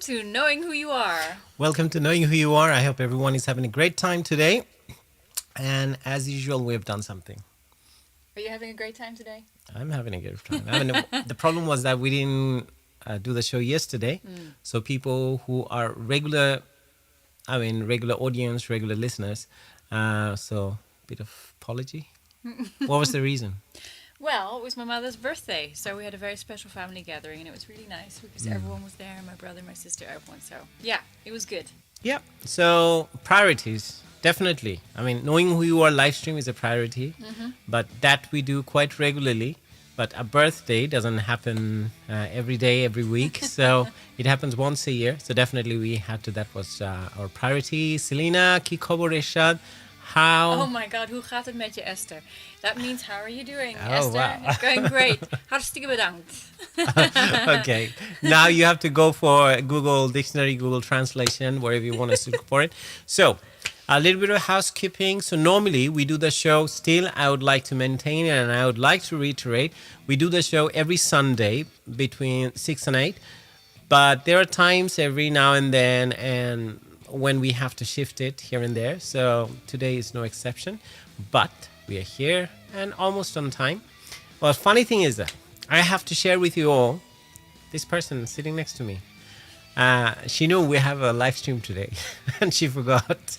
to Knowing Who You Are. Welcome to Knowing Who You Are. I hope everyone is having a great time today. And as usual, we have done something. Are you having a great time today? I'm having a good time. The problem was that we didn't do the show yesterday. So people who are regular audience, regular listeners. So bit of apology. What was the reason? Well, it was my mother's birthday, so we had a very special family gathering, and it was really nice because everyone was there, my brother, my sister, everyone. So, yeah, it was good. Yeah. So priorities, definitely. I mean, knowing who you are live stream is a priority, but that we do quite regularly. But a birthday doesn't happen every day, every week. So it happens once a year. So definitely we had to, that was our priority. Selena, ki khobor Ershad. How? Oh my god, hoe gaat het met je, Esther? That means, how are you doing, Oh, Esther? wow. It's going great. Hartstikke bedankt. Okay. Now you have to go for Google Dictionary, Google Translation, wherever you want to look for it. So, a little bit of housekeeping. So normally we do the show, still I would like to maintain and I would like to reiterate, we do the show every Sunday between 6 and 8. But there are times every now and then and when we have to shift it here and there. So today is no exception. But we are here and almost on time. Well, funny thing is that I have to share with you all, this person sitting next to me. She knew we have a live stream today and she forgot.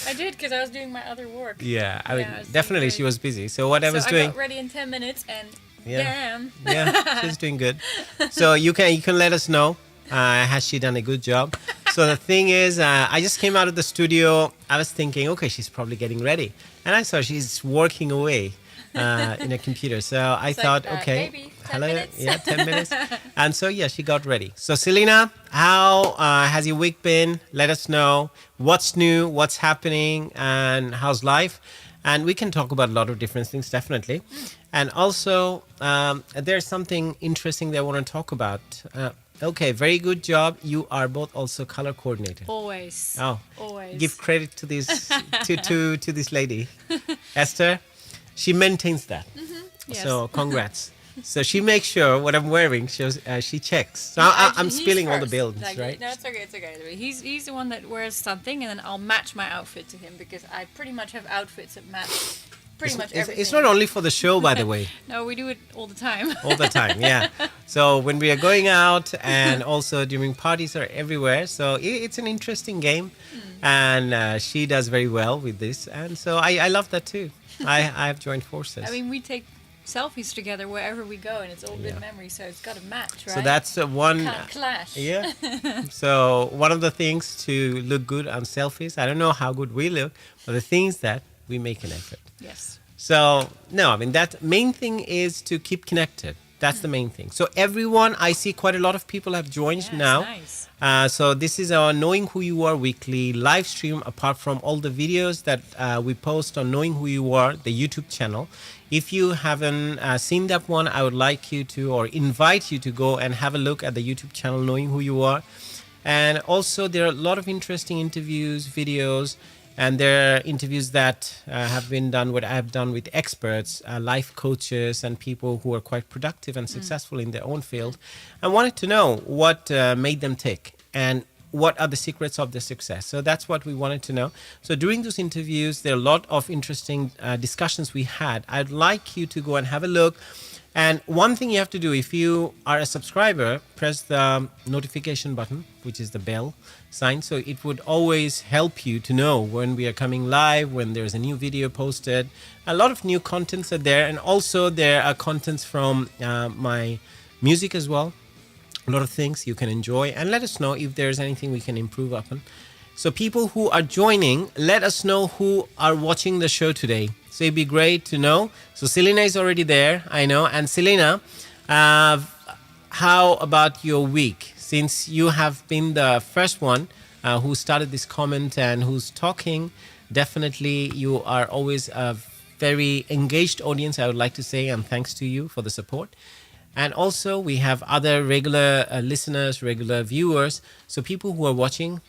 I did, because I was doing my other work. Yeah, I mean, I was definitely doing she was busy. So what I was I doing, got ready in 10 minutes and Yeah. there I am. yeah, she's doing good. So you can let us know. Has she done a good job? So the thing is, I just came out of the studio. I was thinking, okay, she's probably getting ready, and I saw she's working away in a computer. So I thought, okay, maybe 10 minutes. yeah, 10 minutes. And so yeah, she got ready. So Selena, how has your week been? Let us know what's new, what's happening, and how's life. And we can talk about a lot of different things, definitely. And also, there's something interesting that I want to talk about. Okay, very good job. You are both also color coordinator. Always. Oh, Always. give credit to this to this lady, Esther. She maintains that. Yes. So congrats. So she makes sure what I'm wearing. She checks. So I'm He's spilling all the first. builds, Like, right? No, it's okay. It's okay. He's the one that wears something, and then I'll match my outfit to him because I pretty much have outfits that match pretty much everything. It's not only for the show, by the way. No, we do it all the time. All the time, yeah. So when we are going out and also during parties or everywhere, so it's an interesting game, and she does very well with this, and so I love that too. I have joined forces. I mean, we take selfies together wherever we go, and it's all good memories, so it's got to match, right? so that's one. Can't clash. Yeah. So one of the things to look good on selfies, I don't know how good we look, but the thing is that we make an effort. Yes. So, no, I mean, that main thing is to keep connected. That's the main thing. So everyone, I see quite a lot of people have joined Yes, now. nice. So this is our Knowing Who You Are weekly live stream, apart from all the videos that we post on Knowing Who You Are, the YouTube channel. If you haven't seen that one, I would like you to, or invite you to go and have a look at the YouTube channel, Knowing Who You Are. And also there are a lot of interesting interviews, videos, and there are interviews that have been done, what I have done with experts, life coaches, and people who are quite productive and successful in their own field. I wanted to know what made them tick and what are the secrets of their success. So that's what we wanted to know. So during those interviews, there are a lot of interesting discussions we had. I'd like you to go and have a look. And one thing you have to do, if you are a subscriber, press the notification button, which is the bell sign. So it would always help you to know when we are coming live, when there's a new video posted. A lot of new contents are there. And also there are contents from my music as well. A lot of things you can enjoy. And let us know if there's anything we can improve upon. So people who are joining, let us know who are watching the show today. So it'd be great to know. So Selena is already there, I know. And Selena, how about your week? Since you have been the first one who started this comment and who's talking, definitely you are always a very engaged audience, I would like to say, and thanks to you for the support. And also we have other regular listeners, regular viewers. So people who are watching,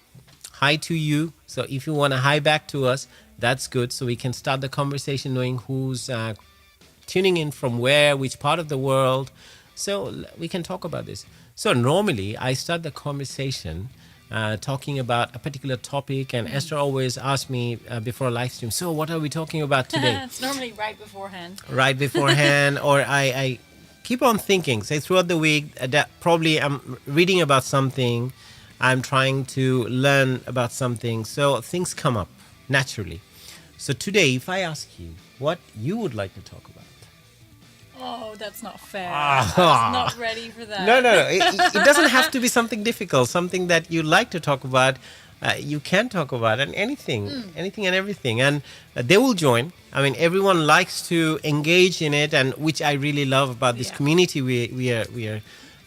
hi to you. So if you want to hi back to us, that's good. So we can start the conversation knowing who's tuning in from where, which part of the world. So we can talk about this. So normally I start the conversation talking about a particular topic, and Esther always asks me before a live stream, so what are we talking about today? It's normally right beforehand. Right beforehand, or I keep on thinking, say throughout the week, that probably I'm reading about something, I'm trying to learn about something, so things come up naturally. So today, if I ask you what you would like to talk about. Oh, that's not fair. I was not ready for that. No. It doesn't have to be something difficult, something that you like to talk about. You can talk about and anything and everything. And they will join. I mean, everyone likes to engage in it, and which I really love about this community we are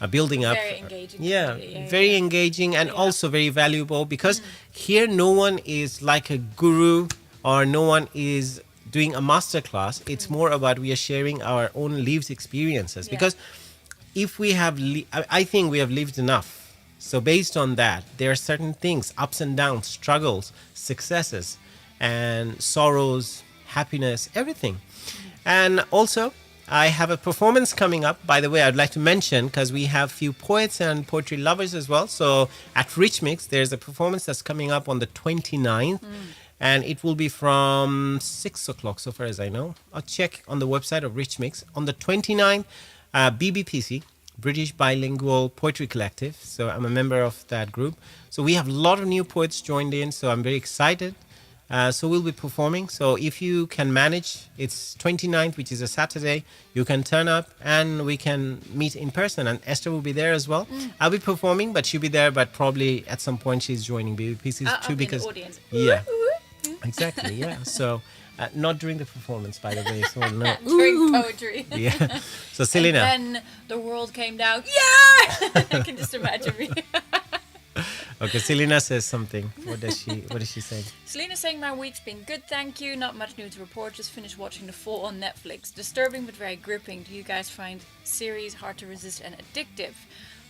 building up. Very engaging. Very engaging and also very valuable, because here no one is like a guru or no one is doing a master class. It's more about we are sharing our own lived experiences, because if we have I think we have lived enough. So based on that, there are certain things, ups and downs, struggles, successes, and sorrows, happiness, everything. And also I have a performance coming up, by the way. I'd like to mention, because we have few poets and poetry lovers as well. So at Rich Mix there's a performance that's coming up on the 29th. And it will be from 6 o'clock, so far as I know. I'll check on the website of Rich Mix. On the 29th, BBPC, British Bilingual Poetry Collective. So I'm a member of that group. So we have a lot of new poets joined in, so I'm very excited. So we'll be performing. So if you can manage, it's 29th, which is a Saturday. You can turn up and we can meet in person. And Esther will be there as well. I'll be performing, but she'll be there. But probably at some point she's joining BBPC too. I'll be because in the audience. Yeah. Exactly, yeah. So, not during the performance, by the way. So no. During poetry. Yeah. So Selena. And then the world came down. Yeah! I can just imagine me. Okay, Selena says something. What does she say? Selena's saying my week's been good, thank you. Not much new to report. Just finished watching The Fall on Netflix. Disturbing but very gripping. Do you guys find series hard to resist and addictive?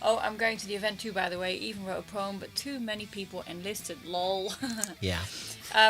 Oh, I'm going to the event too, by the way. Even wrote a poem, but too many people enlisted. Lol. Yeah.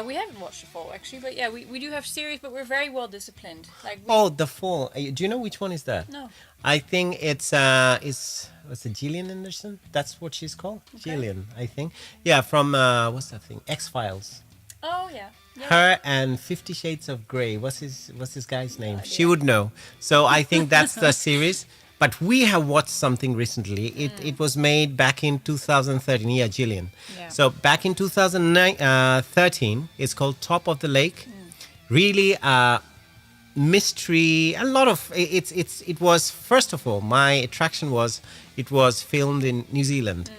We haven't watched The Fall, actually. But yeah, we do have series, but we're very well disciplined. The Fall. Do you know which one is that? No. I think it's what's it, Gillian Anderson? That's what she's called? Okay. Gillian, I think. Yeah, from, what's that thing? X-Files. Oh, yeah. Her and 50 Shades of Grey. What's this guy's name? She would know. So I think that's the series. But we have watched something recently. It was made back in 2013. Yeah, Gillian. Yeah. So back in 2013, it's called Top of the Lake. Really mystery. A lot of it was, first of all, my attraction was it was filmed in New Zealand.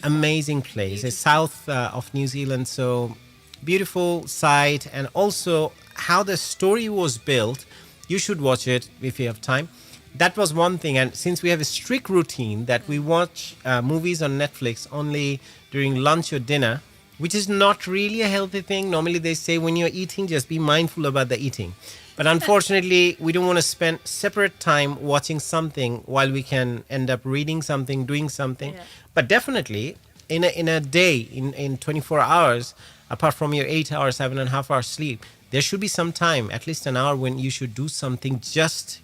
Amazing place. It's south of New Zealand. So beautiful site, and also how the story was built. You should watch it if you have time. That was one thing. And since we have a strict routine that we watch movies on Netflix only during lunch or dinner, which is not really a healthy thing. Normally they say when you're eating, just be mindful about the eating. But unfortunately, we don't want to spend separate time watching something while we can end up reading something, doing something. Yeah. But definitely, in a day, in 24 hours, apart from your 8 hours, 7.5 hours sleep, there should be some time, at least an hour, when you should do something. Just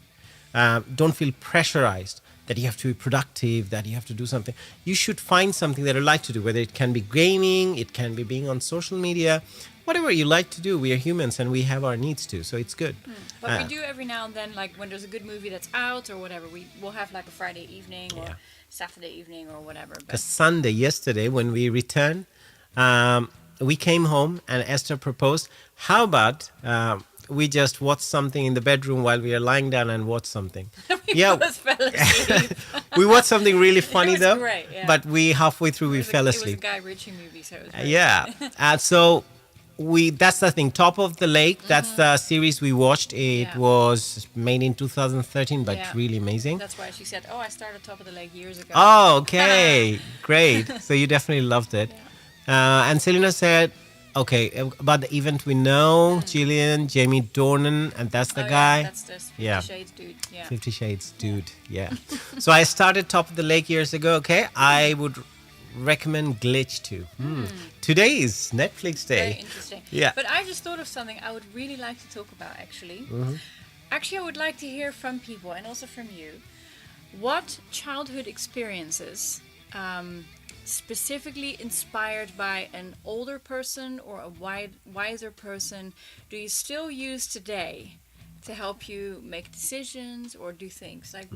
don't feel pressurized that you have to be productive, that you have to do something. You should find something that you like to do, whether it can be gaming, it can be being on social media, whatever you like to do. We are humans and we have our needs too, so it's good. But we do every now and then, like when there's a good movie that's out or whatever, we'll have like a Friday evening or Saturday evening or whatever. Because Sunday, yesterday, when we returned, we came home and Esther proposed, how about we just watch something in the bedroom while we are lying down and watch something. We both fell asleep. We watched something really funny though. Great, yeah. But we halfway through we fell asleep. It was a Guy Ritchie movie, so it was very so that's the thing. Top of the Lake. That's the series we watched. It was made in 2013, but really amazing. That's why she said, "Oh, I started Top of the Lake years ago." Oh, okay, great. So you definitely loved it. Yeah. And Selena said, okay, about the event we know, Gillian, Jamie Dornan, and that's the guy. Yeah, that's the 50 Shades dude. Yeah. 50 Shades dude, yeah. So I started Top of the Lake years ago, okay? I would recommend Glitch too. Today is Netflix Day. Very interesting. Yeah. But I just thought of something I would really like to talk about, actually. Actually, I would like to hear from people and also from you. what childhood experiences, specifically inspired by an older person or a wiser person, do you still use today to help you make decisions or do things? Like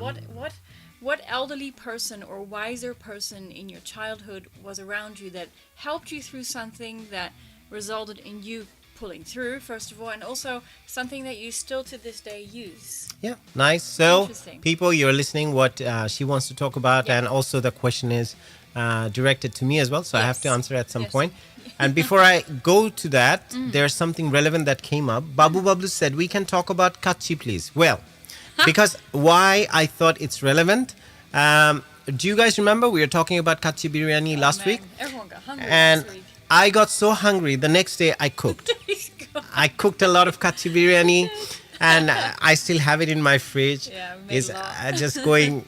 what elderly person or wiser person in your childhood was around you that helped you through something that resulted in you pulling through, first of all, and also something that you still to this day use? Yeah, nice. So, Interesting. people, you're listening what she wants to talk about, Yeah. and also the question is directed to me as well, so I have to Yes. answer at some Yes. point. And before I go to that, there's something relevant that came up. Babu Bablu said, we can talk about kachi, please. Well, because why I thought it's relevant. Do you guys remember we were talking about kachi biryani last Man, week? everyone got hungry And this week. I got so hungry, the next day I cooked. I cooked a lot of kachi biryani, and I still have it in my fridge. Yeah, we made It's a lot. just going,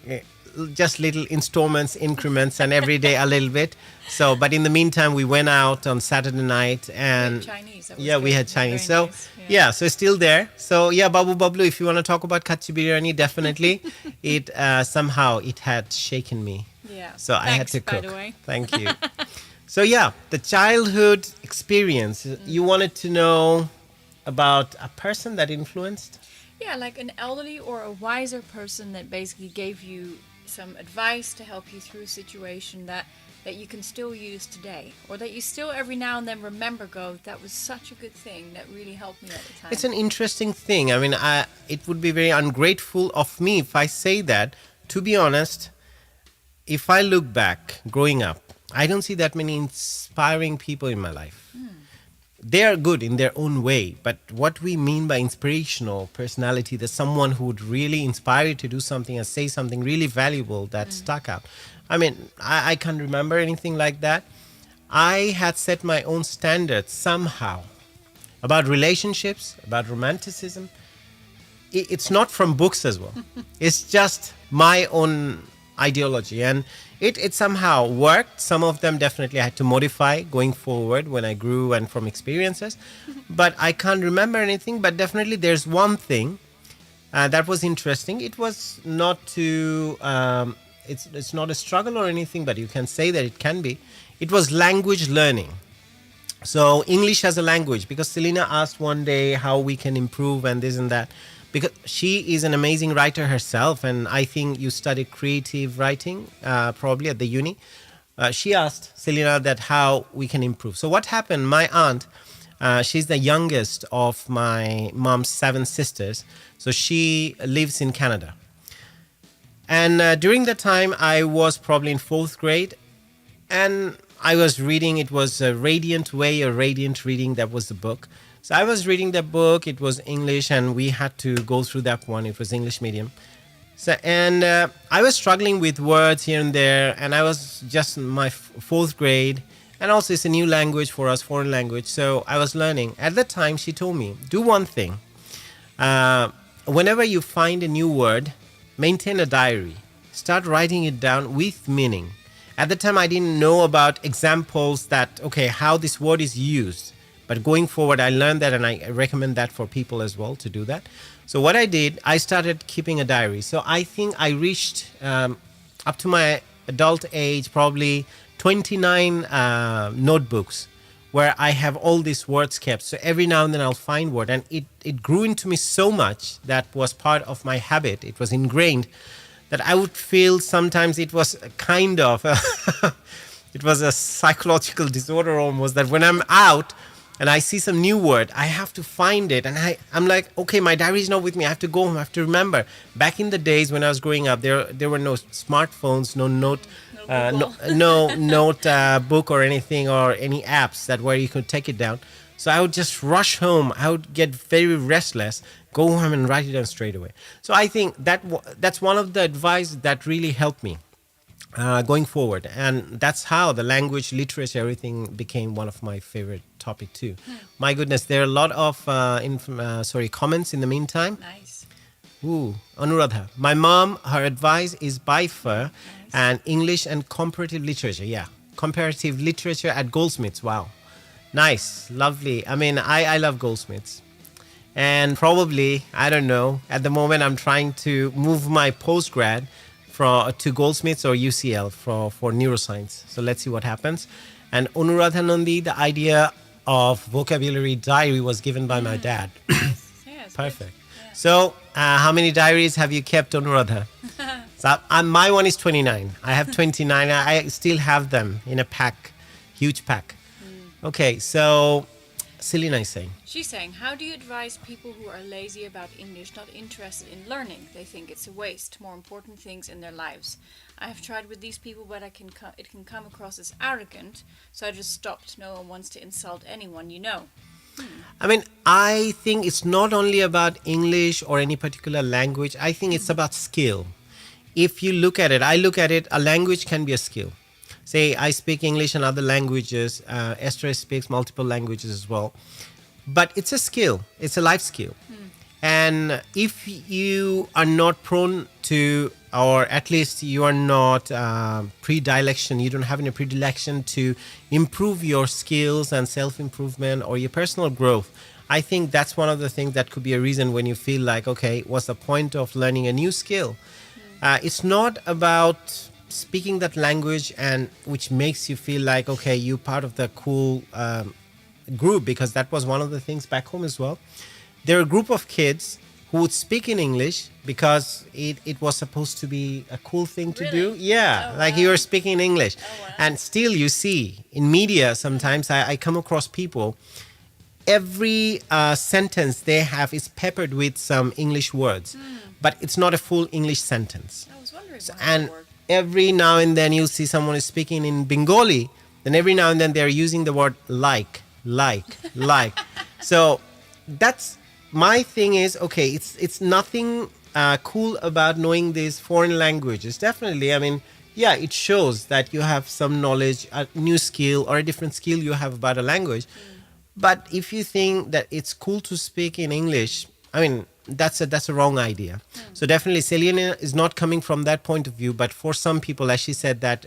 just little installments, increments, and every day a little bit. So, but in the meantime, we went out on Saturday night, and Chinese. That was yeah, we good. had Very Chinese. So, nice. yeah, so it's still there. So, yeah, Babu Bablu, if you want to talk about kachi biryani, definitely. It somehow it had shaken me. Yeah. So I had Thanks, to by cook. the way. Thank you. So yeah, the childhood experience. You wanted to know about a person that influenced? Yeah, like an elderly or a wiser person that basically gave you some advice to help you through a situation that you can still use today, or that you still every now and then remember, go, that was such a good thing that really helped me at the time. It's an interesting thing. I mean, it would be very ungrateful of me if I say that. To be honest, if I look back growing up, I don't see that many inspiring people in my life. They are good in their own way, but what we mean by inspirational personality, that someone who would really inspire you to do something and say something really valuable that stuck out. I mean, I can't remember anything like that. I had set my own standards somehow about relationships, about romanticism. It's not from books as well. It's just my own ideology, and it somehow worked. Some of them definitely I had to modify going forward when I grew and from experiences, but I can't remember anything. But definitely there's one thing that was interesting. It was not to it's not a struggle or anything, but you can say that it can be. It was language learning. So English as a language, because Selena asked one day how we can improve and this and that, because she is an amazing writer herself, and I think you studied creative writing probably at the uni. She asked Selena that how we can improve. So what happened, my aunt, she's the youngest of my mom's 7 sisters, so she lives in Canada. And during that time, I was probably in 4th grade, and I was reading, it was a Radiant Way or Radiant Reading, that was the book. So I was reading that book, it was English, and we had to go through that one, it was English medium. So, and I was struggling with words here and there, and I was just in my 4th grade, and also it's a new language for us, foreign language, so I was learning. At that time, she told me, do one thing. Whenever you find a new word, maintain a diary. Start writing it down with meaning. At the time, I didn't know about examples that, okay, how this word is used. But going forward, I learned that, and I recommend that for people as well to do that. So what I did, I started keeping a diary. So I think I reached up to my adult age, probably 29 notebooks where I have all these words kept. So every now and then I'll find word, and it grew into me so much that was part of my habit. It was ingrained that I would feel sometimes it was kind of, it was a psychological disorder almost, that when I'm out and I see some new word, I have to find it. And I'm like, okay, my diary is not with me. I have to go home. I have to remember. Back in the days when I was growing up, there were no smartphones, no note, no note book or anything, or any apps that where you could take it down. So I would just rush home. I would get very restless, go home and write it down straight away. So I think that's one of the advice that really helped me going forward. And that's how the language, literature, everything became one of my favorite topic too. My goodness, there are a lot of comments in the meantime. Nice. Ooh, Anuradha. My mom, her advice is by far and English and comparative literature. Yeah, comparative literature at Goldsmiths. Wow. Nice, lovely. I mean, I love Goldsmiths. And probably, I don't know, at the moment I'm trying to move my postgrad to Goldsmiths or UCL for neuroscience. So let's see what happens. And Anuradha Nandi, the idea of vocabulary diary was given by my dad. Yes, Perfect. Yeah. So how many diaries have you kept, Anuradha? So my one is 29. I have 29. I still have them in a pack, huge pack. Okay, so Selena is saying. She's saying, how do you advise people who are lazy about English, not interested in learning? They think it's a waste, more important things in their lives. I have tried with these people, but it can come across as arrogant, so I just stopped. No one wants to insult anyone, you know. I mean, I think it's not only about English or any particular language. I think it's about skill. If you look at it, I look at it, a language can be a skill. Say, I speak English and other languages. Esther speaks multiple languages as well. But it's a skill. It's a life skill. And if you are not prone to, or at least you are not predilection, you don't have any predilection to improve your skills and self-improvement or your personal growth, I think that's one of the things that could be a reason when you feel like, okay, what's the point of learning a new skill? It's not about speaking that language and which makes you feel like, okay, you're part of the cool group, because that was one of the things back home as well. There are a group of kids who would speak in English because it was supposed to be a cool thing to do. Really? Yeah, Oh, like wow. you were speaking in English. Oh, wow. And still you see in media sometimes I come across people, every sentence they have is peppered with some English words, but it's not a full English sentence. I was wondering why And that worked. every now and then you'll see someone is speaking in Bengali, then every now and then they're using the word like. So that's my thing is, okay, it's nothing cool about knowing these foreign languages. Definitely, I mean, yeah, it shows that you have some knowledge, a new skill or a different skill you have about a language. But if you think that it's cool to speak in English, I mean, that's a wrong idea. So definitely Selena is not coming from that point of view, but for some people, as she said, that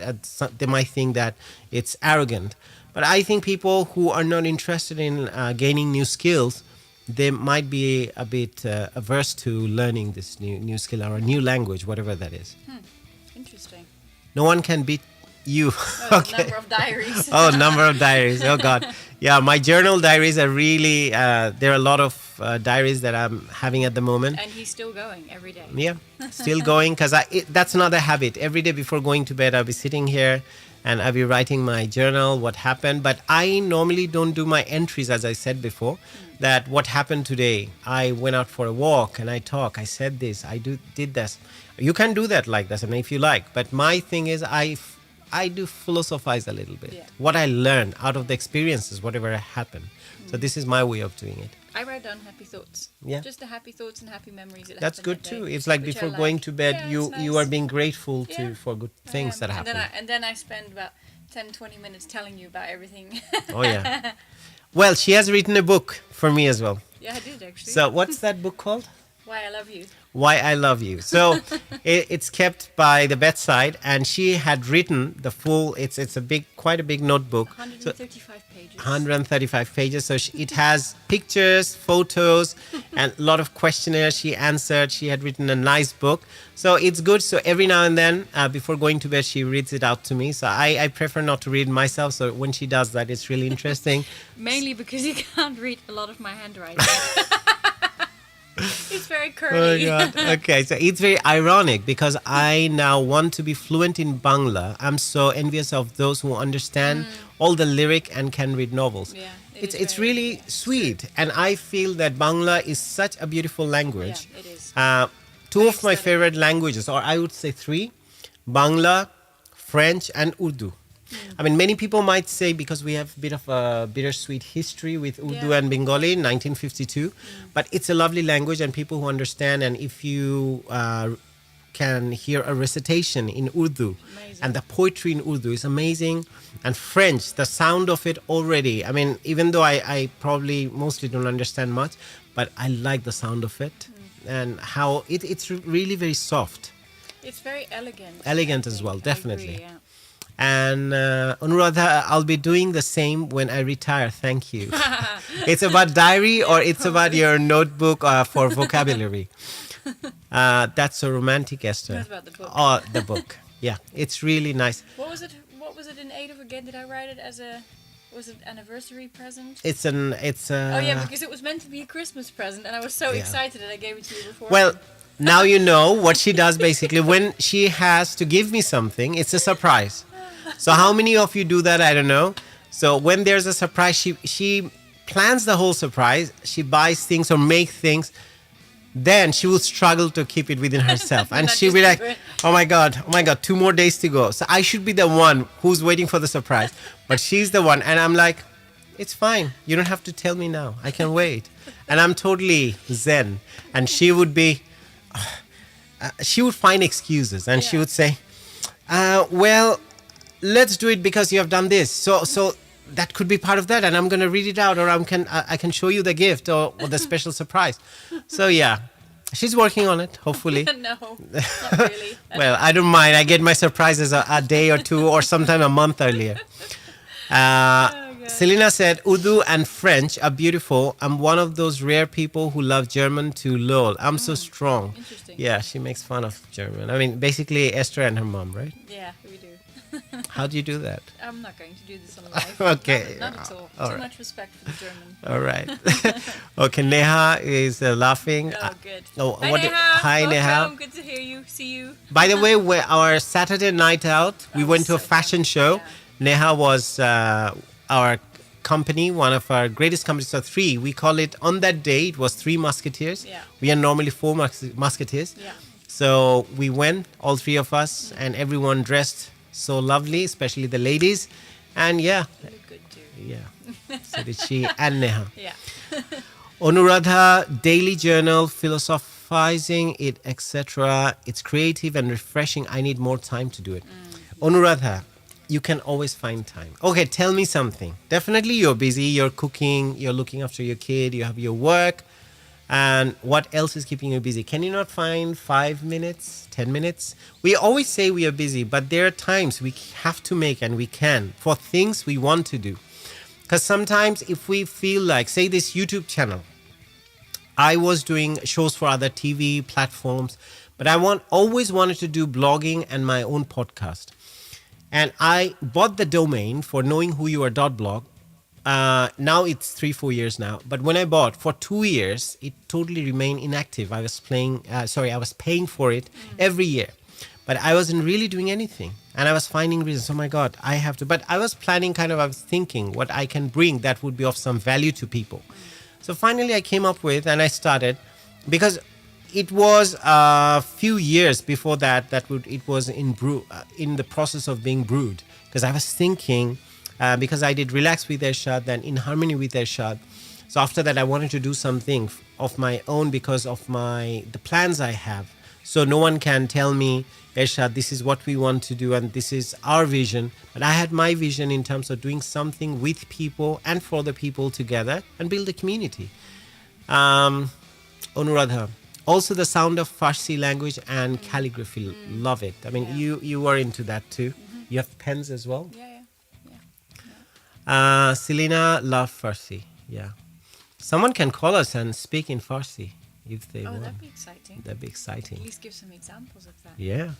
they might think that it's arrogant. But I think people who are not interested in gaining new skills, they might be a bit averse to learning this new skill or a new language, whatever that is. Interesting. No one can beat you. Oh, the number of diaries. Oh, number of diaries. Oh, God. Yeah, my journal diaries are really, there are a lot of diaries that I'm having at the moment. And he's still going every day. Yeah, still going, because that's another habit. Every day before going to bed, I'll be sitting here and I'll be writing my journal, what happened. But I normally don't do my entries, as I said before, that what happened today. I went out for a walk and I talk. I said this, did this. You can do that like this, I mean, if you like. But my thing is I do philosophize a little bit. Yeah. What I learned out of the experiences, whatever happened. So this is my way of doing it. I write down happy thoughts. Yeah. Just the happy thoughts and happy memories that That's happened good that day, too. It's like which I before going like. to bed, Yeah, you it's you nice. are being grateful Yeah. for good things that happen. And then I spend about 10-20 minutes telling you about everything. Oh yeah. Well, she has written a book for me as well. Yeah, I did actually. So what's that book called? Why I Love You. Why I Love You. So it's kept by the bedside, and she had written the full. It's quite a big notebook. 135 pages. 135 pages. So it has pictures, photos, and a lot of questionnaires she answered. She had written a nice book. So it's good. So every now and then, before going to bed, she reads it out to me. So I prefer not to read myself. So when she does that, it's really interesting. Mainly because you can't read a lot of my handwriting. It's very Oh curly. God. Okay, so it's very ironic because I now want to be fluent in Bangla. I'm so envious of those who understand all the lyric and can read novels. Yeah, It's really sweet, and I feel that Bangla is such a beautiful language. Yeah, it is. Two of my stunning. favorite languages, or I would say three: Bangla, French, and Urdu. I mean, many people might say, because we have a bit of a bittersweet history with Urdu Yeah. and Bengali in 1952, but it's a lovely language, and people who understand, and if you can hear a recitation in Urdu, Amazing. and the poetry in Urdu is amazing, and French, the sound of it already, I mean, even though I probably mostly don't understand much, but I like the sound of it, and how it's really very soft. It's very elegant. Elegant I as think. well, I definitely. agree, yeah. And Anuradha, I'll be doing the same when I retire. Thank you. It's about diary, or it's about your notebook for vocabulary. That's so romantic, Esther. What about the book? Oh, the book. Yeah, it's really nice. What was it? What was it in aid of again? Did I write it as a? Was it anniversary present? It's Oh yeah, because it was meant to be a Christmas present, and I was so excited that I gave it to you before. Well, now you know what she does basically. When she has to give me something, it's a surprise. So how many of you do that? I don't know. So when there's a surprise, she plans the whole surprise. She buys things or make things. Then she will struggle to keep it within herself. And she'll be like, oh my God, 2 more days to go. So I should be the one who's waiting for the surprise. But she's the one. And I'm like, it's fine. You don't have to tell me now. I can wait. And I'm totally zen. And she would be, she would find excuses. And she would say, well, let's do it because you have done this. So that could be part of that, and I'm going to read it out, or I can show you the gift or the special surprise. So yeah, she's working on it, hopefully. No, not really. Well, I don't mind. I get my surprises a day or two or sometime a month earlier. Selena said, Urdu and French are beautiful. I'm one of those rare people who love German to lol. I'm so strong. Interesting. Yeah, she makes fun of German. I mean, basically Esther and her mom, right? Yeah, we do. How do you do that? I'm not going to do this on live. Okay. Not at all. All Too right. much respect for the German. All right. Okay, Neha is laughing. Oh, good. Hi, Hi, Neha. Hi, Welcome. Neha. Good to hear you. See you. By the way, our Saturday night out, we went to a so fashion fun. show. Yeah. Neha was our company, one of our greatest companies. So 3. We call it, on that day, it was 3 musketeers. Yeah. We are normally 4 musketeers. Yeah. So we went, all 3 of us, and everyone dressed so lovely, especially the ladies. And yeah, You look good too. yeah. So did she and Neha. Yeah. Anuradha, daily journal, philosophizing it, etc. It's creative and refreshing. I need more time to do it. Anuradha, you can always find time. Okay, tell me something. Definitely you're busy, you're cooking, you're looking after your kid, you have your work. And what else is keeping you busy? Can you not find 5 minutes, 10 minutes? We always say we are busy, but there are times we have to make, and we can, for things we want to do. Because sometimes if we feel like, say this YouTube channel, I was doing shows for other TV platforms, but I always wanted to do blogging and my own podcast. And I bought the domain for knowingwhoyouare.blog. Now it's 3-4 years now. But when I bought for 2 years, it totally remained inactive. I was paying for it every year, but I wasn't really doing anything. And I was finding reasons. Oh my God, I have to. But I was planning I was thinking what I can bring that would be of some value to people. So finally I came up with, and I started, because it was a few years before that it was in the process of being brewed. Because I was thinking, because I did Relax with Ershad, then In Harmony with Ershad. So after that, I wanted to do something of my own because of the plans I have. So no one can tell me, Ershad, this is what we want to do and this is our vision. But I had my vision in terms of doing something with people and for the people together and build a community. Anuradha, also the sound of Farsi language and calligraphy, love it. I mean, you were into that too. You have pens as well? Yeah. Selena, love Farsi. Yeah. Someone can call us and speak in Farsi if they want. That'd be exciting. That'd be exciting. At least give some examples of that. Yeah.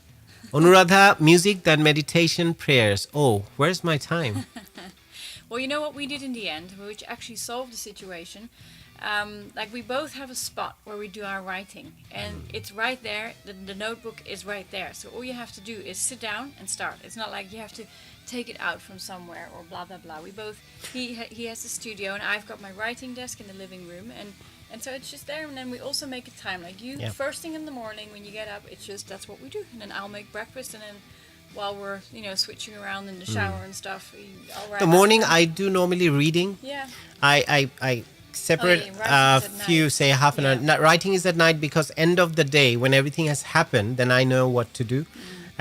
Anuradha, music, then meditation, prayers. Oh, where's my time? Well, you know what we did in the end, which actually solved the situation? We both have a spot where we do our writing, and it's right there. The notebook is right there. So all you have to do is sit down and start. It's not like you have to take it out from somewhere or blah blah blah. We both he has the studio and I've got my writing desk in the living room, and so it's just there. And then we also make a time first thing in the morning when you get up. It's just that's what we do, and then I'll make breakfast, and then while we're switching around in the shower and stuff, I'll write. The morning I do normally reading. Yeah. I separate a few, say half an hour. Writing is at night because end of the day when everything has happened, then I know what to do.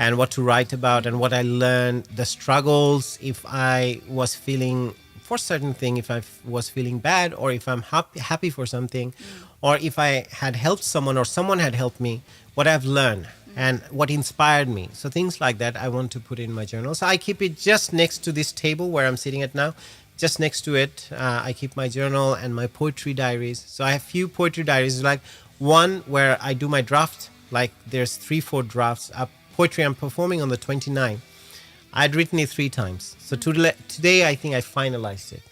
And what to write about and what I learned, the struggles, if I was feeling for certain thing, if I was feeling bad, or if I'm happy for something, or if I had helped someone or someone had helped me, what I've learned and what inspired me. So things like that I want to put in my journal. So I keep it just next to this table where I'm sitting at now. Just next to it, I keep my journal and my poetry diaries. So I have few poetry diaries, like one where I do my draft like there's 3-4 drafts up. Poetry I'm performing on the 29th. I'd written it 3 times. So today I think I finalized it.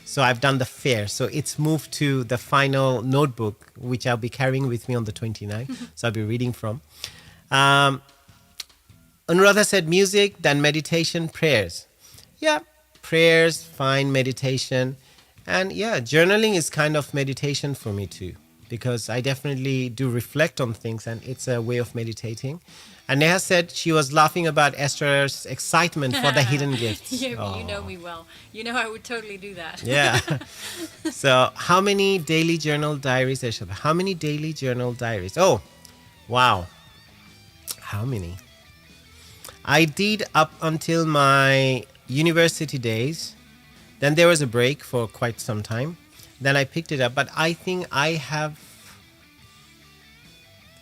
So I've done the fair. So it's moved to the final notebook, which I'll be carrying with me on the 29th. So I'll be reading from. Anuradha said music, then meditation, prayers. Yeah, prayers, fine, meditation. And yeah, journaling is kind of meditation for me too, because I definitely do reflect on things and it's a way of meditating. And Neha said she was laughing about Esther's excitement for the hidden gifts. Yeah, but you know me well. You know I would totally do that. Yeah. So how many daily journal diaries, Ershad? How many daily journal diaries? Oh, wow. How many? I did up until my university days. Then there was a break for quite some time. Then I picked it up. But I think I have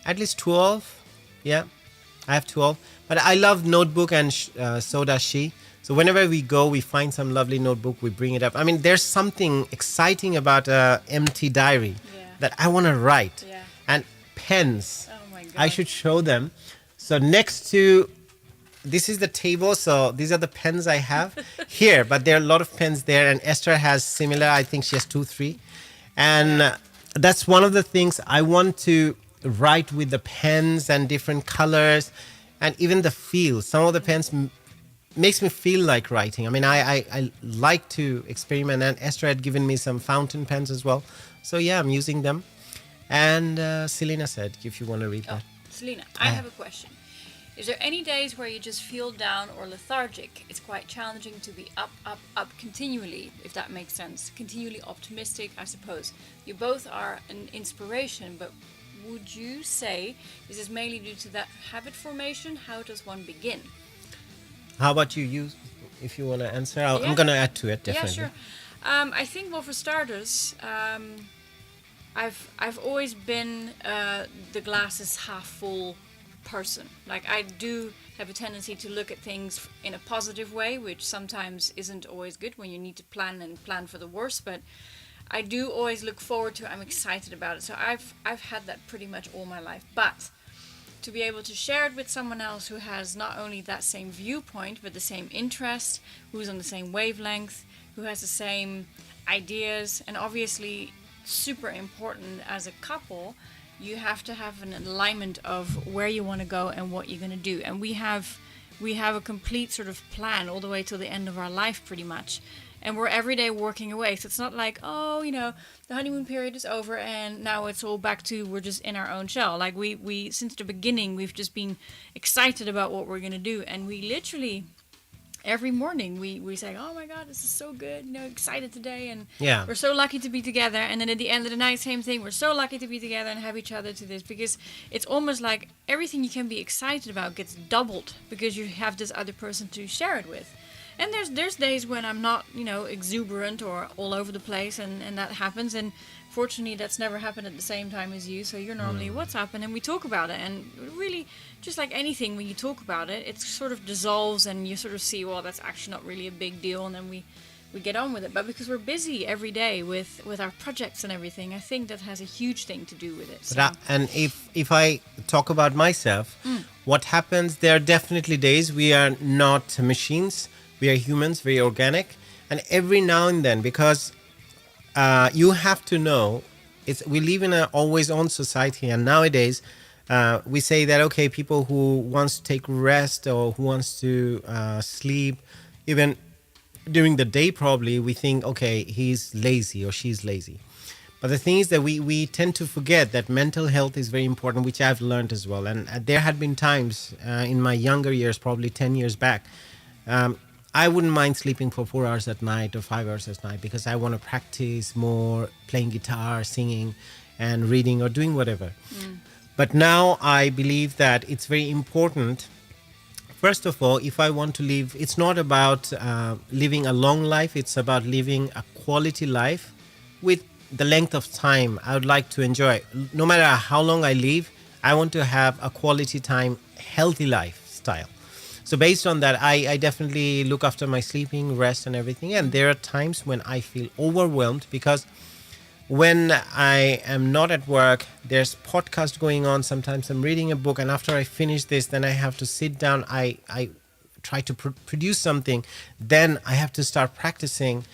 at least 12. Yeah, I have 12. But I love notebook and so does she. So whenever we go, we find some lovely notebook, we bring it up. I mean, there's something exciting about an empty diary that I want to write. Yeah. And pens. Oh my God. I should show them. So next to, this is the table. So these are the pens I have here, but there are a lot of pens there. And Esther has similar, I think she has 2, 3. And that's one of the things I want to write with the pens and different colors and even the feel. Some of the pens makes me feel like writing. I mean, I like to experiment, and Esther had given me some fountain pens as well. So yeah, I'm using them. And Selena said, if you want to read that. Selena, I have a question. Is there any days where you just feel down or lethargic? It's quite challenging to be up continually, if that makes sense. Continually optimistic, I suppose. You both are an inspiration, but would you say this is mainly due to that habit formation? How does one begin? How about you, if you want to answer? I'm going to add to it, definitely. Yeah, sure. I think, well, for starters, I've always been the glass is half full person. Like, I do have a tendency to look at things in a positive way, which sometimes isn't always good when you need to plan for the worst, but I do always look forward to it. I'm excited about it. So I've had that pretty much all my life. But to be able to share it with someone else who has not only that same viewpoint, but the same interest, who's on the same wavelength, who has the same ideas, and obviously super important as a couple, you have to have an alignment of where you want to go and what you're going to do. And we have a complete sort of plan all the way till the end of our life, pretty much. And we're every day working away. So it's not like, oh, the honeymoon period is over and now it's all back to we're just in our own shell. Like we since the beginning, we've just been excited about what we're going to do. And we literally, every morning, we say, oh my God, this is so good. Excited today. And we're so lucky to be together. And then at the end of the night, same thing. We're so lucky to be together and have each other to this. Because it's almost like everything you can be excited about gets doubled because you have this other person to share it with. And there's days when I'm not, exuberant or all over the place, and that happens. And fortunately, that's never happened at the same time as you. So you're normally, what's up? And then we talk about it. And really, just like anything, when you talk about it, it sort of dissolves and you sort of see, well, that's actually not really a big deal. And then we get on with it. But because we're busy every day with our projects and everything, I think that has a huge thing to do with it. So. And if I talk about myself, what happens, there are definitely days we are not machines. We are humans, very organic. And every now and then, because you have to know, we live in an always-on society. And nowadays, we say that, okay, people who wants to take rest or who wants to sleep, even during the day probably, we think, okay, he's lazy or she's lazy. But the thing is that we tend to forget that mental health is very important, which I've learned as well. And there had been times in my younger years, probably 10 years back, I wouldn't mind sleeping for 4 hours at night or 5 hours at night because I want to practice more playing guitar, singing, and reading or doing whatever. But now I believe that it's very important. First of all, if I want to live, it's not about living a long life. It's about living a quality life with the length of time I would like to enjoy. No matter how long I live, I want to have a quality time, healthy lifestyle. So based on that, I definitely look after my sleeping, rest and everything. And there are times when I feel overwhelmed because when I am not at work, there's podcast going on. Sometimes I'm reading a book, and after I finish this, then I have to sit down. I try to produce something. Then I have to start practicing.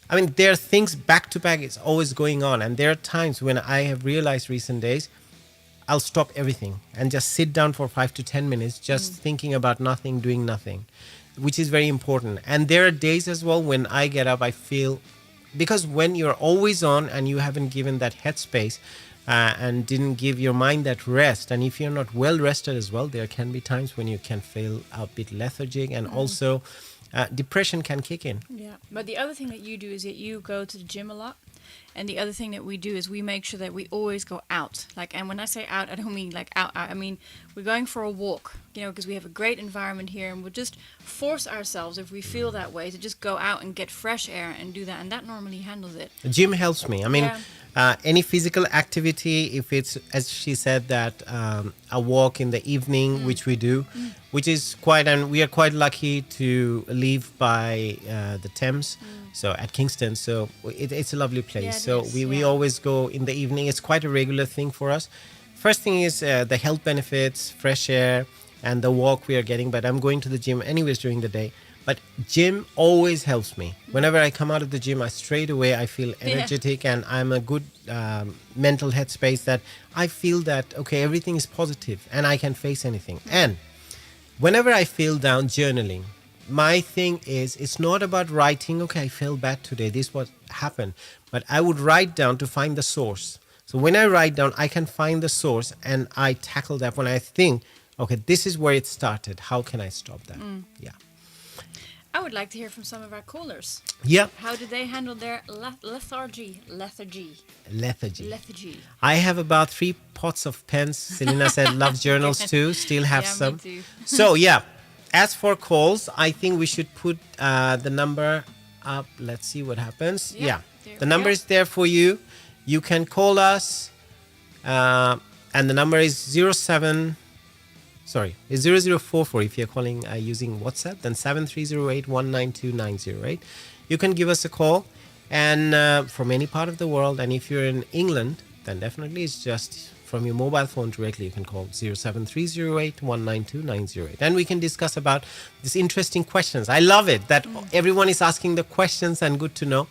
I mean, there are things back to back. It's always going on. And there are times when I have realized recent days, I'll stop everything and just sit down for 5 to 10 minutes, just thinking about nothing, doing nothing, which is very important. And there are days as well when I get up, I feel, because when you're always on and you haven't given that headspace and didn't give your mind that rest, and if you're not well rested as well, there can be times when you can feel a bit lethargic, and also depression can kick in. Yeah, but the other thing that you do is that you go to the gym a lot. And the other thing that we do is we make sure that we always go out. Like, and when I say out, I don't mean like out. I mean, we're going for a walk, you know, because we have a great environment here, and we'll just force ourselves, if we feel that way, to just go out and get fresh air and do that. And that normally handles it. The gym helps me. I mean, any physical activity, if it's, as she said, that a walk in the evening, which we do, which is quite, and we are quite lucky to live by the Thames, so at Kingston. So it's a lovely place. Yeah, so is, we always go in the evening. It's quite a regular thing for us. First thing is the health benefits, fresh air, and the walk we are getting. But I'm going to the gym anyways during the day. But gym always helps me. Whenever I come out of the gym, I straight away I feel energetic, and I'm a good mental headspace that I feel that, okay, everything is positive and I can face anything. And whenever I feel down, journaling, my thing is, it's not about writing, okay, I felt bad today, this what happened. But I would write down to find the source. So when I write down, I can find the source, and I tackle that when I think, okay, this is where it started. How can I stop that? Yeah. I would like to hear from some of our callers. Yeah. How do they handle their lethargy? I have about 3 pots of pens. Selena said loves journals too. Still have some. Me too. So yeah, as for calls, I think we should put the number up. Let's see what happens. Yeah. The number is there for you. You can call us, and the number is 0044 if you're calling using WhatsApp, then 7308192908. You can give us a call, and from any part of the world. And if you're in England, then definitely it's just from your mobile phone directly. You can call 07308192908, and we can discuss about these interesting questions. I love it that everyone is asking the questions, and good to know.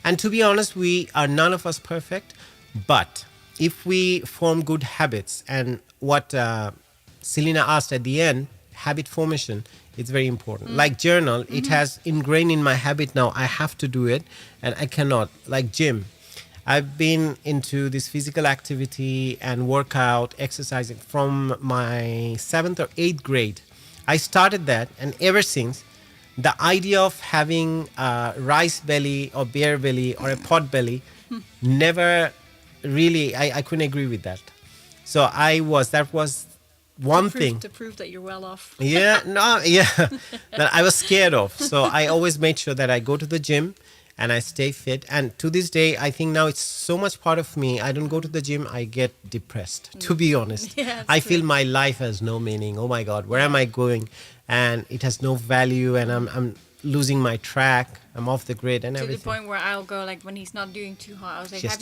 And to be honest, we are none of us perfect, but if we form good habits, and what Selena asked at the end, habit formation, it's very important. Like journal, it has ingrained in my habit now. I have to do it, and I cannot. Like gym, I've been into this physical activity and workout, exercising from my 7th or 8th grade. I started that, and ever since, the idea of having a rice belly or bear belly or a pot belly never really, I couldn't agree with that. So that was one thing. To prove that you're well off. That I was scared of. So I always made sure that I go to the gym and I stay fit. And to this day, I think now it's so much part of me. I don't go to the gym, I get depressed, to be honest. I feel my life has no meaning. Oh my God, where am I going? And it has no value, and I'm losing my track. I'm off the grid and everything. To the point where I'll go, like, when he's not doing too hard, I was like, Just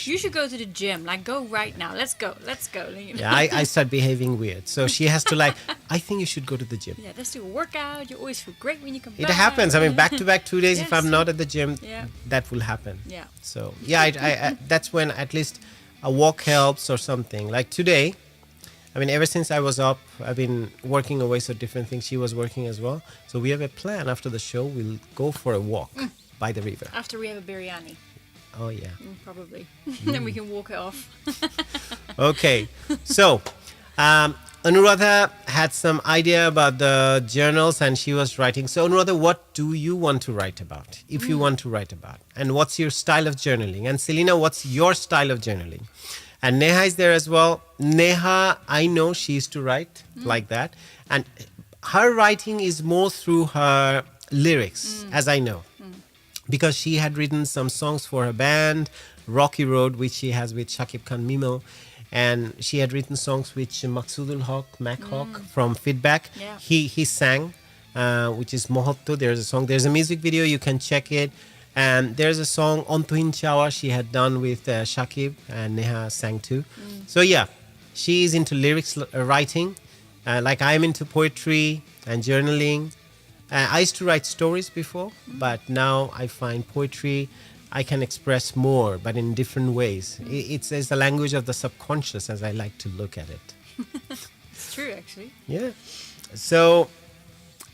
you should go to the gym. Like, go right now. Let's go. You know? Yeah, I start behaving weird. So she has to I think you should go to the gym. Yeah, let's do a workout. You always feel great when you come back. It happens. I mean, back-to-back 2 days, if I'm not at the gym, that will happen. Yeah. So, I that's when at least a walk helps or something. Like today, I mean, ever since I was up, I've been working away, so different things. She was working as well. So we have a plan. After the show, we'll go for a walk by the river. After we have a biryani. Oh, yeah. Probably. Then we can walk it off. Okay. So, Anuradha had some idea about the journals, and she was writing. So, Anuradha, what do you want to write about, if you want to write about? And what's your style of journaling? And Selena, what's your style of journaling? And Neha is there as well. Neha, I know she used to write like that. And her writing is more through her lyrics, as I know. Because she had written some songs for her band, Rocky Road, which she has with Shakib Khan Mimo. And she had written songs with Maksudul Haq, Mac Hawk from Feedback. Yeah. He sang, which is Mohatto. There's a song. There's a music video. You can check it. And there's a song Ontuhin Chawa she had done with Shakib, and Neha sang too. So yeah, she is into lyrics writing, like I'm into poetry and journaling. I used to write stories before, but now I find poetry I can express more, but in different ways. It's the language of the subconscious, as I like to look at it. It's true, actually. Yeah. So,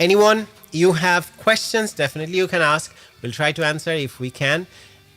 anyone, you have questions, definitely you can ask. We'll try to answer if we can.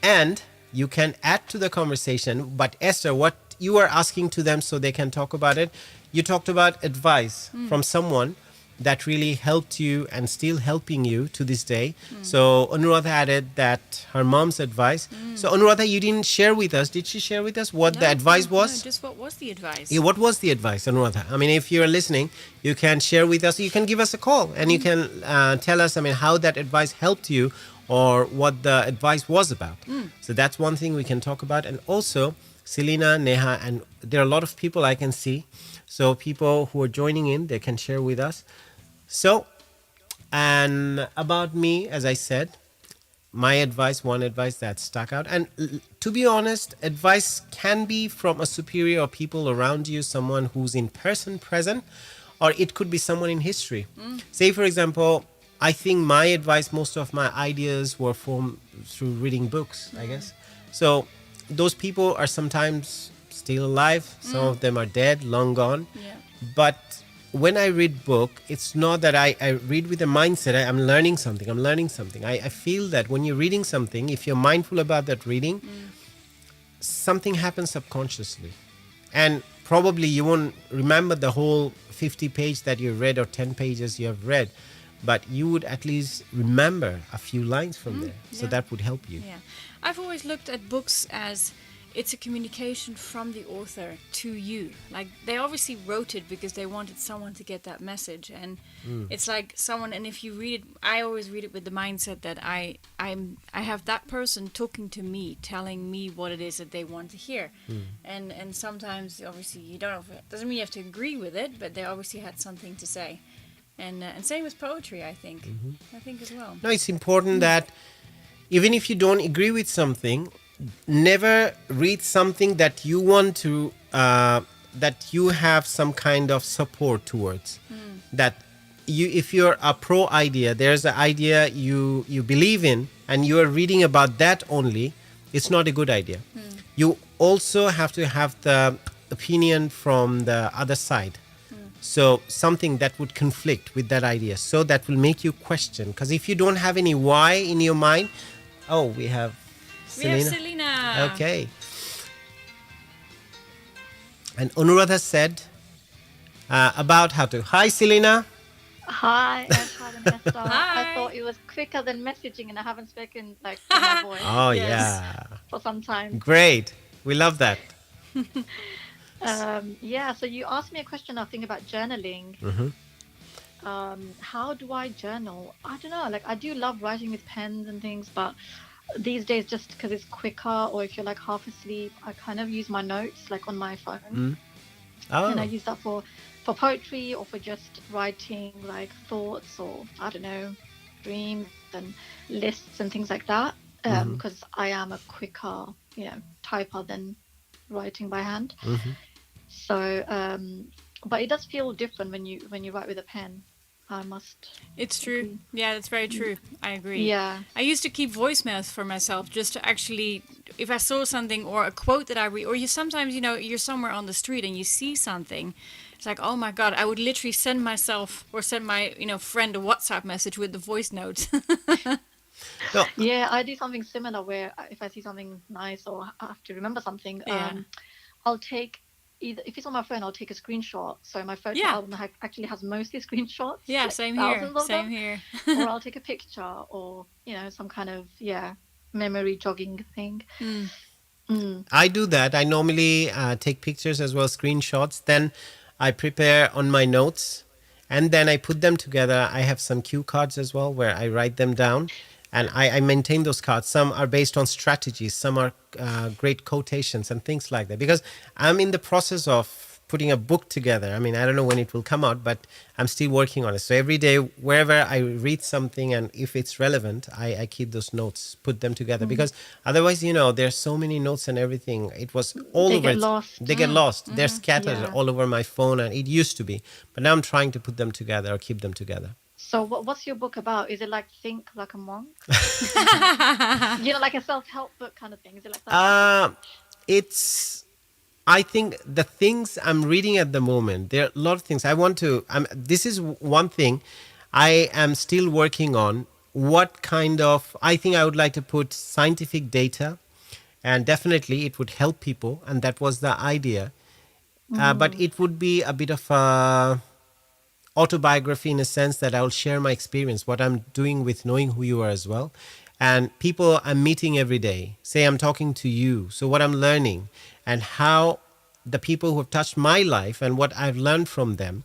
And you can add to the conversation. But Esther, what you are asking to them so they can talk about it, you talked about advice from someone that really helped you and still helping you to this day. So Anuradha added that her mom's advice. So Anuradha, you didn't share with us. Did she share with us what the advice was? No, just what was the advice? Yeah, what was the advice, Anuradha? I mean, if you're listening, you can share with us. You can give us a call and you can tell us, I mean, how that advice helped you or what the advice was about. So that's one thing we can talk about. And also, Selena, Neha, and there are a lot of people I can see. So people who are joining in, they can share with us. So, and about me, as I said, my advice, one advice that stuck out. And to be honest, advice can be from a superior or people around you, someone who's in person present, or it could be someone in history. Say, for example, I think my advice, most of my ideas were formed through reading books, I guess. So those people are sometimes still alive. Some of them are dead, long gone. Yeah. But when I read book, it's not that I read with a mindset, I'm learning something, I feel that when you're reading something, if you're mindful about that reading, something happens subconsciously. And probably you won't remember the whole 50 page that you read or 10 pages you have read, but you would at least remember a few lines from there. So yeah. that would help you. Yeah. I've always looked at books as it's a communication from the author to you. Like, they obviously wrote it because they wanted someone to get that message. And it's like someone, and if you read it, I always read it with the mindset that I have that person talking to me, telling me what it is that they want to hear. And sometimes, obviously, you don't know, doesn't mean you have to agree with it, but they obviously had something to say. And same with poetry, I think. I think as well. No, it's important that even if you don't agree with something, never read something that you want to that you have some kind of support towards. That you, if you're a pro idea, there's an idea you believe in and you are reading about that only, it's not a good idea. You also have to have the opinion from the other side. So something that would conflict with that idea, so that will make you question. Because if you don't have any why in your mind, we have Selena. Okay. And Anuradha said about how to. Hi, Selena. Hi, Ershad and Esther. Hi. I thought it was quicker than messaging, and I haven't spoken like to my voice Oh, Yes. yeah. for some time. Great. We love that. Yeah, so you asked me a question, I think, about journaling. How do I journal? I don't know. Like, I do love writing with pens and things, but these days, just because it's quicker, or if you're like half asleep, I kind of use my notes like on my phone, and I use that for poetry or for just writing like thoughts or I don't know, dreams and lists and things like that. Because I am a quicker, typer than writing by hand. So, but it does feel different when you write with a pen. I must. It's true. agree. Yeah, that's very true. I agree. Yeah. I used to keep voicemails for myself just to actually, if I saw something or a quote that I read, or you sometimes, you're somewhere on the street and you see something, it's like, oh my God, I would literally send myself or send my, friend a WhatsApp message with the voice note. No. Yeah, I do something similar where if I see something nice or I have to remember something, Yeah. I'll take either, if it's on my phone, I'll take a screenshot. So my photo Yeah. album actually has mostly screenshots. Yeah, like same here. thousands of Same them. here. Or I'll take a picture or, some kind of, memory jogging thing. I do that. I normally take pictures as well, screenshots. Then I prepare on my notes and then I put them together. I have some cue cards as well where I write them down. And I maintain those cards. Some are based on strategies. Some are great quotations and things like that. Because I'm in the process of putting a book together. I mean, I don't know when it will come out, but I'm still working on it. So every day, wherever I read something and if it's relevant, I keep those notes, put them together, because otherwise, there's so many notes and everything. It was all They over. get lost. They get lost. They're scattered Yeah. all over my phone, and it used to be. But now I'm trying to put them together or keep them together. So what's your book about? Is it like Think Like a Monk? Like a self-help book kind of thing? Is it like that kind of book? It's I think the things I'm reading at the moment, there are a lot of things I want to. This is one thing I am still working on. What kind of, I think I would like to put scientific data, and definitely it would help people, and that was the idea. But it would be a bit of a autobiography in a sense that I'll share my experience, what I'm doing with knowing who you are as well. And people I'm meeting every day, say I'm talking to you. So what I'm learning and how the people who have touched my life and what I've learned from them,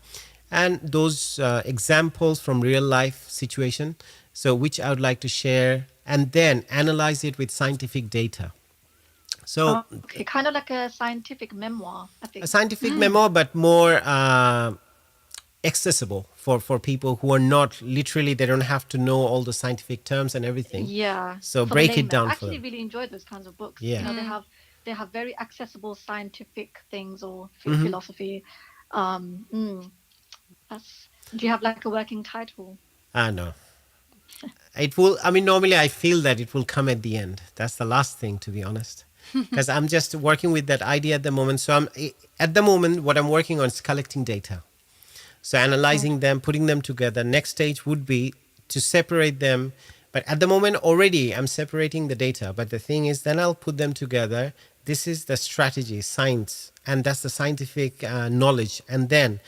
and those examples from real life situation. So which I would like to share and then analyze it with scientific data. So Okay, kind of like a scientific memoir, I a think. scientific memoir, but more accessible for people who are not literally, they don't have to know all the scientific terms and everything. Yeah, So for the break it layman. down I for actually them. really enjoy those kinds of books. Yeah. They have very accessible scientific things or Mm-hmm. philosophy. Um, mm, do you have like a working title? No. It will, I mean, normally I feel that it will come at the end. That's the last thing, to be honest. Because I'm just working with that idea at the moment. So at the moment, what I'm working on is collecting data. So analyzing Okay. them, putting them together. Next stage would be to separate them. But at the moment already I'm separating the data. But the thing is, then I'll put them together. This is the strategy, science, and that's the scientific knowledge. And then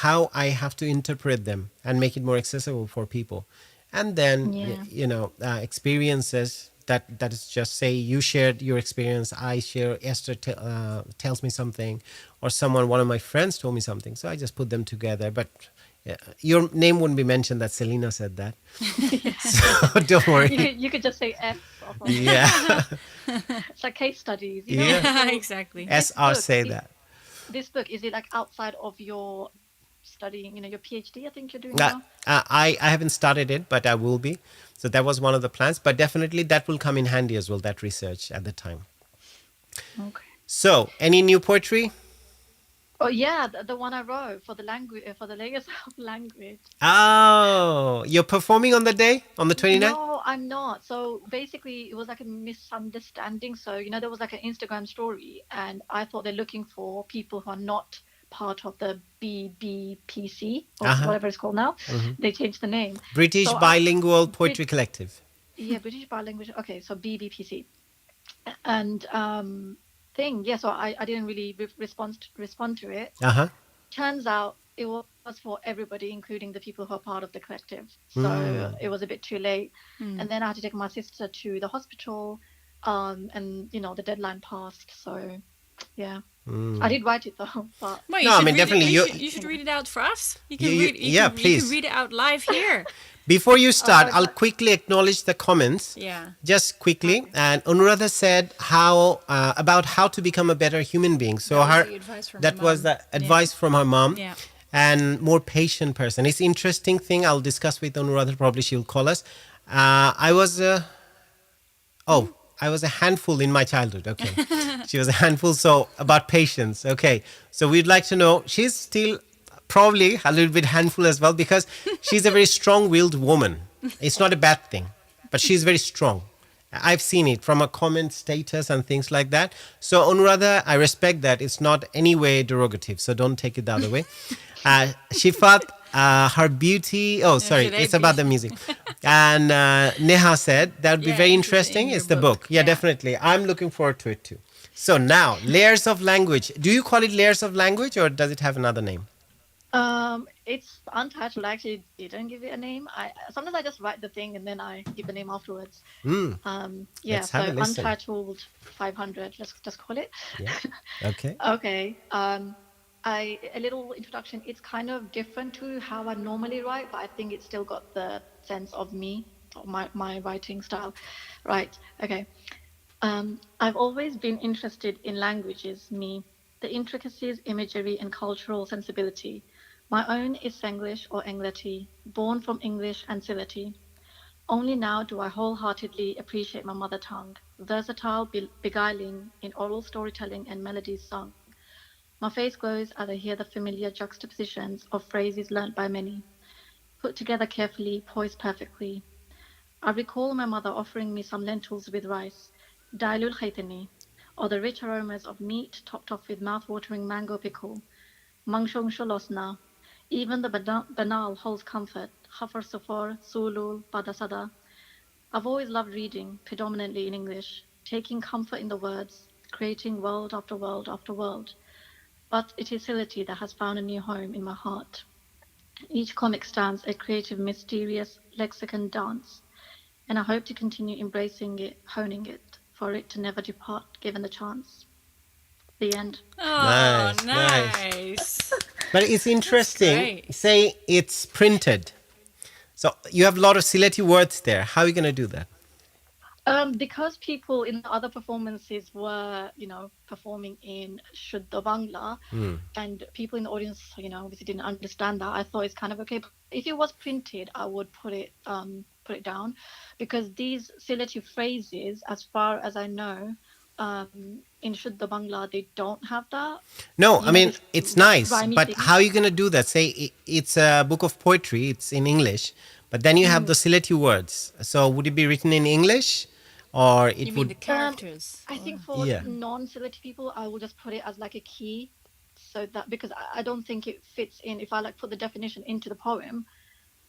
how I have to interpret them and make it more accessible for people. And then, Yeah. experiences that is just, say you shared your experience, I share, Esther tells me something, or one of my friends told me something, so I just put them together. But your name wouldn't be mentioned that Selena said that. Yeah. So don't You worry. could you could just say S or something. Yeah. It's like case studies. Yeah. Yeah, So exactly. this SR book, say that. this book, is it like outside of your studying, your PhD, I think you're doing Uh, now? I haven't started it, but I will be. So that was one of the plans, but definitely that will come in handy as well, that research at the time. Okay. So, any new poetry? Oh yeah, the one I wrote for the language, for the layers of language. Oh, you're performing on the day, on the 29th? No, I'm not. So basically, it was like a misunderstanding. So, there was like an Instagram story, and I thought they're looking for people who are not part of the BBPC or Uh-huh. whatever it's called now. They changed the name. British So I, Bilingual Brit Poetry Collective. yeah, British Bilingual. Okay, so BBPC. And yeah, so I didn't really respond to it. Uh-huh. Turns out it was for everybody, including the people who are part of the collective. So Mm. it was a bit too late. And then I had to take my sister to the hospital. And the deadline passed. So yeah, I did write it though, but Well, No, I mean, definitely you should read it out for us. You You, can you read yeah, you can please. read it out live here. Before you start, I'll but quickly acknowledge the comments. Yeah. Just quickly. okay. And Anuradha said about how to become a better human being. So That was the advice from that her was mom. the advice from her mom. Yeah. And more patient person. It's interesting thing I'll discuss with Anuradha. Probably she'll call us. I was I was a handful in my childhood. Okay. She was a handful. So about patience. Okay. So we'd like to know, she's still probably a little bit handful as well, because she's a very strong willed woman. It's not a bad thing, but she's very strong. I've seen it from a comment status and things like that. So Anuradha, I respect that. It's not any way derogative. So don't take it the other way. Shifat, her beauty. Oh, sorry, should I it's about be- the music. And Neha said that would be Yeah, very interesting, interesting. your It's the book. book. Yeah, Yeah. definitely. I'm looking forward to it too. So now, layers of language. Do you call it layers of language, or does it have another name? It's untitled. I actually didn't give it a name. I sometimes I just write the thing and then I give the name afterwards. Yeah, Let's have a so listen. Untitled 500. Let's just call it. Yeah. Okay. Okay. A little introduction. It's kind of different to how I normally write, but I think it's still got the sense of me, or my writing style. Right. Okay. I've always been interested in languages, me. the intricacies, imagery, and cultural sensibility. My own is Senglish or Engleti, born from English and Sileti. Only now do I wholeheartedly appreciate my mother tongue, versatile, beguiling in oral storytelling and melodies sung. My face glows as I hear the familiar juxtapositions of phrases learnt by many, put together carefully, poised perfectly. I recall my mother offering me some lentils with rice, dailul khaytani, or the rich aromas of meat topped off with mouth-watering mango pickle, mangshong sholosna. Even the banal holds comfort, khafar safor, sulul, badasada. I've always loved reading, predominantly in English, taking comfort in the words, creating world after world after world. But it is Sility that has found a new home in my heart. Each comic stands a creative, mysterious lexicon dance, and I hope to continue embracing it, honing it, for it to never depart given the chance. The end. Oh, Nice, nice. nice. But it's interesting. great. Say it's printed. So you have a lot of Sileti words there. How are you going to do that? Because people in the other performances were, performing in Shuddha Bangla, and people in the audience, obviously didn't understand that. I thought it's kind of okay. But if it was printed, I would put it down, because these Sylheti phrases, as far as I know, in Shuddha Bangla, they don't have that. No, I mean, this it's nice, rhymey but thing. how are you going to do that? Say it's a book of poetry, it's in English, but then you have the Sileti words. So would it be written in English or it You mean would... the characters? I think for Yeah. non-Sylheti people, I will just put it as like a key, so that, because I don't think it fits in. If I like put the definition into the poem,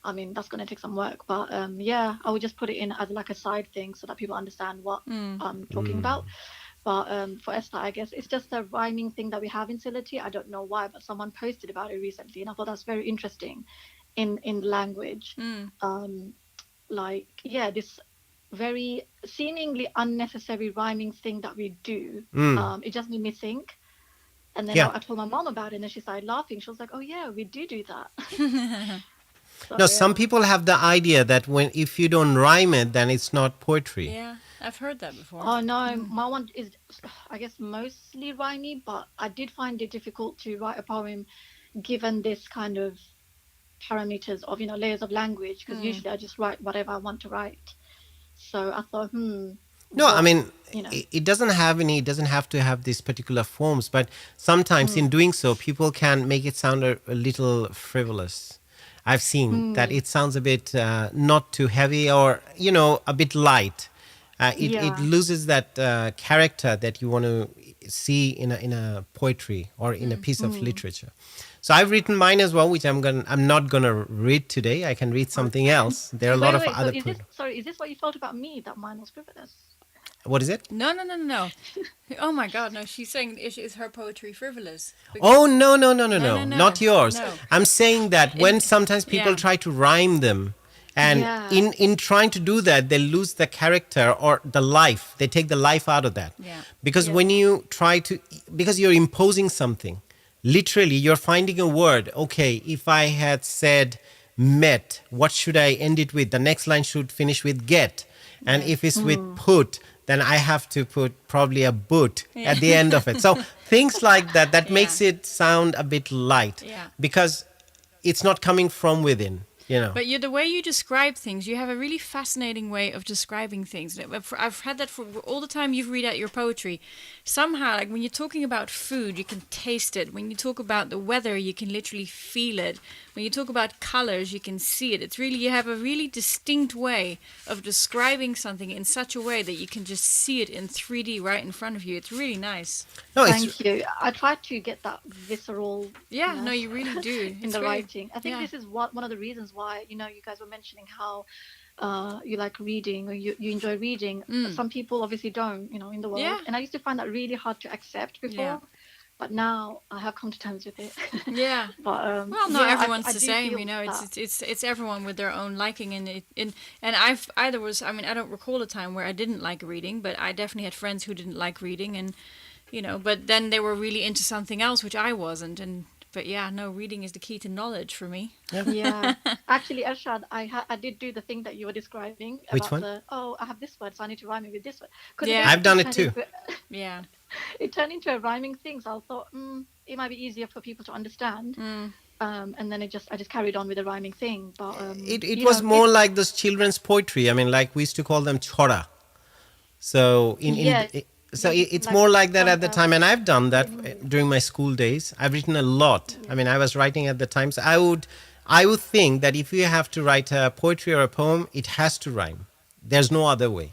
I mean that's going to take some work. But yeah, I would just put it in as like a side thing so that people understand what I'm talking about. But for Esther, I guess it's just a rhyming thing that we have in Sylheti. I don't know why, but someone posted about it recently, and I thought that's very interesting in language. Like, yeah, this very seemingly unnecessary rhyming thing that we do. It just made me think. And then Yeah. I told my mom about it, and then she started laughing. She was like, "Oh yeah, we do that." So, No, some yeah. people have the idea that if you don't rhyme it, then it's not poetry. Yeah, I've heard that before. Oh no, my one is, I guess, mostly rhymey, but I did find it difficult to write a poem given this kind of parameters of, layers of language, because usually I just write whatever I want to write. So I thought, No, I mean, you know. it doesn't have to have these particular forms, but sometimes in doing so, people can make it sound a little frivolous. I've seen that it sounds a bit not too heavy, or, a bit light. It Yeah. loses that character that you want to see in a poetry or in a piece of literature. So I've written mine as well, which I'm not gonna read today. I can read something else. There are a lot of other. Is this what you felt about me, that mine was frivolous? What is it? No. Oh my God, no. She's saying is her poetry frivolous? Oh no, no. not yours. No. I'm saying that when sometimes people yeah. try to rhyme them, and Yeah. in trying to do that, they lose the character or the life. They take the life out of that. Yeah. Because Yeah. when you try to, because you're imposing something, literally you're finding a word. Okay, if I had said met, what should I end it with? The next line should finish with get. And if it's with put, then I have to put probably a boot at the end of it. So things like that makes it sound a bit light, Yeah. because it's not coming from within, But the way you describe things, you have a really fascinating way of describing things. I've had that for all the time you've read out your poetry. Somehow, like when you're talking about food, you can taste it. When you talk about the weather, you can literally feel it. When you talk about colors, you can see it. It's really, you have a really distinct way of describing something in such a way that you can just see it in 3D right in front of you. It's really nice. No, Thank you. I try to get that visceral. Yeah, no, you really do. In It's the very- writing. I think this is one of the reasons why, you guys were mentioning how you like reading, or you enjoy reading. Some people obviously don't, in the world. Yeah. And I used to find that really hard to accept before. Yeah. But now I have come to terms with it. Yeah. But Well, not yeah, everyone's I the do same, feel that. It's everyone with their own liking, and I don't recall a time where I didn't like reading, but I definitely had friends who didn't like reading, and but then they were really into something else which I wasn't, but yeah, no, reading is the key to knowledge for me. Yeah. Actually, Ershad, I did do the thing that you were describing. Which about one? I have this word, so I need to rhyme it with this word. 'Cause Yeah. it is I've done it kind too. of- Yeah. it turned into a rhyming thing. So I thought, it might be easier for people to understand. And then I just carried on with the rhyming thing. But It was more like those children's poetry. I mean, like we used to call them chora. So yeah, it's like more like that at the time, and like I've done that singing. during my school days. I've written a lot. I Yeah. mean, I was writing at the time. So I would think that if you have to write a poetry or a poem, it has to rhyme. There's no other way.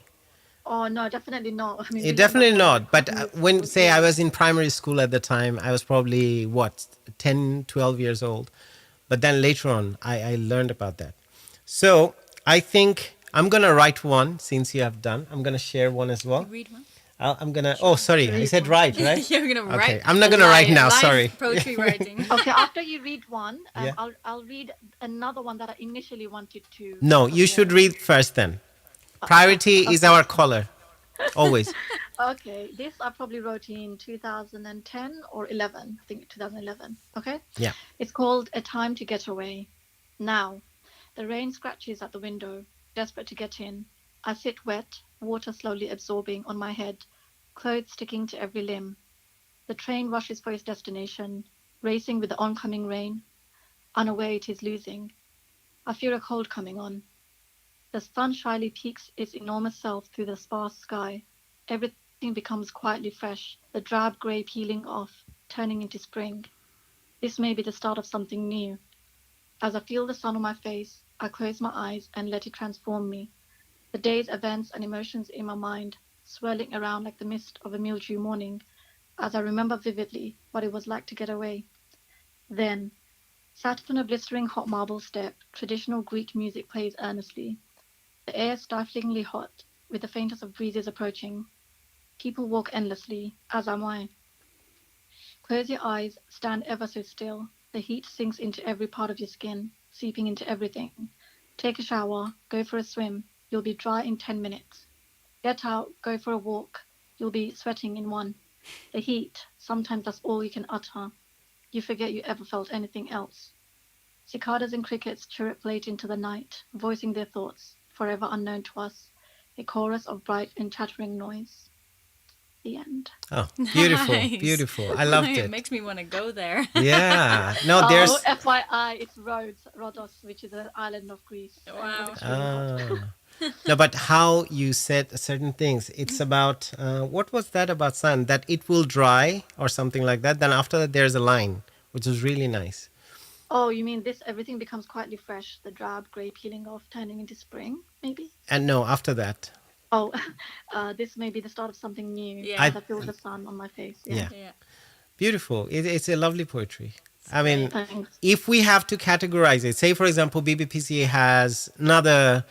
Oh no, definitely not. I mean, It we learned that definitely for like not. a But couple years when, school. say, I Yeah. was in primary school at the time, I was probably, 10, 12 years old. But then later on, I learned about that. So I think I'm going to write one since you have done. I'm going to share one as well. You read one? I'm going to, oh, sorry. I Read said one. write, right? You're gonna Okay. write. I'm not a going to write live- now. live Sorry. Poetry writing. Okay, after you read one, Yeah. I'll read another one that I initially wanted to. No, you should read first then. Priority is our caller. Always. Okay, this I probably wrote in 2010 or 11. I think 2011. Okay. Yeah. It's called A Time to Get Away. Now, the rain scratches at the window, desperate to get in. I sit wet, water slowly absorbing on my head, clothes sticking to every limb. The train rushes for its destination, racing with the oncoming rain. Unaware it is losing. I feel a cold coming on. The sun shyly peeks its enormous self through the sparse sky. Everything becomes quietly fresh, the drab grey peeling off, turning into spring. This may be the start of something new. As I feel the sun on my face, I close my eyes and let it transform me. The day's events and emotions in my mind, swirling around like the mist of a mildew morning, as I remember vividly what it was like to get away. Then, sat on a blistering hot marble step, traditional Greek music plays earnestly. The air stiflingly hot, with the faintest of breezes approaching. People walk endlessly, as am I. Close your eyes, stand ever so still. The heat sinks into every part of your skin, seeping into everything. Take a shower, go for a swim. You'll be dry in 10 minutes. Get out, go for a walk. You'll be sweating in one. The heat, sometimes that's all you can utter. You forget you ever felt anything else. Cicadas and crickets chirrup late into the night, voicing their thoughts, forever unknown to us. A chorus of bright and chattering noise. The end. Oh, beautiful. Nice. Beautiful. I loved It it. makes me want to go there. Yeah. No, there's. Oh, FYI, it's Rhodos, which is an island of Greece. And it was Wow. extremely hot. No, but how you said certain things. It's about, what was that about sun? That it will dry or something like that. Then after that, there's a line, which is really nice. Oh, you mean this? Everything becomes quietly fresh. The drab grey peeling off, turning into spring, maybe? And no, after that. Oh, this may be the start of something new. Yeah. As I feel the sun on my face. Yeah. Yeah. Beautiful. It's a lovely poetry. I mean, Thanks. if we have to categorize it, say, for example, BBPCA has another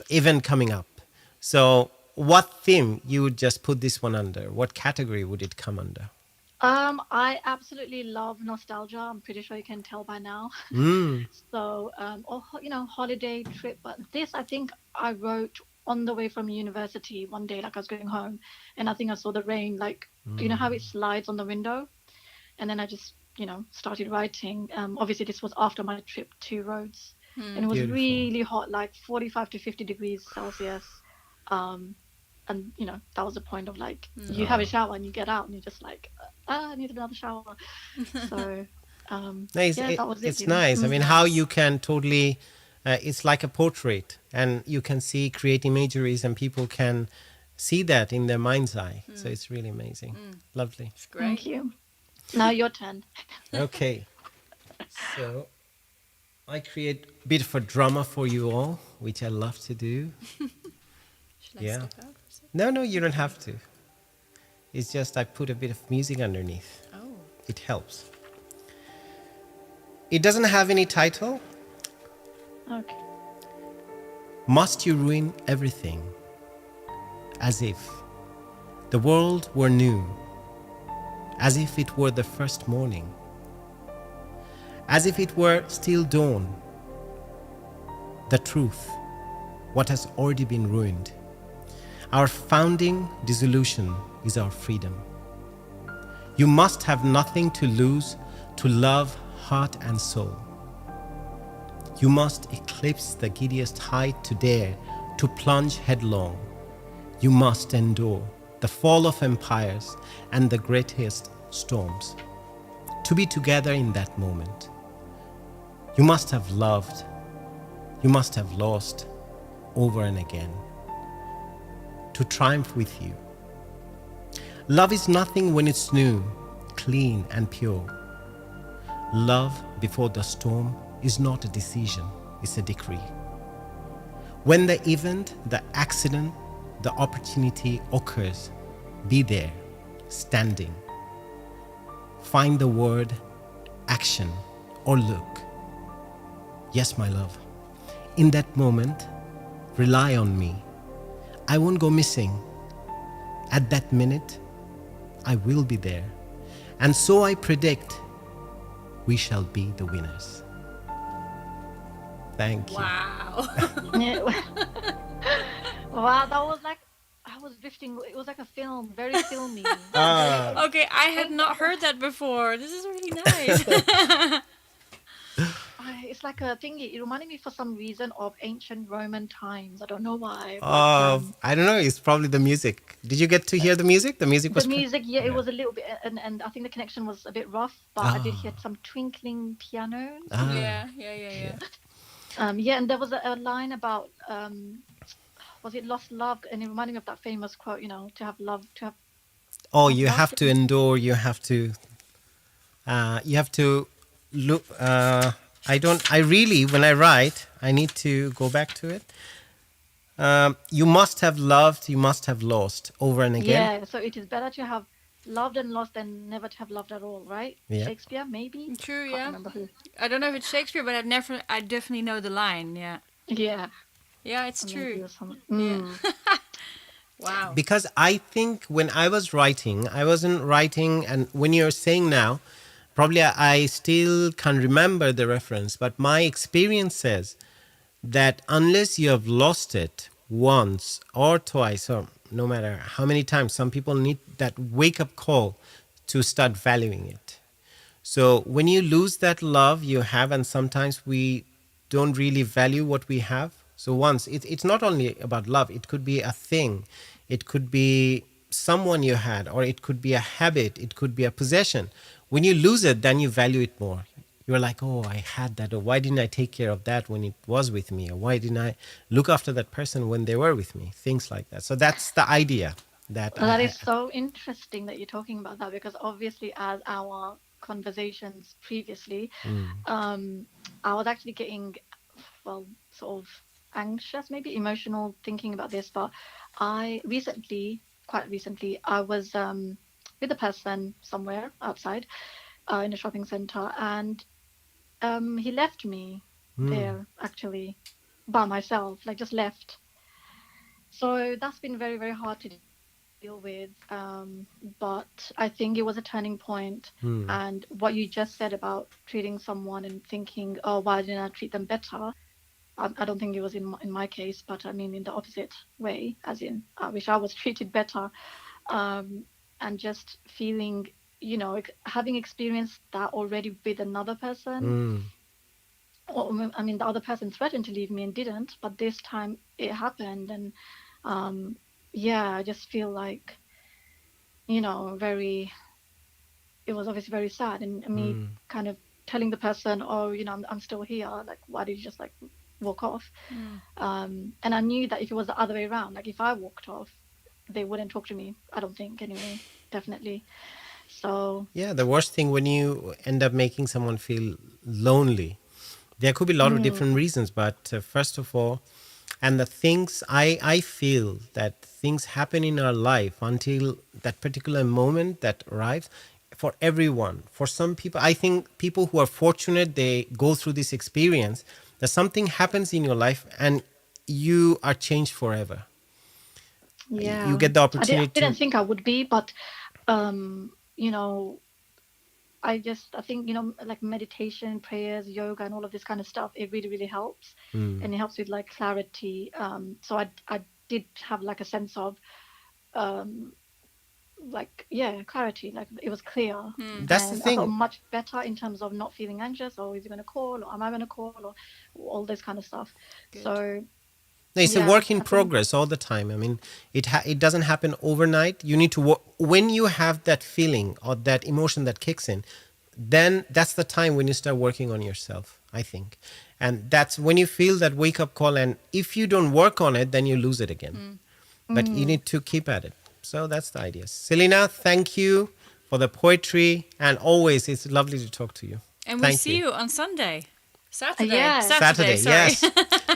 event coming up. So what theme you would just put this one under? What category would it come under? I absolutely love nostalgia. I'm pretty sure you can tell by now. So, holiday trip. But this, I think I wrote on the way from university one day, like I was going home, and I think I saw the rain, like, you know how it slides on the window? And then I just, started writing. Obviously, this was after my trip to Rhodes, and it was Beautiful. really hot, like 45 to 50 degrees Celsius. And that was the point of like you have a shower and you get out and you're just like I need another shower. So Nice. that was it. It's nice. I mean, how you can totally, it's like a portrait, and you can see, create imageries, and people can see that in their mind's eye. So it's really amazing. Lovely. It's great. Thank you. Now your turn. Okay. So I create a bit of a drama for you all, which I love to do. Should I Yeah. step out for a second? No, you don't have to. It's just I put a bit of music underneath. Oh. It helps. It doesn't have any title. Okay. Must you ruin everything? As if the world were new. As if it were the first morning. As if it were still dawn. The truth, what has already been ruined. Our founding dissolution is our freedom. You must have nothing to lose to love heart and soul. You must eclipse the giddiest height to dare to plunge headlong. You must endure the fall of empires, and the greatest storms. To be together in that moment, you must have loved, you must have lost over and again. To triumph with you. Love is nothing when it's new, clean, and pure. Love before the storm is not a decision, it's a decree. When the event, the accident, the opportunity occurs, be there, standing. Find the word, action, or look. Yes, my love. In that moment, rely on me. I won't go missing. At that minute, I will be there. And so I predict we shall be the winners. Thank you. Wow. Yeah. Wow, that was like I was drifting. It was like a film, very filmy. Okay, I had not heard that before. This is really nice. It's like a thingy. It reminded me for some reason of ancient Roman times. I don't know why, but I don't know. It's probably the music. Did you get to hear the music? The music the was. music, yeah, it Yeah. was a little bit, and I think the connection was a bit rough, but I did hear some twinkling pianos. Yeah. Yeah, and there was a line about was it lost love, and it reminded me of that famous quote, to have love, to have Oh, have you love. have to endure. You have to. You have to look. I don't. I really, when I write, I need to go back to it. You must have loved. You must have lost over and again. Yeah, so it is better to have loved and lost than never to have loved at all, right? Yeah. Shakespeare, maybe. True, Can't yeah. remember who. I don't know if it's Shakespeare, but I definitely know the line. Yeah. Yeah, Yeah, it's or maybe true. or something. Yeah. Wow. Because I think when I was writing, I wasn't writing, and when you're saying now, probably I still can't remember the reference, but my experience says that unless you have lost it once or twice, or no matter how many times, some people need that wake up call to start valuing it. So when you lose that love you have, and sometimes we don't really value what we have. So once it's not only about love, it could be a thing, it could be someone you had, or it could be a habit, it could be a possession. When you lose it, then you value it more. You're like, oh, I had that, or why didn't I take care of that when it was with me, or why didn't I look after that person when they were with me, things like that. So that's the idea that That is so interesting that you're talking about that, because obviously, as our conversations previously, I was actually getting, well, sort of anxious, maybe emotional, thinking about this. But quite recently, I was with a person somewhere outside in a shopping center, and he left me there actually by myself, like just left. So that's been very, very hard to deal with. But I think it was a turning point. And what you just said about treating someone and thinking, oh, why didn't I treat them better? I don't think it was in my case, but I mean in the opposite way, as in I wish I was treated better. And just feeling, having experienced that already with another person. I mean, the other person threatened to leave me and didn't, but this time it happened. And yeah, I just feel like, it was obviously very sad. And me kind of telling the person, oh, I'm still here. Like, why did you just like walk off? And I knew that if it was the other way around, like if I walked off, they wouldn't talk to me. I don't think anyway, definitely. So yeah, the worst thing when you end up making someone feel lonely, there could be a lot of different reasons, but first of all, and the things I feel that things happen in our life until that particular moment that arrives for everyone. For some people, I think people who are fortunate, they go through this experience that something happens in your life and you are changed forever. yeah, You get the I opportunity didn't to. think I would be, but you know, I think, like meditation, prayers, yoga, and all of this kind of stuff, it really, really helps. And it helps with like clarity. So I did have like a sense of, like, yeah, clarity, like it was clear. That's the And I felt thing. much better in terms of not feeling anxious, or is he going to call, or am I going to call, or all this kind of stuff. Good. So No, it's a Yeah, work in I think progress all the time. I mean, it doesn't happen overnight. You need to work. When you have that feeling or that emotion that kicks in, then that's the time when you start working on yourself, I think. And that's when you feel that wake up call. And if you don't work on it, then you lose it again. But you need to keep at it. So that's the idea. Selena, thank you for the poetry. And always, it's lovely to talk to you. And we Thank see you on Sunday. Saturday. Yeah. Saturday, sorry. yes.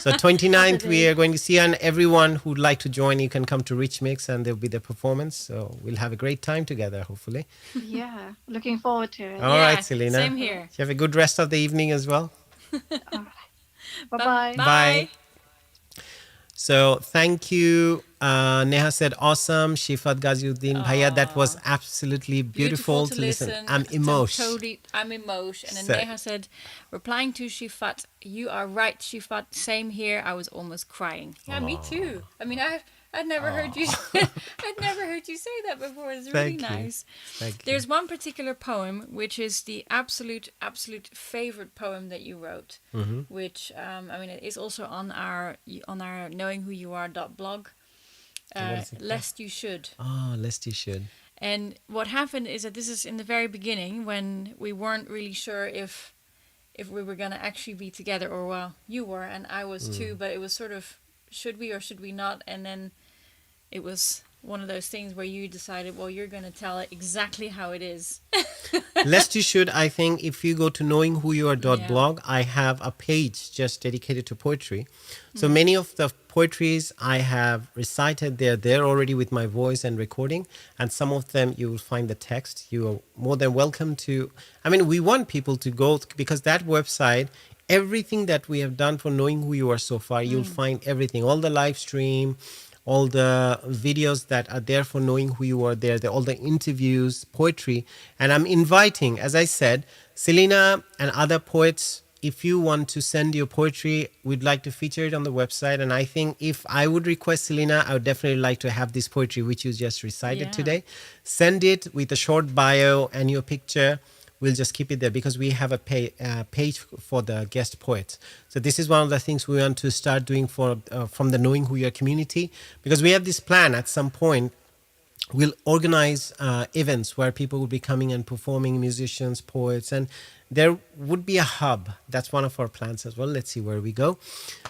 So 29th, we Saturday. are going to see, and everyone who'd like to join, you can come to Rich Mix and there'll be the performance. So we'll have a great time together, hopefully. Yeah, looking forward to it. All Yeah, right, Selena. same here. You have a good rest of the evening as well. Bye-bye. Bye. So thank you. Neha said, awesome. Shifat Ghaziuddin, Bhaiya, that was absolutely beautiful to listen. I'm emotional. I'm emotional. And So- then Neha said, replying to Shifat, you are right, Shifat. Same here. I was almost crying. Yeah, me too. I mean, I'd never heard you. I'd never heard you say that before. It's really Thank you. nice. Thank you. There's one particular poem which is the absolute favorite poem that you wrote, which I mean it is also on our KnowingWhoYouAre.blog. What is it called? Lest you should. Oh, lest you should. And what happened is that this is in the very beginning when we weren't really sure if we were gonna actually be together, or well, you were and I was too, but it was sort of should we or should we not, and then it was one of those things where you decided, well, you're gonna tell it exactly how it is. Lest you should, I think, if you go to knowingwhoyouare.blog, I have a page just dedicated to poetry. So many of the poetries I have recited, they're there already with my voice and recording. And some of them you will find the text. You are more than welcome to. I mean, we want people to go because that website, everything that we have done for Knowing Who You Are so far, you'll find everything, all the live stream, all the videos that are there for Knowing Who You Are there, all the interviews, poetry. And I'm inviting, as I said, Selena and other poets, if you want to send your poetry, we'd like to feature it on the website. And I think if I would request Selena, I would definitely like to have this poetry, which you just recited Yeah. today. Send it with a short bio and your picture. We'll just keep it there because we have a page for the guest poets. So this is one of the things we want to start doing for from the Knowing Who You Are community, because we have this plan at some point. We'll organize events where people will be coming and performing, musicians, poets, and there would be a hub. That's one of our plans as well. Let's see where we go.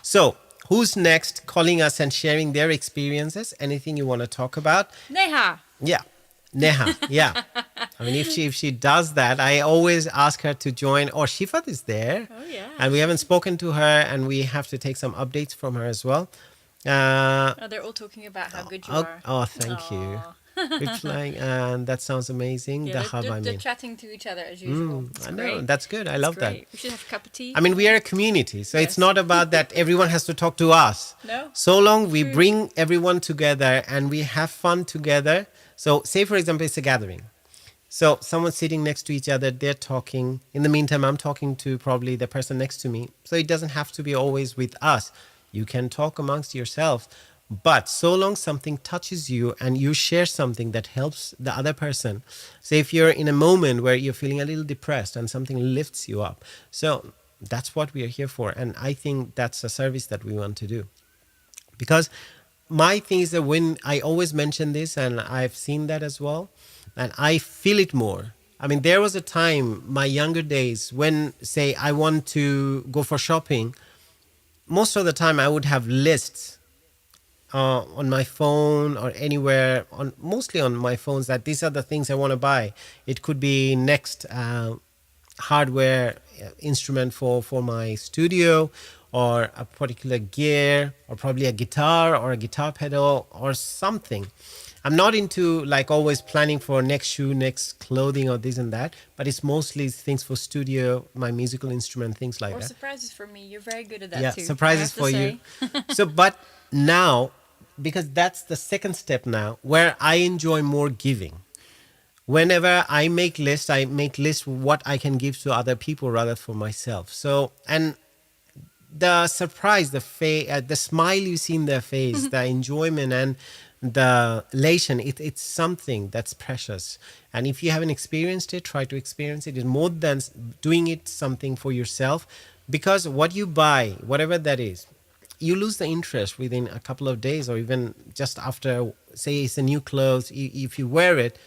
So who's next calling us and sharing their experiences? Anything you want to talk about? Neha. Yeah. Neha, yeah. I mean, if she does that, I always ask her to join. Or Shifat is there. Oh, yeah. And we haven't spoken to her, and we have to take some updates from her as well. Oh, they're all talking about how good you are. Oh, thank you. Replying, and that sounds amazing. Yeah, the hub, they're chatting to each other as usual. It's I know, great. that's good. I love that. Great. We should have a cup of tea. I mean, we are a community, so it's Yes. not about that everyone has to talk to us. No. So long we True. bring everyone together and we have fun together. So say, for example, it's a gathering. So someone's sitting next to each other, they're talking. In the meantime, I'm talking to probably the person next to me. So it doesn't have to be always with us. You can talk amongst yourself. But so long something touches you and you share something that helps the other person. Say if you're in a moment where you're feeling a little depressed and something lifts you up. So that's what we are here for. And I think that's a service that we want to do. Because my thing is that when I always mention this, and I've seen that as well, and I feel it more. I mean, there was a time, my younger days, when, say, I want to go for shopping, most of the time I would have lists on my phone or anywhere, mostly on my phones, that these are the things I want to buy. It could be next hardware instrument for my studio, or a particular gear, or probably a guitar or a guitar pedal or something. I'm not into like always planning for next shoe, next clothing or this and that, but it's mostly things for studio, my musical instrument, things like Or that. surprises for me. You're very good at that Yeah, too. surprises I have for to you. say. So, but now, because that's the second step now, where I enjoy more giving. Whenever I make lists what I can give to other people rather for myself. So, and the surprise, the smile you see in their face, the enjoyment and the elation, it's something that's precious. And if you haven't experienced it, try to experience it. It's more than doing it something for yourself, because what you buy, whatever that is, you lose the interest within a couple of days, or even just after, say it's a new clothes, if you wear it,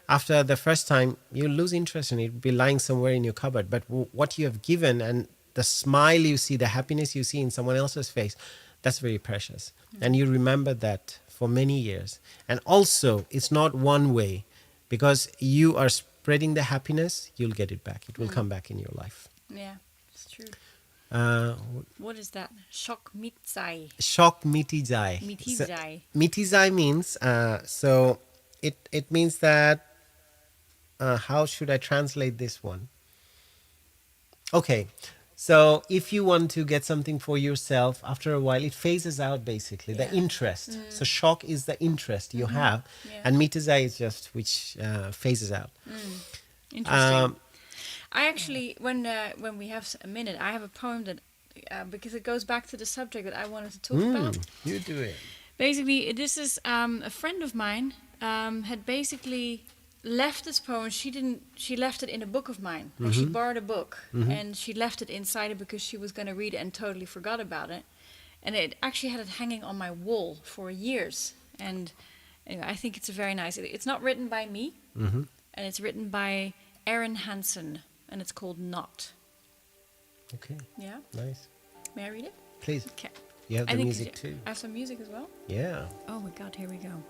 after the first time, you lose interest in it. It'll be lying somewhere in your cupboard. But what you have given and the smile you see, the happiness you see in someone else's face, that's very precious. And you remember that for many years. And also, it's not one way. Because you are spreading the happiness, you'll get it back. It will come back in your life. Yeah, it's true. What is that? Shock mitzai. Shock mitizai. Mitizai. Mitizai means, so it means that, how should I translate this one? Okay, so if you want to get something for yourself, after a while, it phases out basically, the interest. So shock is the interest you have, and mitizai is just which phases out. Interesting. I actually, when we have a minute, I have a poem that, because it goes back to the subject that I wanted to talk about. You do it. Basically, this is a friend of mine had basically left this poem. She left it in a book of mine. Like she borrowed a book and she left it inside it because she was going to read it and totally forgot about it. And it actually had it hanging on my wall for years. And anyway, I think it's a very nice. It's not written by me, and it's written by Aaron Hansen, and it's called Not. Okay. Yeah. Nice. May I read it? Please. Okay. You have the music too. I have some music as well. Yeah. Oh my God! Here we go.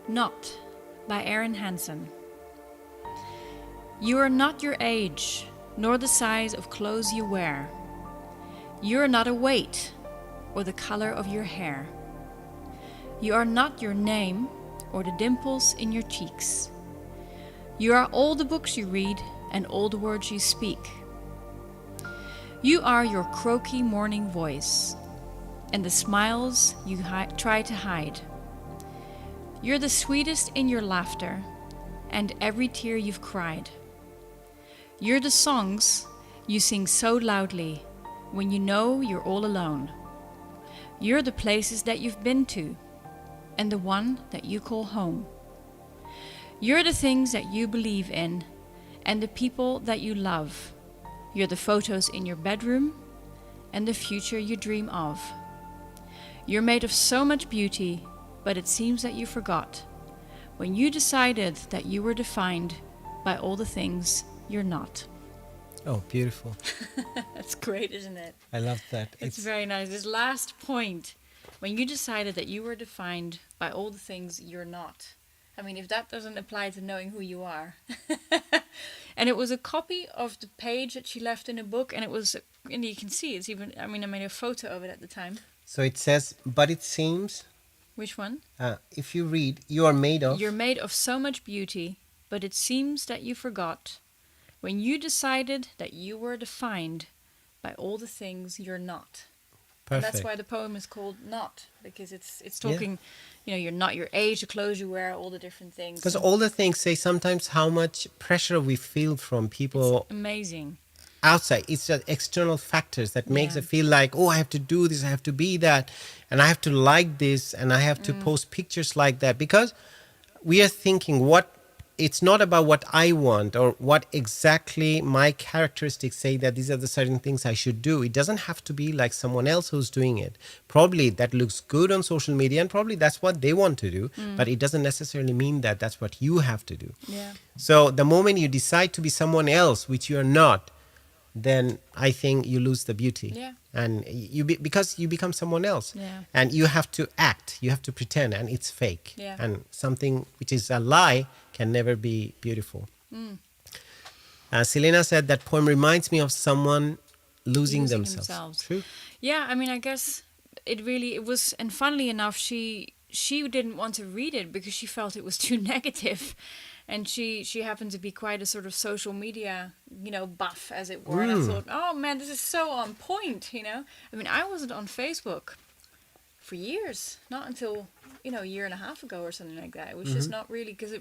Not by Aaron Hansen. You are not your age, nor the size of clothes you wear. You are not a weight, or the color of your hair. You are not your name, or the dimples in your cheeks. You are all the books you read, and all the words you speak. You are your croaky morning voice, and the smiles you try to hide. You're the sweetest in your laughter, and every tear you've cried. You're the songs you sing so loudly when you know you're all alone. You're the places that you've been to, and the one that you call home. You're the things that you believe in, and the people that you love. You're the photos in your bedroom, and the future you dream of. You're made of so much beauty, but it seems that you forgot when you decided that you were defined by all the things you're not. Oh, beautiful. That's great, isn't it? I love that. It's very nice. This last point, when you decided that you were defined by all the things you're not. I mean, if that doesn't apply to knowing who you are. And it was a copy of the page that she left in a book, and it was, and you can see it's even, I mean, I made a photo of it at the time. So it says, but it seems... Which one? If you read, you are made of... You're made of so much beauty, but it seems that you forgot when you decided that you were defined by all the things you're not. Perfect. And that's why the poem is called Not, because it's talking, you know, you're not your age, the clothes you wear, all the different things. Because all the things say sometimes how much pressure we feel from people... It's amazing. Outside. It's just external factors that makes it feel like, oh, I have to do this, I have to be that, and I have to like this, and I have to post pictures like that, because we are thinking it's not about what I want or what exactly my characteristics say that these are the certain things I should do. It doesn't have to be like someone else who's doing it. Probably that looks good on social media, and probably that's what they want to do, but it doesn't necessarily mean that that's what you have to do. Yeah. So the moment you decide to be someone else, which you are not, then I think you lose the beauty. Yeah. And because you become someone else. Yeah. And you have to act, you have to pretend, and it's fake. Yeah. And something which is a lie can never be beautiful. Selena said that poem reminds me of someone losing themselves. True. Yeah, I mean, I guess it was, and funnily enough, she didn't want to read it because she felt it was too negative. And she happened to be quite a sort of social media, you know, buff, as it were. And I thought, oh man, this is so on point, you know. I mean, I wasn't on Facebook for years, not until, you know, a year and a half ago or something like that. It was just not really, because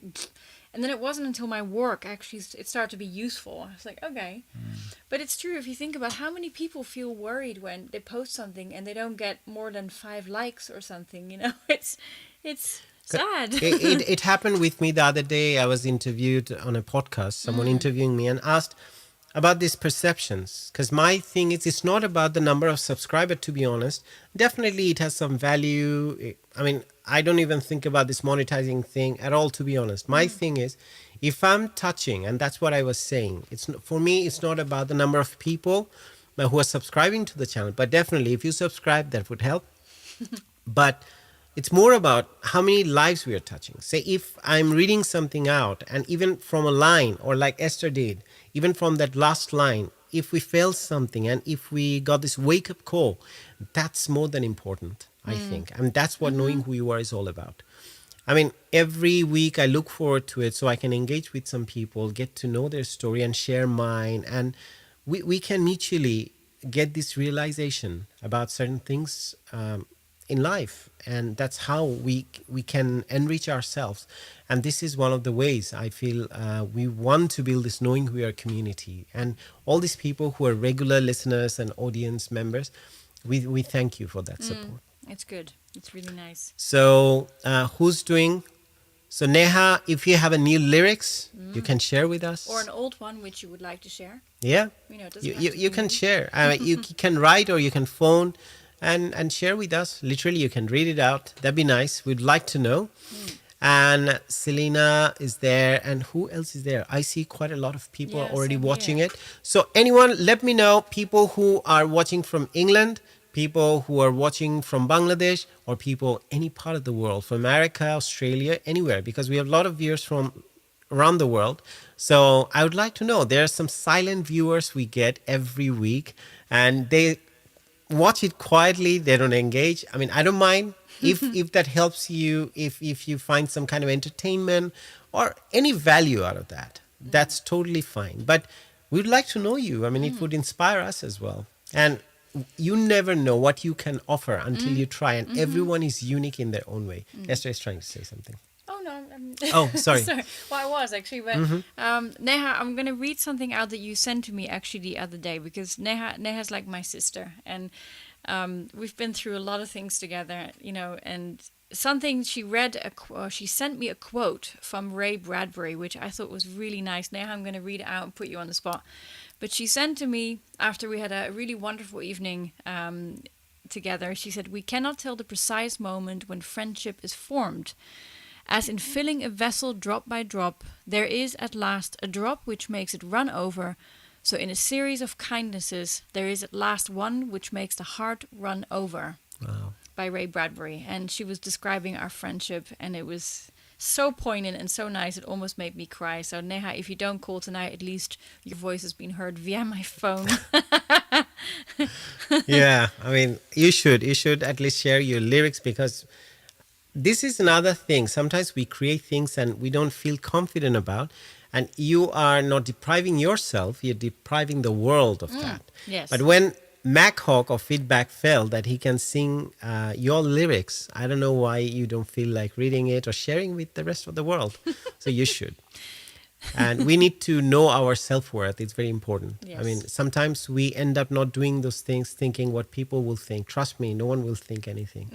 and then it wasn't until my work actually it started to be useful. I was like, okay. But it's true, if you think about how many people feel worried when they post something and they don't get more than 5 likes or something, you know. It's sad. it happened with me the other day. I was interviewed on a podcast, someone interviewing me, and asked, about these perceptions, because my thing is it's not about the number of subscribers, to be honest. Definitely it has some value. I mean, I don't even think about this monetizing thing at all, to be honest. My thing is, if I'm touching, and that's what I was saying, for me it's not about the number of people who are subscribing to the channel, but definitely if you subscribe, that would help. But it's more about how many lives we are touching. Say if I'm reading something out, and even from a line, or like Esther did, even from that last line, if we felt something and if we got this wake-up call, that's more than important, I think. And that's what knowing who you are is all about. I mean, every week I look forward to it so I can engage with some people, get to know their story and share mine. And we can mutually get this realization about certain things in life. And that's how we can enrich ourselves. And this is one of the ways I feel we want to build this knowing who we are community. And all these people who are regular listeners and audience members, we thank you for that support. It's good. It's really nice. So who's doing? So Neha, if you have a new lyrics, you can share with us. Or an old one which you would like to share. Yeah, You know, it doesn't have to you be can new. share. You can write or you can phone and share with us. Literally, you can read it out. That'd be nice. We'd like to know. And Selena is there. And who else is there? I see quite a lot of people Yeah, are already same watching here. it. So anyone, let me know. People who are watching from England, people who are watching from Bangladesh, or people any part of the world, from America, Australia, anywhere, because we have a lot of viewers from around the world. So I would like to know. There are some silent viewers we get every week, and they watch it quietly. They don't engage. I mean, I don't mind if that helps you, if you find some kind of entertainment or any value out of that. That's totally fine. But we'd like to know you. I mean, it would inspire us as well. And you never know what you can offer until you try, and everyone is unique in their own way. Esther is trying to say something. Oh, no. Oh, sorry. Sorry. Well, I was actually, but Neha, I'm going to read something out that you sent to me actually the other day, because Neha's like my sister, and we've been through a lot of things together, you know, and something she she sent me a quote from Ray Bradbury, which I thought was really nice. Neha, I'm going to read it out and put you on the spot. But she sent to me after we had a really wonderful evening together. She said, "We cannot tell the precise moment when friendship is formed. As in filling a vessel drop by drop, there is at last a drop which makes it run over. So in a series of kindnesses, there is at last one which makes the heart run over." Wow. By Ray Bradbury. And she was describing our friendship, and it was so poignant and so nice, it almost made me cry. So Neha, if you don't call tonight, at least your voice has been heard via my phone. Yeah, I mean, you should at least share your lyrics, because this is another thing. Sometimes we create things and we don't feel confident about, and you are not depriving yourself, you're depriving the world of that. Yes. But when Mac Hawk of Feedback felt that he can sing your lyrics, I don't know why you don't feel like reading it or sharing with the rest of the world. So you should. And we need to know our self-worth. It's very important. Yes. I mean, sometimes we end up not doing those things thinking what people will think. Trust me, no one will think anything.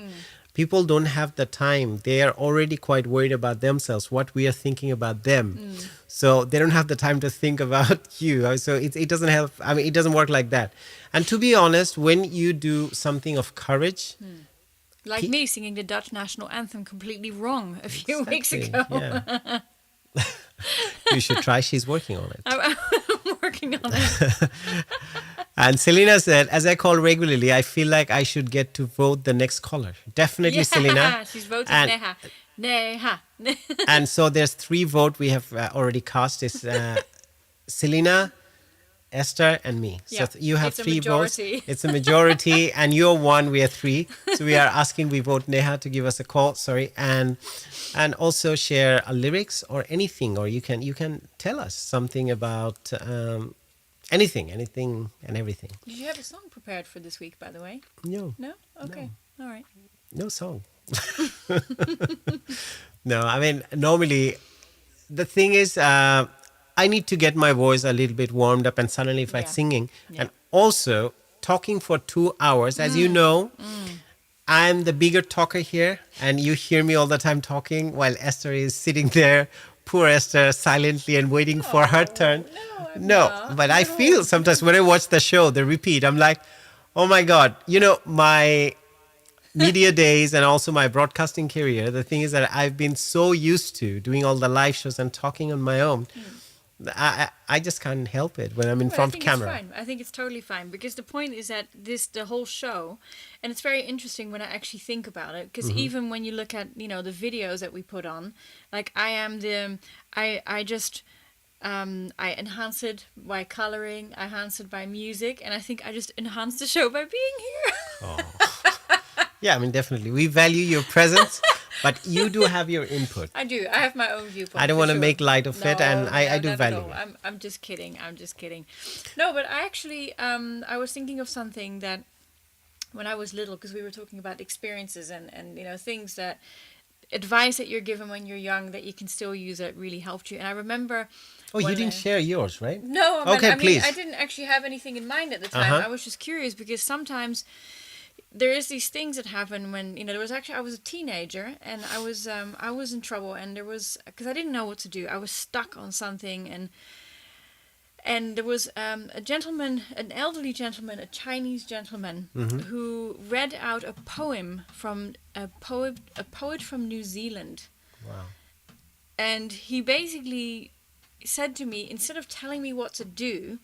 People don't have the time. They are already quite worried about themselves, what we are thinking about them. So they don't have the time to think about you. So it doesn't help. I mean, it doesn't work like that. And to be honest, when you do something of courage, Like me singing the Dutch national anthem completely wrong a few weeks Exactly, ago. yeah. You should try. She's working on it. I'm working on it. And Selena said, as I call regularly, I feel like I should get to vote the next caller. Definitely, Selena. She's voting And- Neha. Neha. And so there's 3 votes we have already cast. It's Selena, Esther, and me. Yeah, So you have it's a 3 votes. majority. It's a majority, and you're 1. We are 3. So we are asking we vote Neha to give us a call. Sorry, and also share a lyrics or anything, or you can tell us something about anything and everything. Did you have a song prepared for this week, by the way? No. No? Okay. All right. No song. No, I mean, normally the thing is, I need to get my voice a little bit warmed up, and suddenly if I'm Yeah. singing, Yeah. and also talking for 2 hours, as you know, I'm the bigger talker here, and you hear me all the time talking while Esther is sitting there poor Esther silently and waiting for her turn. No, I'm No, not. but Not I at feel all. sometimes when I watch the show, the repeat, I'm like, oh my God, my media days and also my broadcasting career, the thing is that I've been so used to doing all the live shows and talking on my own. I just can't help it when I'm in Well, I front of think camera. it's fine. I think it's totally fine because the point is that the whole show, and it's very interesting when I actually think about it. Because even when you look at the videos that we put on, like I just I enhance it by coloring, I enhance it by music, and I think I just enhance the show by being here. Yeah, I mean, definitely. We value your presence, but you do have your input. I do. I have my own viewpoint. I don't for want to sure. make light of it, and I do not at value all. it. I'm just kidding. I'm just kidding. No, but I actually I was thinking of something that when I was little, because we were talking about experiences and things that advice that you're given when you're young that you can still use that really helped you. And I remember. Oh, you didn't share yours, right? No, Okay, I mean, please. I didn't actually have anything in mind at the time. I was just curious because sometimes there is these things that happen when there was actually I was a teenager and I was in trouble, and there was because I didn't know what to do. I was stuck on something, and there was a gentleman, an elderly gentleman, a Chinese gentleman who read out a poem from a poet from New Zealand. Wow. And he basically said to me, instead of telling me what to do,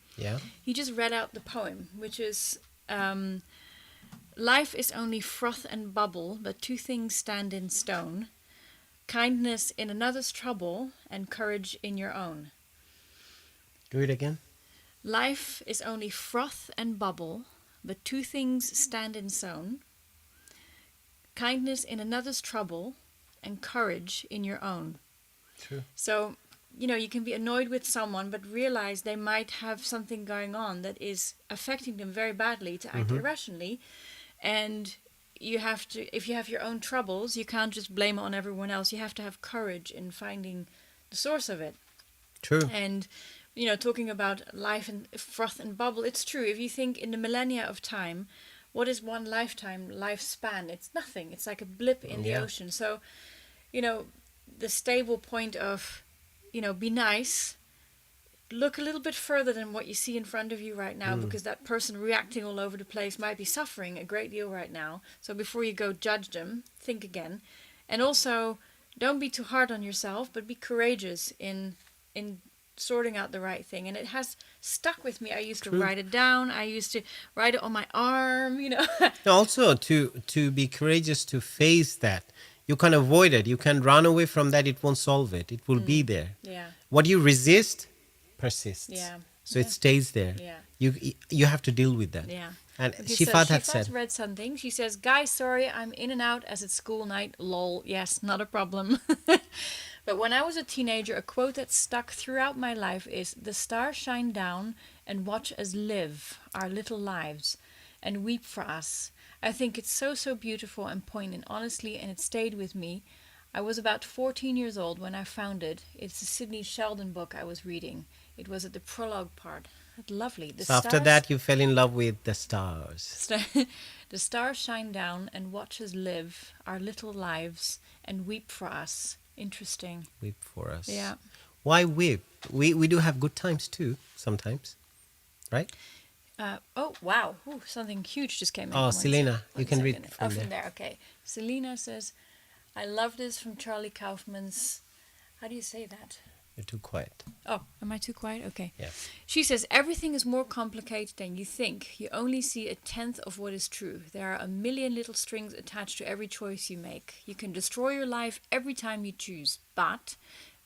he just read out the poem, which is life is only froth and bubble, but two things stand in stone: kindness in another's trouble and courage in your own. Do it again. Life is only froth and bubble, but two things stand in stone: kindness in another's trouble and courage in your own. True. So, you can be annoyed with someone, but realize they might have something going on that is affecting them very badly to act irrationally. And you have to, if you have your own troubles, you can't just blame it on everyone else. You have to have courage in finding the source of it. True. And, talking about life and froth and bubble, it's true. If you think in the millennia of time, what is one lifespan? It's nothing. It's like a blip in the ocean. So, the stable point of, be nice. Look a little bit further than what you see in front of you right now, because that person reacting all over the place might be suffering a great deal right now. So before you go judge them, think again. And also, don't be too hard on yourself, but be courageous in sorting out the right thing. And it has stuck with me. I used to write it down. I used to write it on my arm, Also, to be courageous to face that. You can avoid it. You can run away from that. It won't solve it. It will be there. Yeah. What you resist persists. Yeah. So it stays there. Yeah. You have to deal with that. Yeah. And Okay, Shifat so had Shifat's said, read something. She says, "Guys, sorry, I'm in and out as it's school night. Lol. Yes, not a problem." But when I was a teenager, a quote that stuck throughout my life is, "The stars shine down and watch us live our little lives and weep for us." I think it's so beautiful and poignant, honestly, and it stayed with me. I was about 14 years old when I found it. It's a Sidney Sheldon book I was reading. It was at the prologue part. Lovely. so after that you fell in love with the stars. The stars shine down and watch us live our little lives and weep for us. Interesting. Weep for us. Yeah. Why weep? We do have good times too, sometimes. Right? Oh, wow. Ooh, something huge just came in. Oh, One Selena, second. you One can read second. from from there. there. Okay. Selena says, "I love this from Charlie Kaufman's." How do you say that? You're too quiet. Oh, am I too quiet? Okay. Yeah. She says, "Everything is more complicated than you think. You only see a tenth of what is true. There are a million little strings attached to every choice you make. You can destroy your life every time you choose, but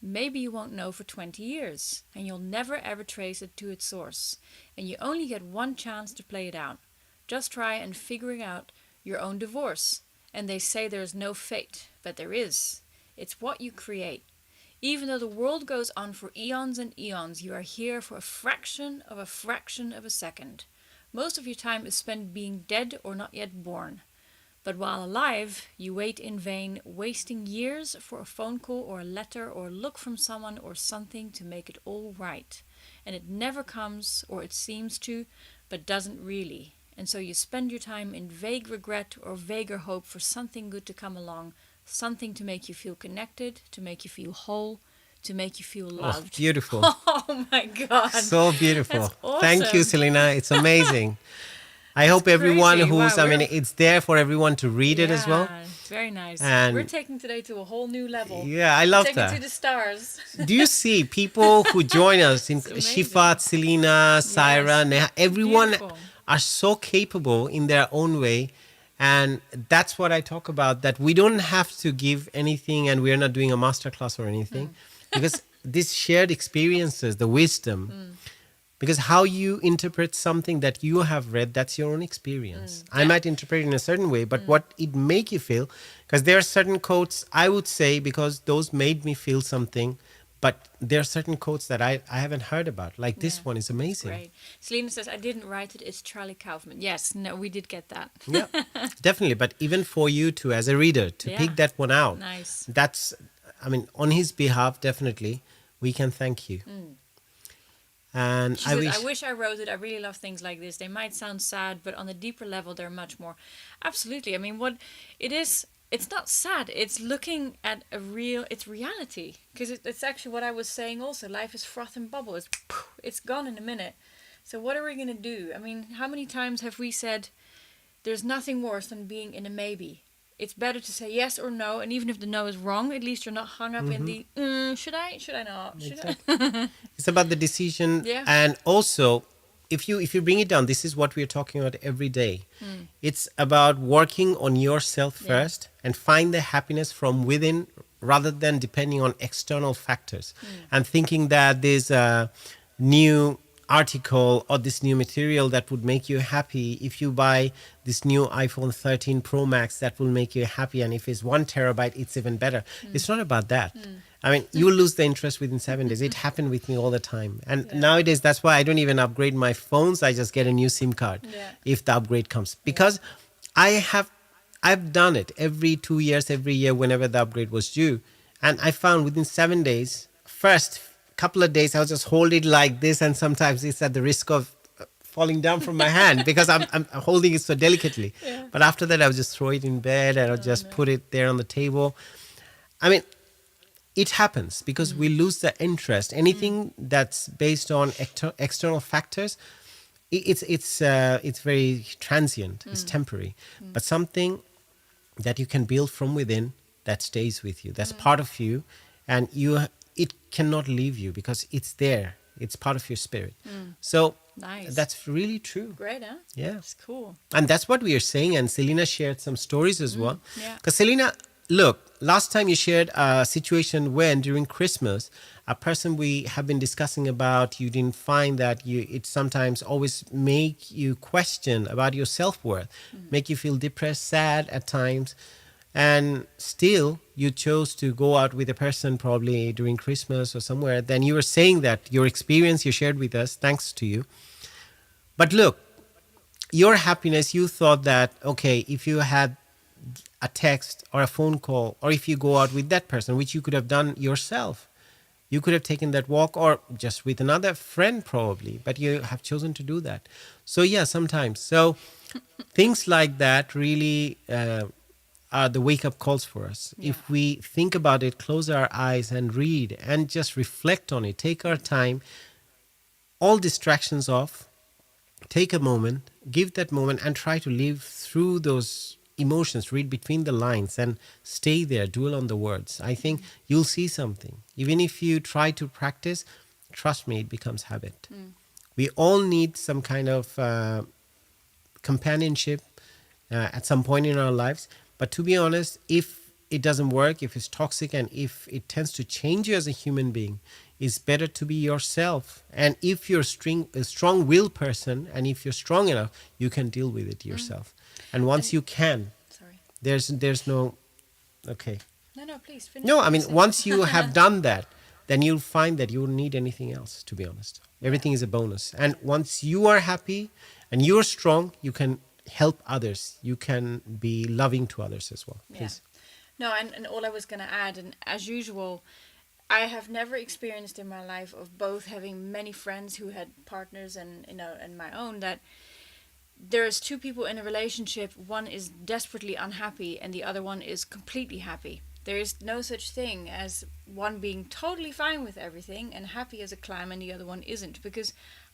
maybe you won't know for 20 years, and you'll never ever trace it to its source. And you only get one chance to play it out. Just try and figuring out your own divorce. And they say there's no fate, but there is. It's what you create. Even though the world goes on for eons and eons, you are here for a fraction of a second. Most of your time is spent being dead or not yet born. But while alive, you wait in vain, wasting years for a phone call or a letter or a look from someone or something to make it all right. And it never comes, or it seems to, but doesn't really. And so you spend your time in vague regret or vaguer hope for something good to come along, something to make you feel connected, to make you feel whole, to make you feel Oh, loved. beautiful. Oh my God. So beautiful. That's awesome. Thank you, Selena. It's amazing. I hope everyone crazy. who's, Wow, I mean, it's there for everyone to read it as well. Very nice. And we're taking today to a whole new level. Yeah, I love Take it that. to the stars. Do you see people who join us in amazing. Shifat, Selena, Saira, Yes. Neha, everyone Beautiful. are so capable in their own way. And that's what I talk about, that we don't have to give anything, and we're not doing a masterclass or anything, because these shared experiences, the wisdom, because how you interpret something that you have read, that's your own experience. I might interpret it in a certain way, but what it make you feel, because there are certain quotes I would say, because those made me feel something, but there are certain quotes that I haven't heard about. Like this one is amazing. Great. Selena says, I didn't write it. It's Charlie Kaufman. Yes, no, we did get that. Yeah, definitely. But even for you to, as a reader, to pick that one out, Nice. that's, I mean, on his behalf, definitely, we can thank you. And She says, I wish I wrote it. I really love things like this. They might sound sad, but on a deeper level, they're much more. Absolutely. I mean, what it is, it's not sad. It's looking at it's reality. Because it's actually what I was saying also. Life is froth and bubble. It's gone in a minute. So what are we going to do? I mean, how many times have we said, there's nothing worse than being in a maybe? It's better to say yes or no, and even if the no is wrong, at least you're not hung up in the should I not? Exactly. It's about the decision, Yeah. and also, if you bring it down, this is what we're talking about every day. It's about working on yourself first and find the happiness from within, rather than depending on external factors and thinking that there's a new article or this new material that would make you happy. If you buy this new iPhone 13 Pro Max, that will make you happy, and if it's 1 terabyte, it's even better. It's not about that. I mean, you will lose the interest within 7 days. It happened with me all the time, and nowadays that's why I don't even upgrade my phones. I just get a new SIM card if the upgrade comes, because I've done it every 2 years, every year whenever the upgrade was due, and I found within 7 days, first couple of days, I'll just hold it like this, and sometimes it's at the risk of falling down from my hand because I'm holding it so delicately. But after that, I'll just throw it in bed, and I'll just put it there on the table. I mean, it happens because we lose the interest. Anything that's based on external factors, it's very transient. It's temporary. But something that you can build from within, that stays with you. That's part of you, and it cannot leave you because it's there. It's part of your spirit. So Nice. that's really true. Great, huh? Yeah. It's cool. And that's what we are saying. And Selena shared some stories as well. Yeah. Because Selena, look, last time you shared a situation when during Christmas, a person we have been discussing about, you didn't find that it sometimes always make you question about your self-worth, make you feel depressed, sad at times. And still you chose to go out with a person probably during Christmas or somewhere. Then you were saying that your experience you shared with us, thanks to you. But look, your happiness, you thought that, okay, if you had a text or a phone call, or if you go out with that person, which you could have done yourself, you could have taken that walk or just with another friend probably, but you have chosen to do that. So yeah, sometimes. So things like that really are the wake-up calls for us. Yeah. If we think about it, close our eyes and read and just reflect on it, take our time, all distractions off, take a moment, give that moment, and try to live through those emotions, read between the lines and stay there, dwell on the words. I think you'll see something. Even if you try to practice, trust me, it becomes habit. We all need some kind of companionship at some point in our lives. But to be honest, if it doesn't work, if it's toxic, and if it tends to change you as a human being, it's better to be yourself. And if you're a strong-willed person, and if you're strong enough, you can deal with it yourself. And once you can, Sorry. there's no, okay. No, please finish. No, I mean, once you have done that, then you'll find that you don't need anything else, to be honest. Everything is a bonus. And once you are happy and you're strong, you can help others. You can be loving to others as well. Please. No, and all I was going to add, and as usual, I have never experienced in my life of both having many friends who had partners and my own, that there's two people in a relationship, one is desperately unhappy and the other one is completely happy. There is no such thing as one being totally fine with everything and happy as a clam and the other one isn't. Because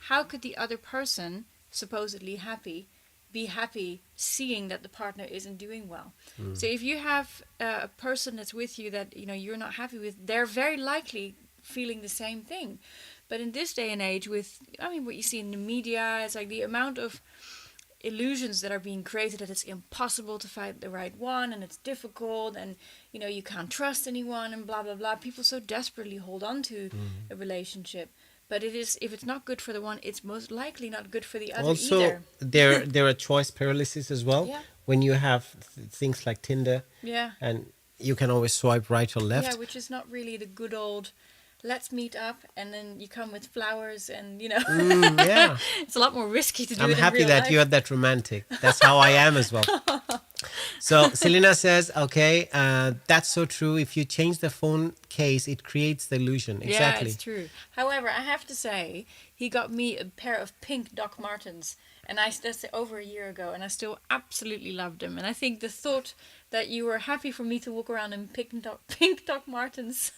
how could the other person, supposedly happy, be happy seeing that the partner isn't doing well? So if you have a person that's with you that you're not happy with, they're very likely feeling the same thing. But in this day and age, with what you see in the media, it's like the amount of illusions that are being created that it's impossible to find the right one and it's difficult and you can't trust anyone and blah blah blah. People so desperately hold on to a relationship, but if it's not good for the one, it's most likely not good for the other also, either. there are choice paralysis as well. Yeah. When you have things like Tinder, Yeah. and you can always swipe right or left. Yeah, which is not really the good old let's meet up and then you come with flowers and Yeah. it's a lot more risky to do I'm it in happy real that life. you're that romantic. That's how I am as well. So Selena says, okay, that's so true. If you change the phone case, it creates the illusion. Exactly. Yeah, it's true. However, I have to say, he got me a pair of pink Doc Martens, and that's over a year ago, and I still absolutely loved them. And I think the thought that you were happy for me to walk around in pink Doc Martens.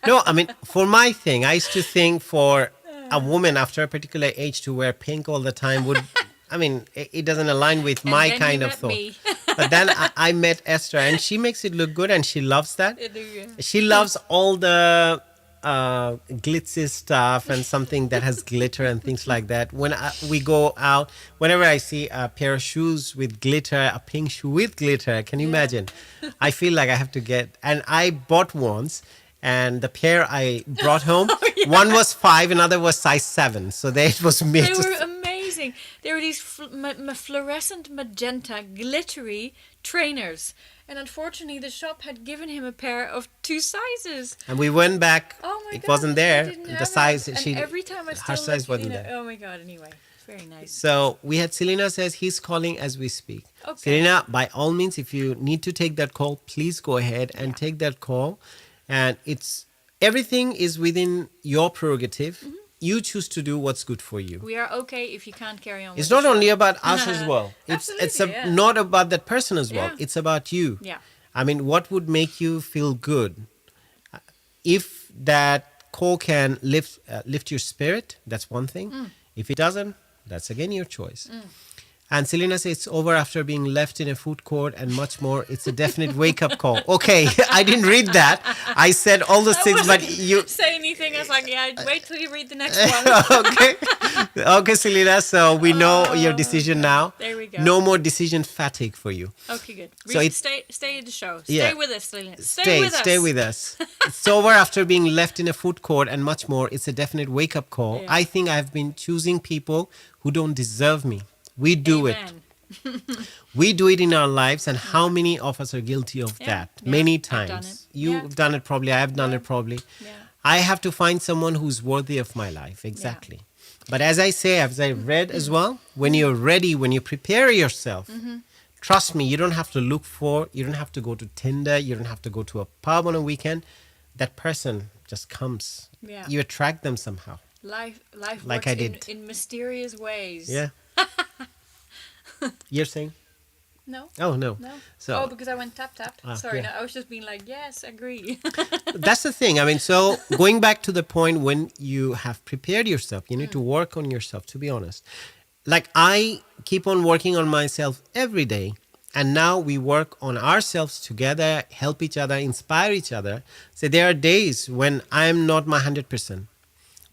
No, I mean, for my thing, I used to think for a woman after a particular age to wear pink all the time would, it doesn't align with my then kind you of met thought. me. But then I met Esther, and she makes it look good, and she loves that. I do, yeah. She loves all the glitzy stuff and something that has glitter and things like that. When we go out, whenever I see a pair of shoes with glitter, a pink shoe with glitter, can you imagine? I feel like I have to get, and I bought once, and the pair I brought home, one was 5, another was size 7. So it was They mixed. were amazing. They were these fluorescent magenta glittery trainers. And unfortunately, the shop had given him a pair of 2 sizes. And we went back. Oh my It god, wasn't they there. didn't The have size it. And every time I her still size look, wasn't there. oh my god, anyway. It's very nice. So we had Selena says he's calling as we speak. Okay. Selena, by all means, if you need to take that call, please go ahead and take that call. And everything is within your prerogative. You choose to do what's good for you. We are okay if you can't carry on. It's with not the only show. about us as well. Absolutely, Not about that person as well. Yeah. It's about you. Yeah. What would make you feel good? If that call can lift your spirit, that's one thing. If it doesn't, that's again your choice. And Selena says it's over after being left in a food court and much more. It's a definite wake-up call. Okay, I didn't read that. I said all those things, but you... say anything. I was like, yeah, wait till you read the next one. Okay, Selena, so we know your decision now. There we go. No more decision fatigue for you. Okay, good. So Stay at the show. Stay Yeah. with us, Selena. Stay with us. It's over after being left in a food court and much more. It's a definite wake-up call. Yeah. I think I've been choosing people who don't deserve me. We do it. Amen. We do it in our lives, and how many of us are guilty of that? yeah, Many I've done times. it. You've done it probably. I've done it probably. Yeah. I have to find someone who's worthy of my life. Exactly. But as I read as well, when you're ready, when you prepare yourself, trust me, you don't have to you don't have to go to Tinder, you don't have to go to a pub on a weekend. That person just comes. Yeah. You attract them somehow. Life Like works I did. in mysterious ways. Yeah. You're saying? No. Oh, no. No. So Because I went tap tap. Sorry, no, I was just being like, yes, agree. that's the thing. So going back to the point when you have prepared yourself, you need to work on yourself, to be honest. Like I keep on working on myself every day. And now we work on ourselves together, help each other, inspire each other. So there are days when I'm not my 100%.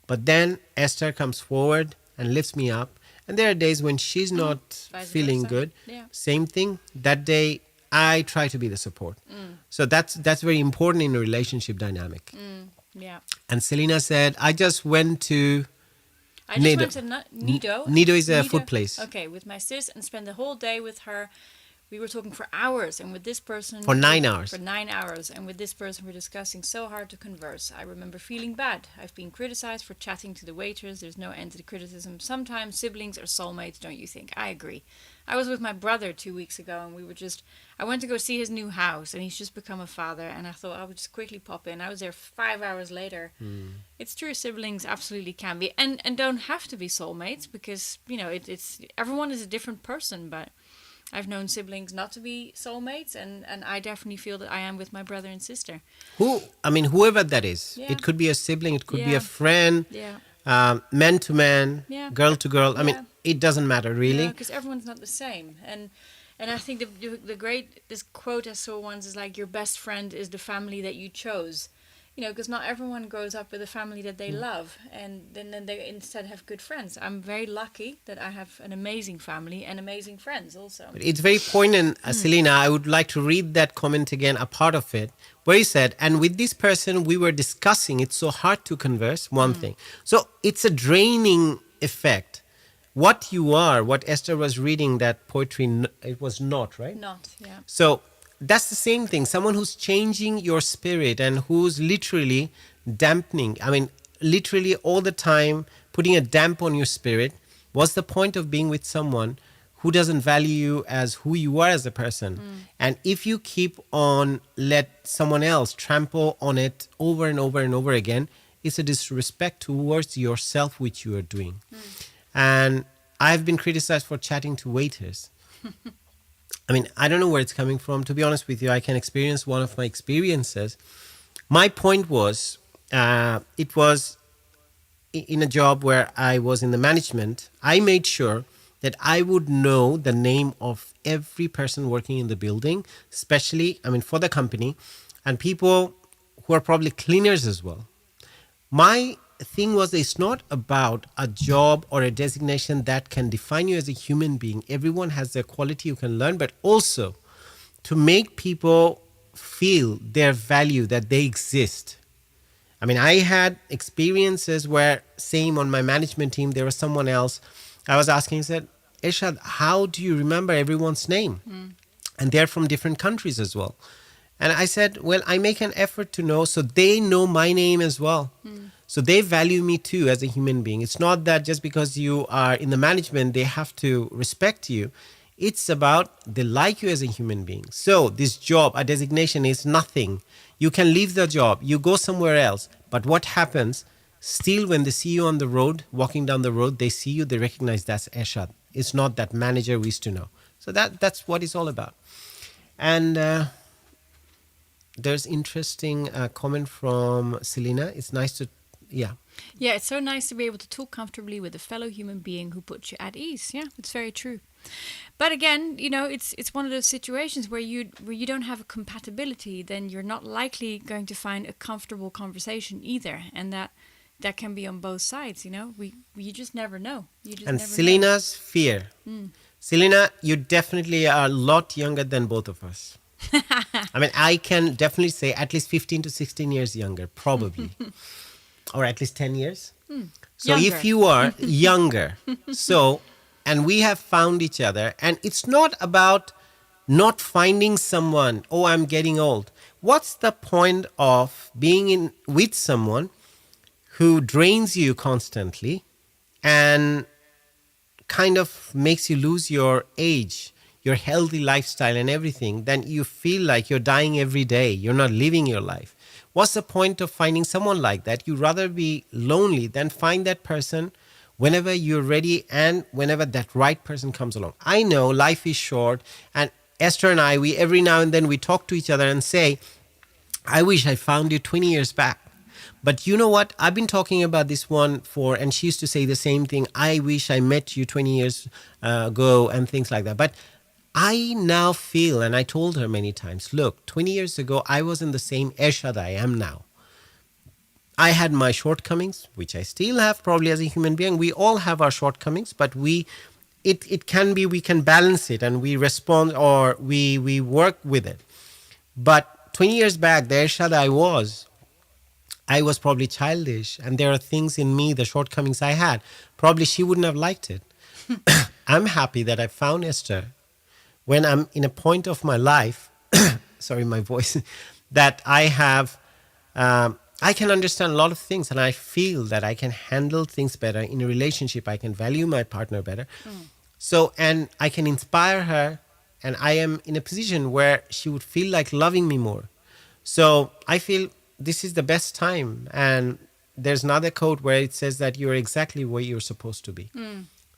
But then Esther comes forward and lifts me up. And there are days when she's not Vice feeling versa. good. Yeah. Same thing. That day, I try to be the support. So that's very important in a relationship dynamic. Yeah. And Selena said, I just went to... I just Nido. went to Nido. Nido is a food place. Okay, with my sis and spent the whole day with her. We were talking for hours, and with this person... For 9 hours. For 9 hours, and with this person we're discussing so hard to converse. I remember feeling bad. I've been criticized for chatting to the waiters. There's no end to the criticism. Sometimes siblings are soulmates, don't you think? I agree. I was with my brother 2 weeks ago, and we were just... I went to go see his new house, and he's just become a father, and I thought I would just quickly pop in. I was there 5 hours later. It's true, siblings absolutely can be, and don't have to be soulmates, because, it's everyone is a different person, but... I've known siblings not to be soulmates, and I definitely feel that I am with my brother and sister. Whoever that is. Yeah. It could be a sibling, it could be Yeah. a friend, Yeah. man to man, Yeah. girl to girl. I mean, Yeah. it doesn't matter really. Because everyone's not the same, and I think the great this quote I saw once is like, your best friend is the family that you chose. Because not everyone grows up with a family that they love, and then they instead have good friends. I'm very lucky that I have an amazing family and amazing friends also. It's very poignant, Selena. I would like to read that comment again, a part of it, where he said, and with this person we were discussing, it's so hard to converse, one thing. So it's a draining effect. What you are, what Esther was reading, that poetry, it was not, right? Not, yeah. So that's the same thing. Someone who's changing your spirit and who's literally dampening, literally all the time putting a damp on your spirit. What's the point of being with someone who doesn't value you as who you are as a person? And if you keep on let someone else trample on it over and over and over again, it's a disrespect towards yourself, which you are doing. And I've been criticized for chatting to waiters. I don't know where it's coming from. To be honest with you, I can experience one of my experiences. My point was, it was in a job where I was in the management. I made sure that I would know the name of every person working in the building, especially, for the company, and people who are probably cleaners as well. My thing was, it's not about a job or a designation that can define you as a human being. Everyone has their quality you can learn, but also to make people feel their value, that they exist. I had experiences where, same on my management team, there was someone else. I was asking, he said, Ershad, how do you remember everyone's name? And they're from different countries as well. And I said, well, I make an effort to know, so they know my name as well. So they value me too as a human being. It's not that just because you are in the management, they have to respect you. It's about they like you as a human being. So this job, a designation, is nothing. You can leave the job, you go somewhere else. But what happens, still when they see you on the road, walking down the road, they see you, they recognize that's Ershad. It's not that manager we used to know. So that's what it's all about. And there's interesting comment from Selena. It's nice to, yeah, it's so nice to be able to talk comfortably with a fellow human being who puts you at ease. Yeah, it's very true. But again, it's one of those situations where you don't have a compatibility, then you're not likely going to find a comfortable conversation either, and that can be on both sides. You just never know. And Selena's fear. Selena, you definitely are a lot younger than both of us. I can definitely say at least 15 to 16 years younger, probably. Or at least 10 years. So Younger. if you are younger, and we have found each other, and it's not about not finding someone, oh, I'm getting old. What's the point of being with someone who drains you constantly and kind of makes you lose your age, your healthy lifestyle and everything? Then you feel like you're dying every day. You're not living your life. What's the point of finding someone like that? You'd rather be lonely than find that person whenever you're ready and whenever that right person comes along. I know life is short, and Esther and I, we every now and then we talk to each other and say, I wish I found you 20 years back. But you know what? I've been talking about this one and she used to say the same thing. I wish I met you 20 years ago and things like that. But I now feel, and I told her many times, look, 20 years ago, I wasn't the same Ershad I am now. I had my shortcomings, which I still have probably as a human being. We all have our shortcomings, but it can be, we can balance it and we respond or we work with it. But 20 years back, the Ershad I was probably childish, and there are things in me, the shortcomings I had. Probably she wouldn't have liked it. I'm happy that I found Esther when I'm in a point of my life, sorry, my voice, that I have, I can understand a lot of things, and I feel that I can handle things better in a relationship. I can value my partner better. So, and I can inspire her, and I am in a position where she would feel like loving me more. So I feel this is the best time. And there's another quote where it says that you're exactly where you're supposed to be.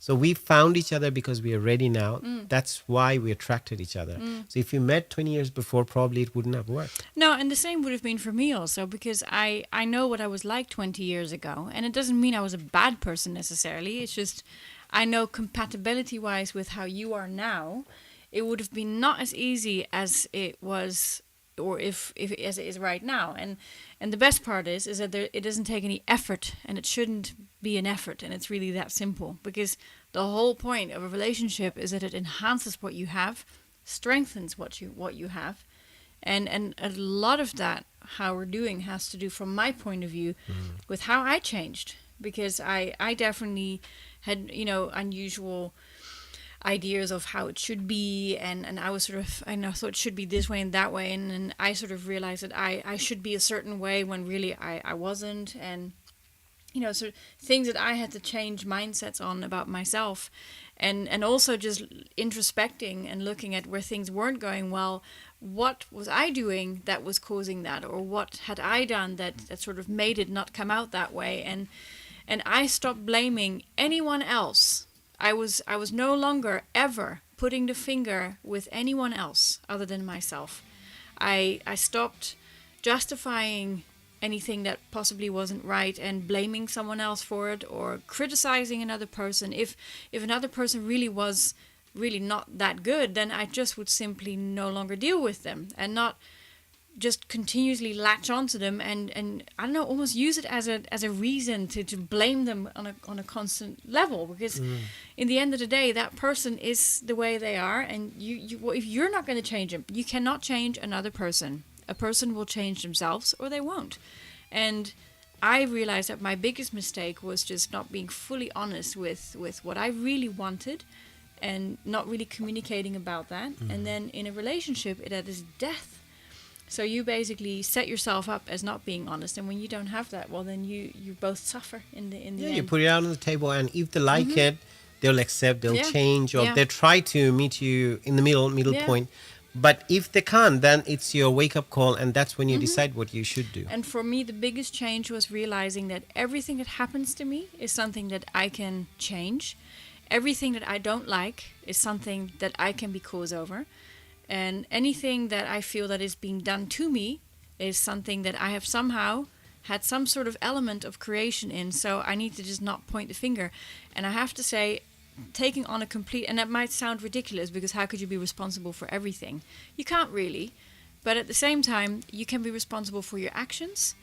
So we found each other because we are ready now. That's why we attracted each other. So if you met 20 years before, probably it wouldn't have worked. No, and the same would have been for me also, because I know what I was like 20 years ago. And it doesn't mean I was a bad person necessarily. It's just I know compatibility-wise with how you are now, it would have been not as easy as it was, or if as it is right now. And the best part is that it doesn't take any effort, and it shouldn't be an effort, and it's really that simple, because the whole point of a relationship is that it enhances what you have, strengthens what you have, and a lot of that how we're doing has to do, from my point of view, with how I changed, because I definitely had unusual ideas of how it should be, and I was thought it should be this way and that way, and I sort of realized that I should be a certain way when really I wasn't, and sort of things that I had to change mindsets on about myself, and also just introspecting and looking at where things weren't going well. What was I doing that was causing that, or what had I done that sort of made it not come out that way, and I stopped blaming anyone else. I was no longer ever putting the finger with anyone else other than myself. I stopped justifying anything that possibly wasn't right and blaming someone else for it, or criticizing another person. If another person really was really not that good, then I just would simply no longer deal with them, and not just continuously latch onto them and I don't know, almost use it as a reason to blame them on a constant level, because in the end of the day, that person is the way they are, and you if you're not going to change them, you cannot change another person. A person will change themselves or they won't. And I realized that my biggest mistake was just not being fully honest with what I really wanted, and not really communicating about that. And then in a relationship, that is death. So you basically set yourself up as not being honest, and when you don't have that, well, then you both suffer in the end. You put it out on the table, and if they like it, they'll accept, they'll change, or Yeah. they'll try to meet you in the middle point. But if they can't, then it's your wake-up call, and that's when you decide what you should do. And for me, the biggest change was realizing that everything that happens to me is something that I can change. Everything that I don't like is something that I can be cause over. And anything that I feel that is being done to me is something that I have somehow had some sort of element of creation in. So I need to just not point the finger. And I have to say, taking on a complete, and that might sound ridiculous, because how could you be responsible for everything? You can't really. But at the same time, you can be responsible for your actions.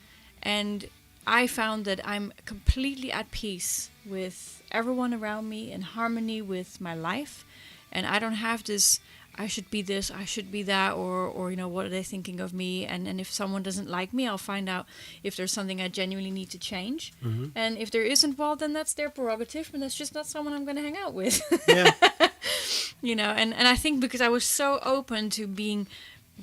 And I found that I'm completely at peace with everyone around me, in harmony with my life. And I don't have this, I should be this, I should be that, or what are they thinking of me? And if someone doesn't like me, I'll find out if there's something I genuinely need to change. And if there isn't, well, then that's their prerogative, and that's just not someone I'm going to hang out with. Yeah. And I think because I was so open to being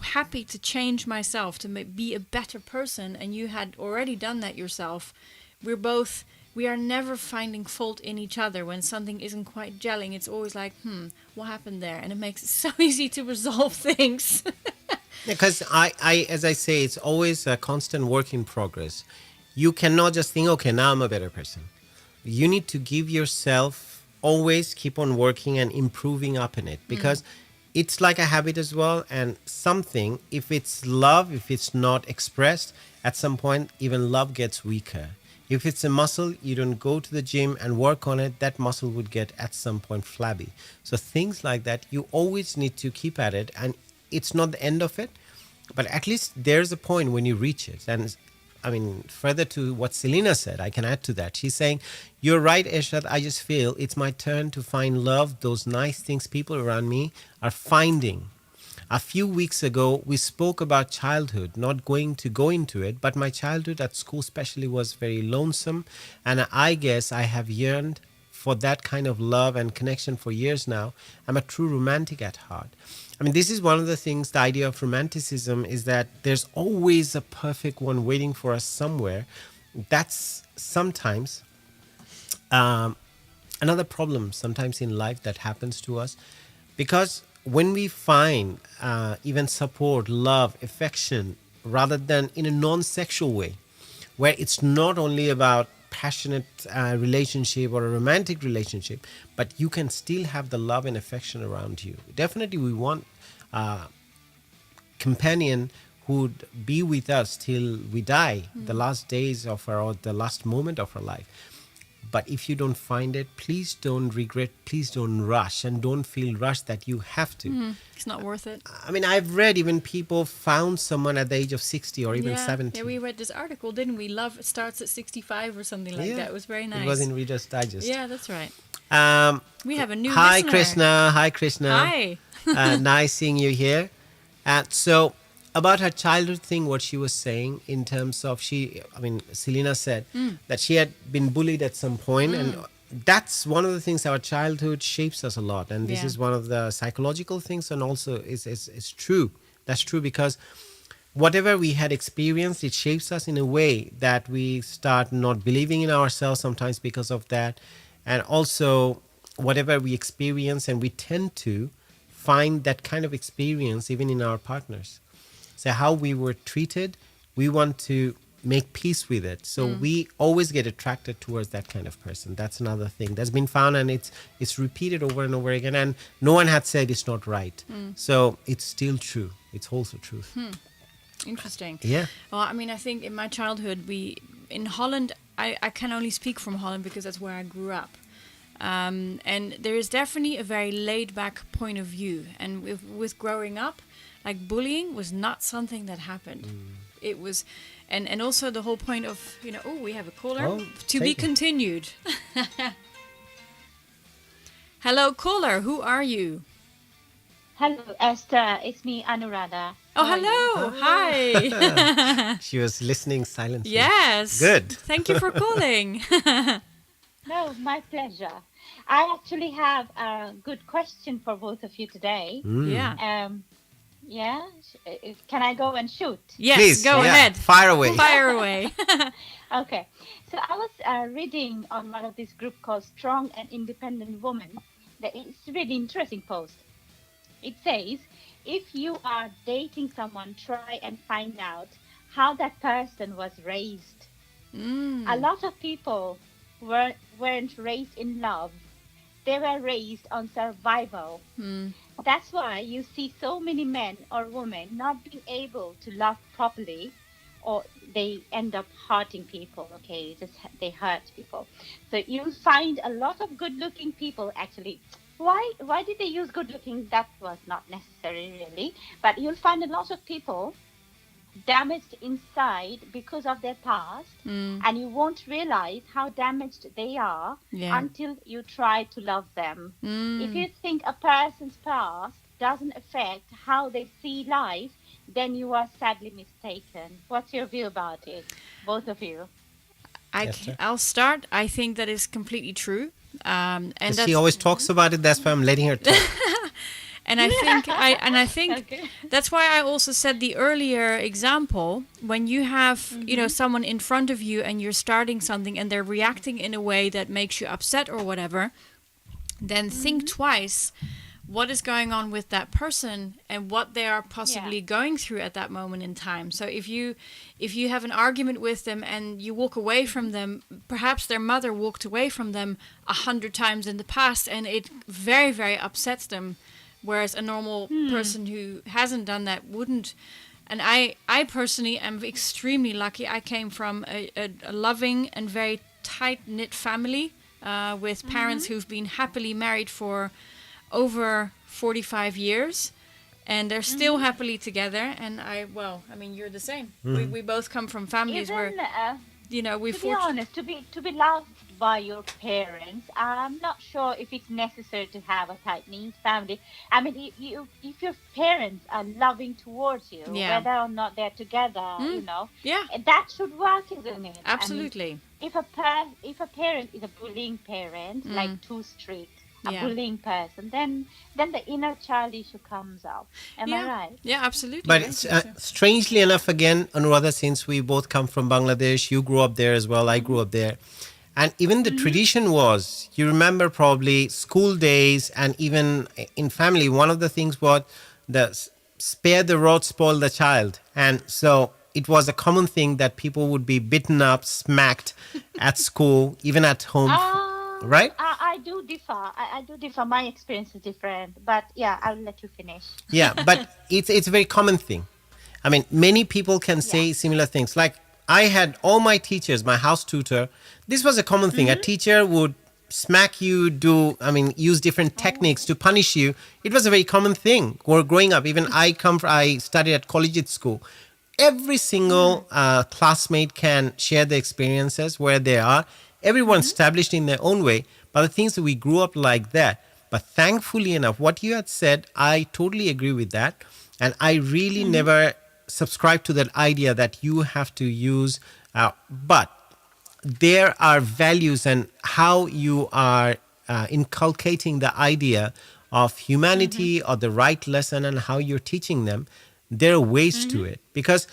happy to change myself, to be a better person, and you had already done that yourself, we are never finding fault in each other when something isn't quite gelling. It's always like, what happened there? And it makes it so easy to resolve things. Because I, as I say, it's always a constant work in progress. You cannot just think, okay, now I'm a better person. You need to give yourself, always keep on working and improving up in it, because it's like a habit as well. And something, if it's love, if it's not expressed, at some point, even love gets weaker. If it's a muscle, you don't go to the gym and work on it, that muscle would get at some point flabby. So things like that, you always need to keep at it. And it's not the end of it, but at least there's a point when you reach it. And I mean, further to what Selena said, I can add to that. She's saying, you're right, Ershad, I just feel it's my turn to find love, those nice things people around me are finding. A few weeks ago, we spoke about childhood, not going to go into it, but my childhood at school especially was very lonesome, and I guess I have yearned for that kind of love and connection for years now. I'm a true romantic at heart. I mean, this is one of the things, the idea of romanticism is that there's always a perfect one waiting for us somewhere. That's sometimes another problem sometimes in life that happens to us, because when we find even support, love, affection, rather than in a non-sexual way, where it's not only about passionate relationship or a romantic relationship, but you can still have the love and affection around you. Definitely, we want companion who'd be with us till we die, the last days of our, or the last moment of our life. But if you don't find it, please don't regret, please don't rush, and don't feel rushed that you have to. It's not worth it. I mean, I've read even people found someone at the age of 60 or even 70. Yeah, we read this article, didn't we? Love starts at 65 or something like that. It was very nice. It was in Reader's Digest. Yeah, that's right. We have a new Hi, listener. Krishna. Hi, Krishna. Hi. Nice seeing you here. So, about her childhood thing, what she was saying in terms of Selena said that she had been bullied at some point, and that's one of the things, our childhood shapes us a lot. And this is one of the psychological things, and also is true. That's true, because whatever we had experienced, it shapes us in a way that we start not believing in ourselves sometimes because of that. And also, whatever we experience, and we tend to find that kind of experience even in our partners. So how we were treated, we want to make peace with it. So we always get attracted towards that kind of person. That's another thing that's been found, and it's repeated over and over again. And no one had said it's not right. So it's still true. It's also truth. Interesting. Yeah. Well, I mean, I think in my childhood, in Holland, I can only speak from Holland because that's where I grew up. And there is definitely a very laid-back point of view. And with growing up, like, bullying was not something that happened. It was, and also the whole point of, we have a caller, to be continued. Hello, caller. Who are you? Hello, Esther. It's me, Anuradha. Oh, hello. Hi. She was listening silently. Yes. Good. Thank you for calling. No, my pleasure. I actually have a good question for both of you today. Yeah. Yeah? Can I go and shoot? Yes, Please, go ahead. Fire away. Fire away. Okay. So I was reading on one of this group called Strong and Independent Women. It's a really interesting post. It says, if you are dating someone, try and find out how that person was raised. A lot of people weren't raised in love. They were raised on survival. That's why you see so many men or women not being able to love properly, or they end up hurting people. Okay, they hurt people. So you'll find a lot of good-looking people actually. Why did they use good-looking? That was not necessary really. But you'll find a lot of people damaged inside because of their past, and you won't realize how damaged they are until you try to love them. If you think a person's past doesn't affect how they see life, then you are sadly mistaken. What's your view about it, both of you? I'll start. I think that is completely true. And she always talks about it. That's why I'm letting her talk. And I think Okay. that's why I also said the earlier example, when you have, someone in front of you and you're starting something and they're reacting in a way that makes you upset or whatever, then think twice what is going on with that person and what they are possibly going through at that moment in time. So if you have an argument with them and you walk away from them, perhaps their mother walked away from them 100 times in the past and it very, very upsets them. Whereas a normal person who hasn't done that wouldn't. And I personally am extremely lucky. I came from a loving and very tight-knit family with parents who've been happily married for over 45 years. And they're still happily together. And you're the same. We both come from families where, we to be honest, to be loved by your parents, I'm not sure if it's necessary to have a tight-knit family. I mean, if your parents are loving towards you, whether or not they're together, that should work, isn't it? Absolutely. I mean, if a parent is a bullying parent, like too strict, a bullying person, then the inner child issue comes out. Am I right? Yeah, absolutely. But it's, strangely enough, again, Anuradha, since we both come from Bangladesh, you grew up there as well, I grew up there. And even the tradition was, you remember probably school days and even in family, one of the things was the spare the rod, spoil the child. And so it was a common thing that people would be beaten up, smacked at school, even at home, right? I do differ. I do differ. My experience is different. But yeah, I'll let you finish. Yeah, but it's a very common thing. I mean, many people can Yeah. say similar things. Like I had all my teachers, my house tutor. This was a common thing. A teacher would smack you, use different techniques to punish you. It was a very common thing. Or growing up, even I studied at collegiate school. Every single classmate can share the experiences where they are. Everyone established in their own way. But the things that we grew up like that. But thankfully enough, what you had said, I totally agree with that. And I really never subscribe to that idea that you have to use, but there are values and how you are inculcating the idea of humanity or the right lesson and how you're teaching them. There are ways to it, because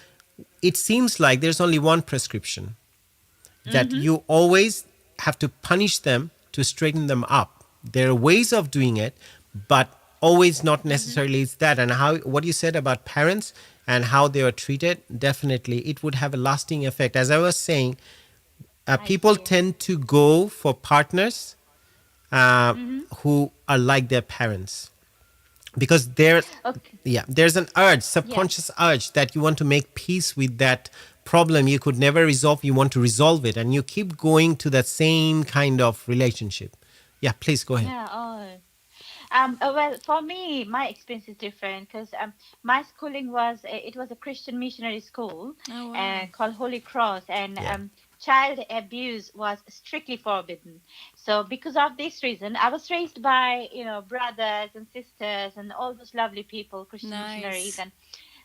it seems like there's only one prescription, that you always have to punish them to straighten them up. There are ways of doing it, but always not necessarily it's that. And how what you said about parents and how they are treated, definitely it would have a lasting effect. As I was saying, people tend to go for partners who are like their parents, because there's an urge, subconscious urge, that you want to make peace with that problem you could never resolve. You want to resolve it, and you keep going to that same kind of relationship. Yeah, please go ahead. Yeah. Well, for me, my experience is different because my schooling was a Christian missionary school called Holy Cross, and child abuse was strictly forbidden. So because of this reason, I was raised by brothers and sisters and all those lovely people, Christian missionaries, and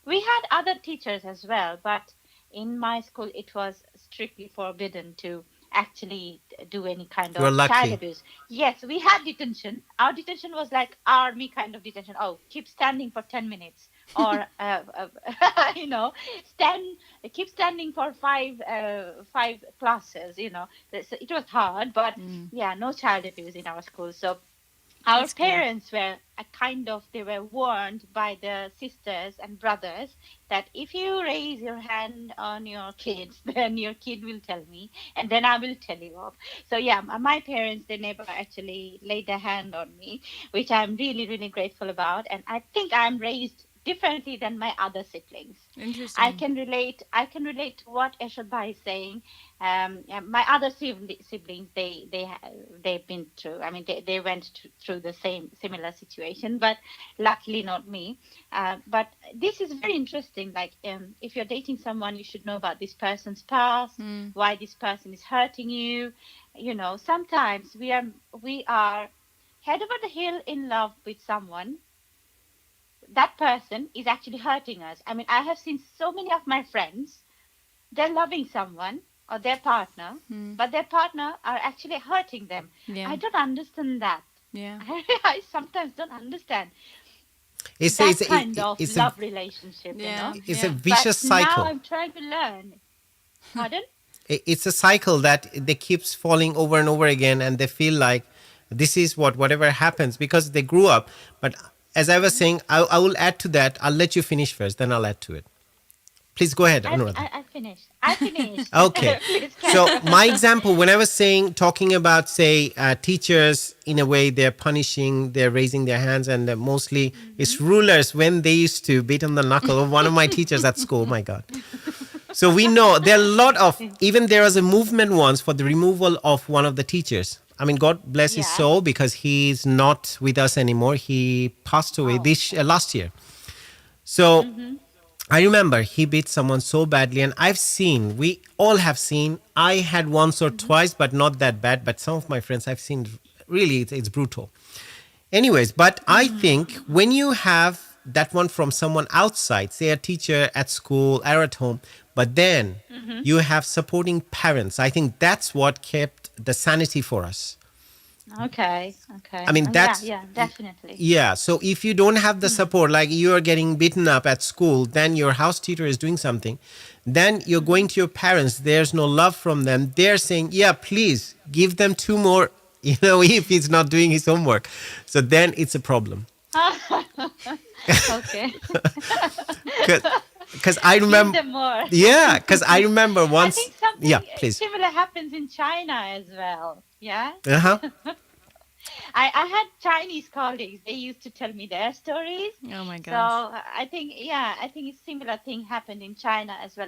we had other teachers as well. But in my school, it was strictly forbidden to actually do any kind You're of lucky. child abuse. Yes, we had detention. Our detention was like army kind of detention. Oh, keep standing for 10 minutes, or keep standing for five classes. So it was hard, but no child abuse in our school. So our parents were they were warned by the sisters and brothers that if you raise your hand on your kids, then your kid will tell me, and then I will tell you off. So yeah, my parents, they never actually laid their hand on me, which I'm really, really grateful about. And I think I'm raised differently than my other siblings. Interesting. I can relate to what Ershad is saying. My other siblings, they've been through. I mean, they went through the similar situation, but luckily not me. But this is very interesting. Like, if you're dating someone, you should know about this person's past, why this person is hurting you. Sometimes we are head over the hill in love with someone. That person is actually hurting us. I mean, I have seen so many of my friends, they're loving someone or their partner, but their partner are actually hurting them. Yeah. I don't understand that. Yeah. I sometimes don't understand It's that a, kind of it's love a, relationship, Yeah. it's a Yeah. vicious but cycle. now I'm trying to learn. Pardon? It's a cycle that they keeps falling over and over again, and they feel like this is whatever happens because they grew up. But as I was saying, I will add to that. I'll let you finish first, then I'll add to it. Please go ahead, Anuradha. I finished. I finished. Okay. Please carry So on. my example, when I was talking about, say, teachers, in a way, they're punishing, they're raising their hands, and mostly it's rulers when they used to beat on the knuckle of one of my teachers at school. My God. So we know there are a lot of, even there was a movement once for the removal of one of the teachers. I mean, God bless his Yeah. soul, because he's not with us anymore. He passed away last year. So I remember he beat someone so badly, and we all have seen, I had once or twice, but not that bad. But some of my friends I've seen, really, it's brutal. Anyways, but I think when you have that one from someone outside, say a teacher at school or at home, but then you have supporting parents, I think that's what kept the sanity for us. Okay. I mean, that's... yeah, definitely. Yeah, so if you don't have the support, like you are getting beaten up at school, then your house tutor is doing something, then you're going to your parents, there's no love from them, they're saying, yeah, please give them 2 more, if he's not doing his homework. So then it's a problem. Okay. because I remember. Give them more. Yeah, because I remember I once. think something Yeah, please. similar happens in China as well. Yeah. Uh-huh. I had Chinese colleagues. They used to tell me their stories. Oh my So gosh. I think, yeah, I think a similar thing happened in China as well.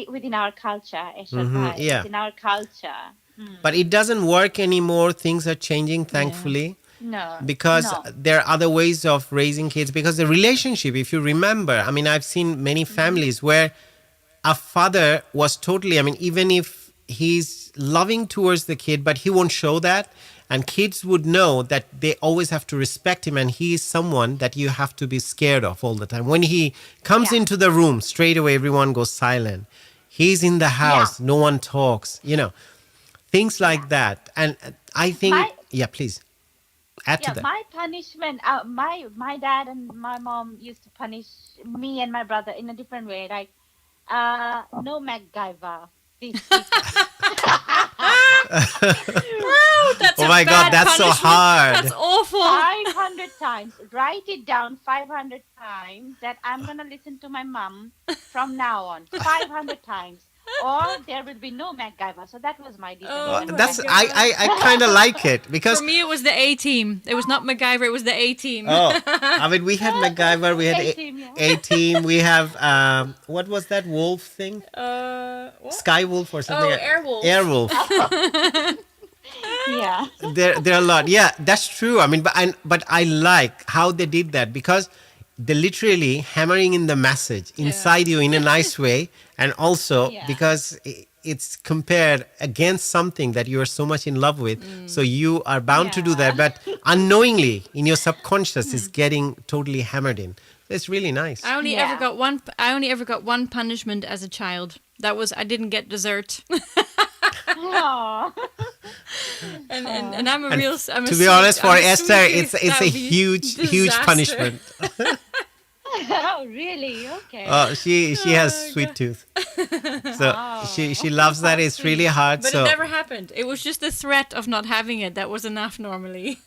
Within our culture, Ershad bhai. Yeah. It's in our culture. But it doesn't work anymore. Things are changing, thankfully. No, Because no. there are other ways of raising kids. Because the relationship, if you remember, I mean, I've seen many families where a father was totally, I mean, even if he's loving towards the kid, but he won't show that. And kids would know that they always have to respect him, and he is someone that you have to be scared of all the time. When he comes Yeah. into the room, straight away everyone goes silent. He's in the house, Yeah. no one talks, things like that. And I think, My- yeah, please add to Yeah, that. my punishment, my dad and my mom used to punish me and my brother in a different way. Like, no MacGyver. This Oh, that's Oh a my God, bad that's so punishment. hard. That's awful. 500 times. Write it down 500 times that I'm going to listen to my mom from now on. 500 times. Or there will be no MacGyver. So that was my defense. Oh, That's my God. I kind of like it because For me, it was the A team. It was not MacGyver. It was the A team. I mean we had MacGyver, we had A-Team, yeah. A-Team, we have what was that wolf thing? What? Skywolf or something. Oh, Airwolf. Airwolf. Yeah. There are a lot. Yeah, that's true. I mean, but I like how they did that because they're literally hammering in the message inside you in a nice way, and also Yeah. because it's compared against something that you are so much in love with, so you are bound to do that, but unknowingly in your subconscious is getting totally hammered in. It's really nice. I only Yeah. ever got one punishment as a child. That was I didn't get dessert. Aw. and I'm a And real. I'm a to be honest, sweet- for I'm a Esther, sweet it's tooth. That a would be huge disaster. punishment. Oh, really? Okay. She has sweet tooth, so she loves that. It's really hard. But so it never happened. It was just the threat of not having it that was enough normally.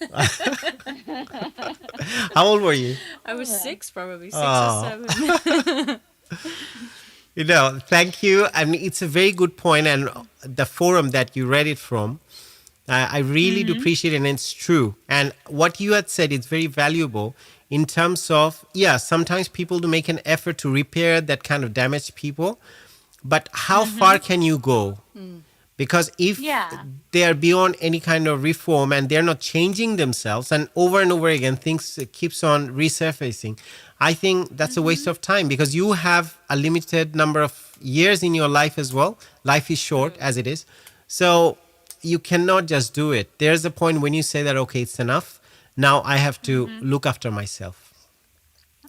how old were you? I was 6, probably 6 Oh. or 7. Thank you. I mean, it's a very good point, and the forum that you read it from, I really do appreciate it, and it's true. And what you had said is very valuable in terms of, sometimes people do make an effort to repair that kind of damaged people, but how far can you go? Because if Yeah. they are beyond any kind of reform and they're not changing themselves, and over again things keeps on resurfacing, I think that's a waste of time because you have a limited number of years in your life as well. Life is short as it is. So you cannot just do it. There's a point when you say that, okay, it's enough. Now I have to look after myself.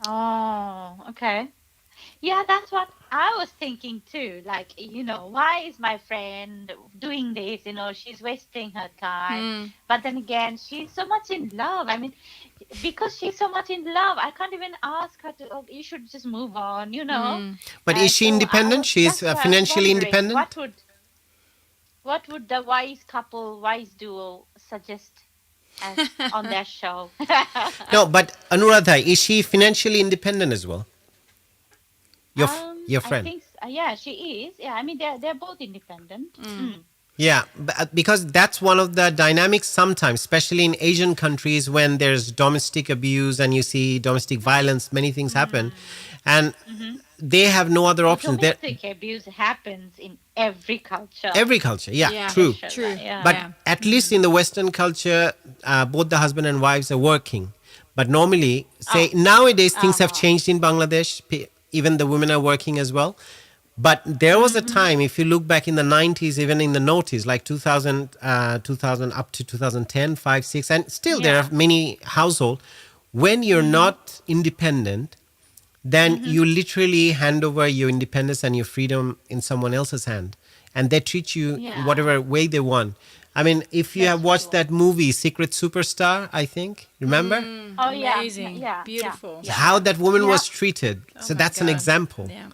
Oh, okay. Yeah, that's what I was thinking too. Like, why is my friend doing this? She's wasting her time. But then again, she's so much in love. I mean, because she's so much in love, I can't even ask her to, oh, you should just move on, But is she So independent? She is that's why I was financially wondering, independent? What would the wise duo suggest on their show? No, but Anuradha, is she financially independent as well? Your friend? I think, yeah, she is. Yeah, I mean, they're both independent. Yeah, because that's one of the dynamics sometimes, especially in Asian countries when there's domestic abuse and you see domestic violence, many things happen. And they have no other options. Domestic abuse happens in every culture. Every culture, true. True. Yeah. But at least in the Western culture, both the husband and wives are working. But normally, say nowadays things have changed in Bangladesh. Even the women are working as well. But there was a time, if you look back in the 90s, even in the noughties, like 2000 up to 2010, 5, 6, and still there are many households, when you're not independent, then you literally hand over your independence and your freedom in someone else's hand. And they treat you whatever way they want. I mean, if you have watched that movie, Secret Superstar, I think, remember? Oh, yeah. Amazing. Yeah. Beautiful. Yeah. How that woman was treated. So my that's an God. example. Yeah.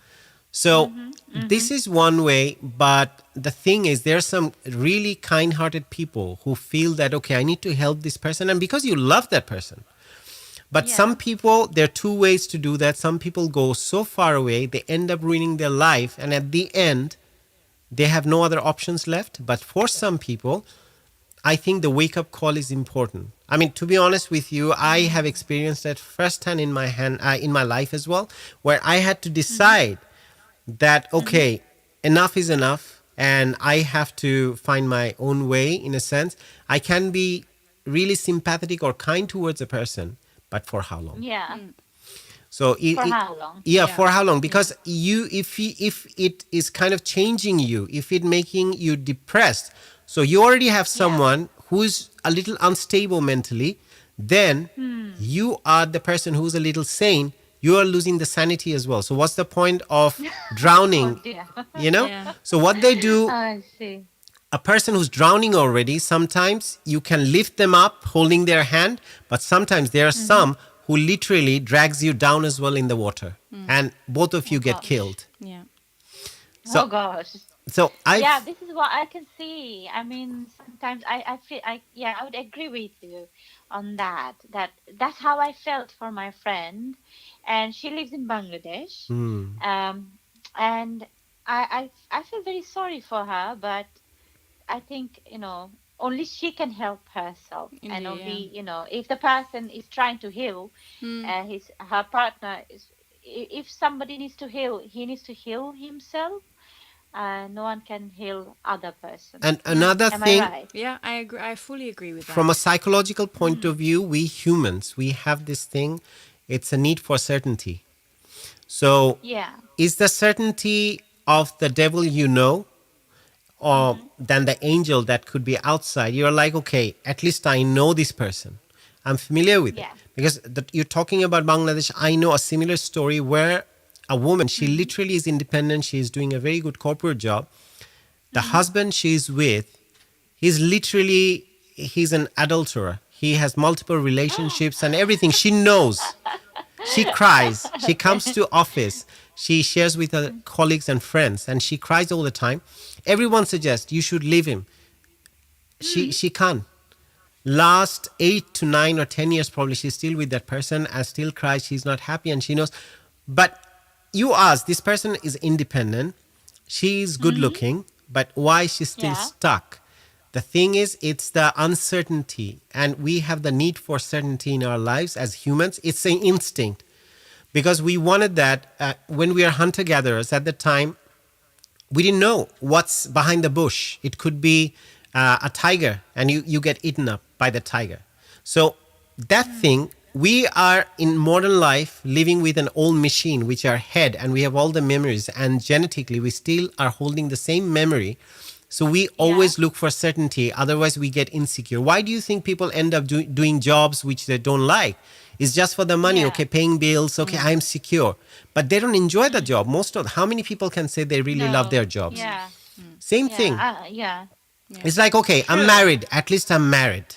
So this is one way, but the thing is, there are some really kind-hearted people who feel that, okay, I need to help this person. And because you love that person, But Yeah. some people, there are two ways to do that. Some people go so far away, they end up ruining their life. And at the end, they have no other options left. But for some people, I think the wake up call is important. I mean, to be honest with you, I have experienced that firsthand in my life as well, where I had to decide that, okay, enough is enough, and I have to find my own way. In a sense, I can be really sympathetic or kind towards a person, but for how long? Yeah. So For how long? yeah, Yeah. for how long? Because if it is kind of changing you, if it making you depressed, so you already have someone who's a little unstable mentally, then you are the person who's a little sane. You are losing the sanity as well. So what's the point of drowning? Oh dear. You know. Yeah. So what they do, I see. a person who's drowning already, sometimes you can lift them up holding their hand, but sometimes there are some who literally drags you down as well in the water, and both of you get gosh. killed. Yeah. So Oh gosh. so Yeah, this is what I can see. I mean, sometimes I feel I would agree with you on that. That's how I felt for my friend, and she lives in Bangladesh. And I feel very sorry for her, but I think, only she can help herself, and Indeed, only, if the person is trying to heal, her partner is. If somebody needs to heal, he needs to heal himself. No one can heal other person. and another Am thing, I right? Yeah, I agree. I fully agree with that. from a psychological point of view, we humans, we have this thing, it's a need for certainty. So Yeah. is the certainty of the devil, you know, or than the angel that could be outside? You're like, okay, at least I know this person, I'm familiar with it. Yeah. Because you're talking about Bangladesh, I know a similar story where a woman, she literally is independent, she is doing a very good corporate job. The husband she's with, he's an adulterer. He has multiple relationships and everything. She knows. She cries. She comes to office. She shares with her colleagues and friends, and she cries all the time. Everyone suggests you should leave him. She can't. Last 8 to 9 or 10 years, probably she's still with that person and still cries. She's not happy, and she knows. But you ask, this person is independent. She's good looking, but why she's still Yeah. stuck? The thing is, it's the uncertainty, and we have the need for certainty in our lives as humans. It's an instinct, because we wanted that when we are hunter-gatherers at the time. We didn't know what's behind the bush. It could be a tiger, and you get eaten up by the tiger. So that thing, we are in modern life living with an old machine, which our head, and we have all the memories, and genetically we still are holding the same memory. So we always look for certainty. Otherwise, we get insecure. Why do you think people end up doing jobs which they don't like? It's just for the money, Yeah. okay, paying bills, okay, I'm secure. But they don't enjoy the job. How many people can say they really love their jobs? Yeah. Same Yeah. thing. Yeah. It's like, okay, I'm married. At least I'm married.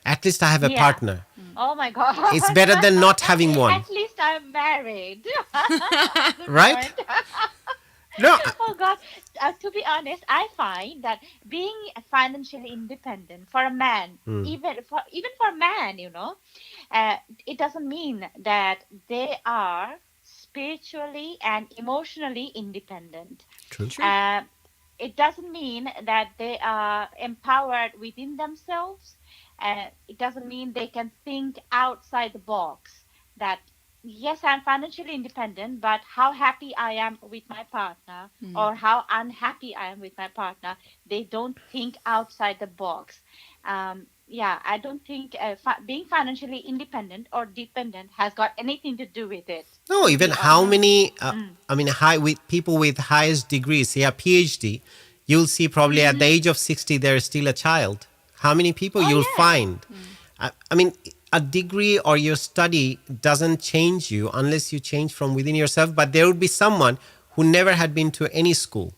At least I have a Yeah. partner. Oh my God. It's better than not having one, At least I'm married. right? Point. No, Oh God. To be honest, I find that being financially independent for a man, even for a man, it doesn't mean that they are spiritually and emotionally independent. true. It doesn't mean that they are empowered within themselves. It doesn't mean they can think outside the box. That yes, I'm financially independent, but how happy I am with my partner or how unhappy I am with my partner, they don't think outside the box. I don't think being financially independent or dependent has got anything to do with it. No, to even be how honest. many, with people with highest degrees, yeah, PhD, you'll see probably at the age of 60, they're still a child. How many people Oh, you'll yeah. find? A degree or your study doesn't change you unless you change from within yourself. But there would be someone who never had been to any school.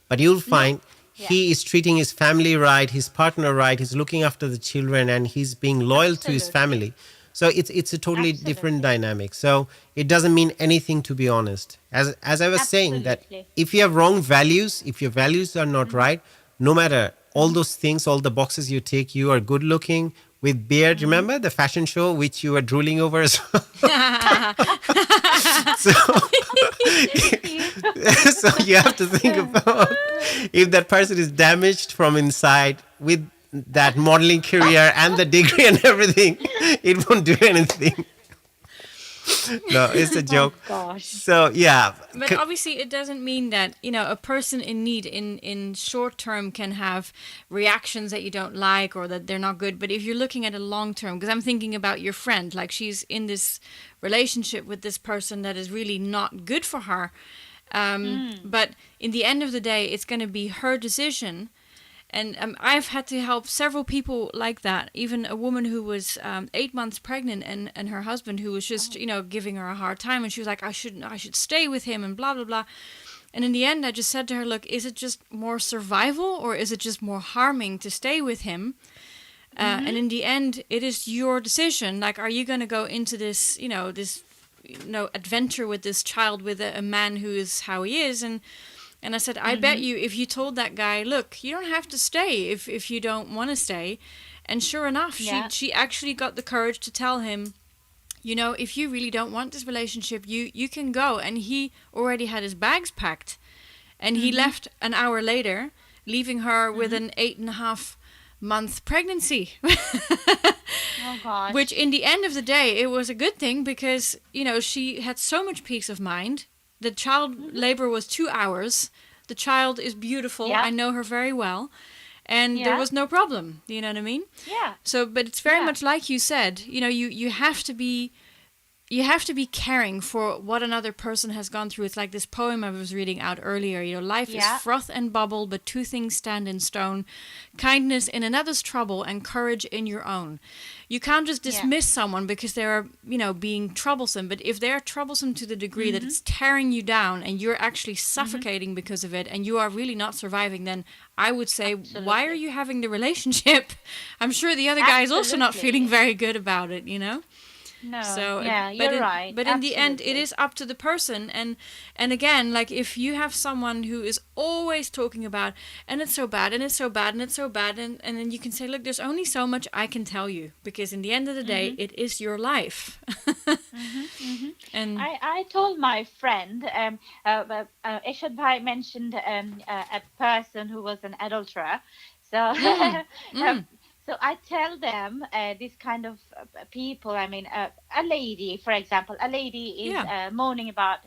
But you'll find he is treating his family right, his partner right, he's looking after the children, and he's being loyal to his Absolutely. family. So it's a totally different Absolutely. dynamic. So it doesn't mean anything, to be honest. As I was saying, that Absolutely. if you have wrong values, if your values are not right, no matter all those things, all the boxes you take, you are good looking with beard. Remember the fashion show which you were drooling over as well? So, so you have to think about if that person is damaged from inside with that modeling career and the degree and everything, it won't do anything. No, it's a joke. Gosh. So yeah. But obviously it doesn't mean that, you know, a person in need in short term can have reactions that you don't like or that they're not good. But if you're looking at a long term, because I'm thinking about your friend, like she's in this relationship with this person that is really not good for her. But in the end of the day, it's going to be her decision. And I've had to help several people like that. Even a woman who was 8 months pregnant and her husband who was just, you know, giving her a hard time. And she was like, I should stay with him and blah, blah, blah. And in the end, I just said to her, look, is it just more survival or is it just more harming to stay with him? And in the end, it is your decision. Like, are you going to go into this, adventure with this child with a man who is how he is? And I said, I bet you if you told that guy, look, you don't have to stay if you don't want to stay. And sure enough, she actually got the courage to tell him, you know, if you really don't want this relationship, you can go. And he already had his bags packed. And he left an hour later, leaving her with an 8.5-month pregnancy. Oh, gosh. Which in the end of the day, it was a good thing because, you know, she had so much peace of mind. The child labor was 2 hours. The child is beautiful. Yeah. I know her very well. And there was no problem. You know what I mean? Yeah. So, but it's very much like you said, you know, you have to be caring for what another person has gone through. It's like this poem I was reading out earlier. You know, life is froth and bubble, but two things stand in stone. Kindness in another's trouble and courage in your own. You can't just dismiss someone because they're, you know, being troublesome. But if they're troublesome to the degree that it's tearing you down and you're actually suffocating because of it and you are really not surviving, then I would say, why are you having the relationship? I'm sure the other guy is also not feeling very good about it, you know? No. So, you're right. But in the end, it is up to the person. And again, like if you have someone who is always talking about, and it's so bad, and it's so bad, and it's so bad, and then you can say, look, there's only so much I can tell you because in the end of the day, it is your life. And I told my friend, Ershad Bhai mentioned a person who was an adulterer. So. So I tell them this kind of people, I mean, a lady, for example, a lady is moaning about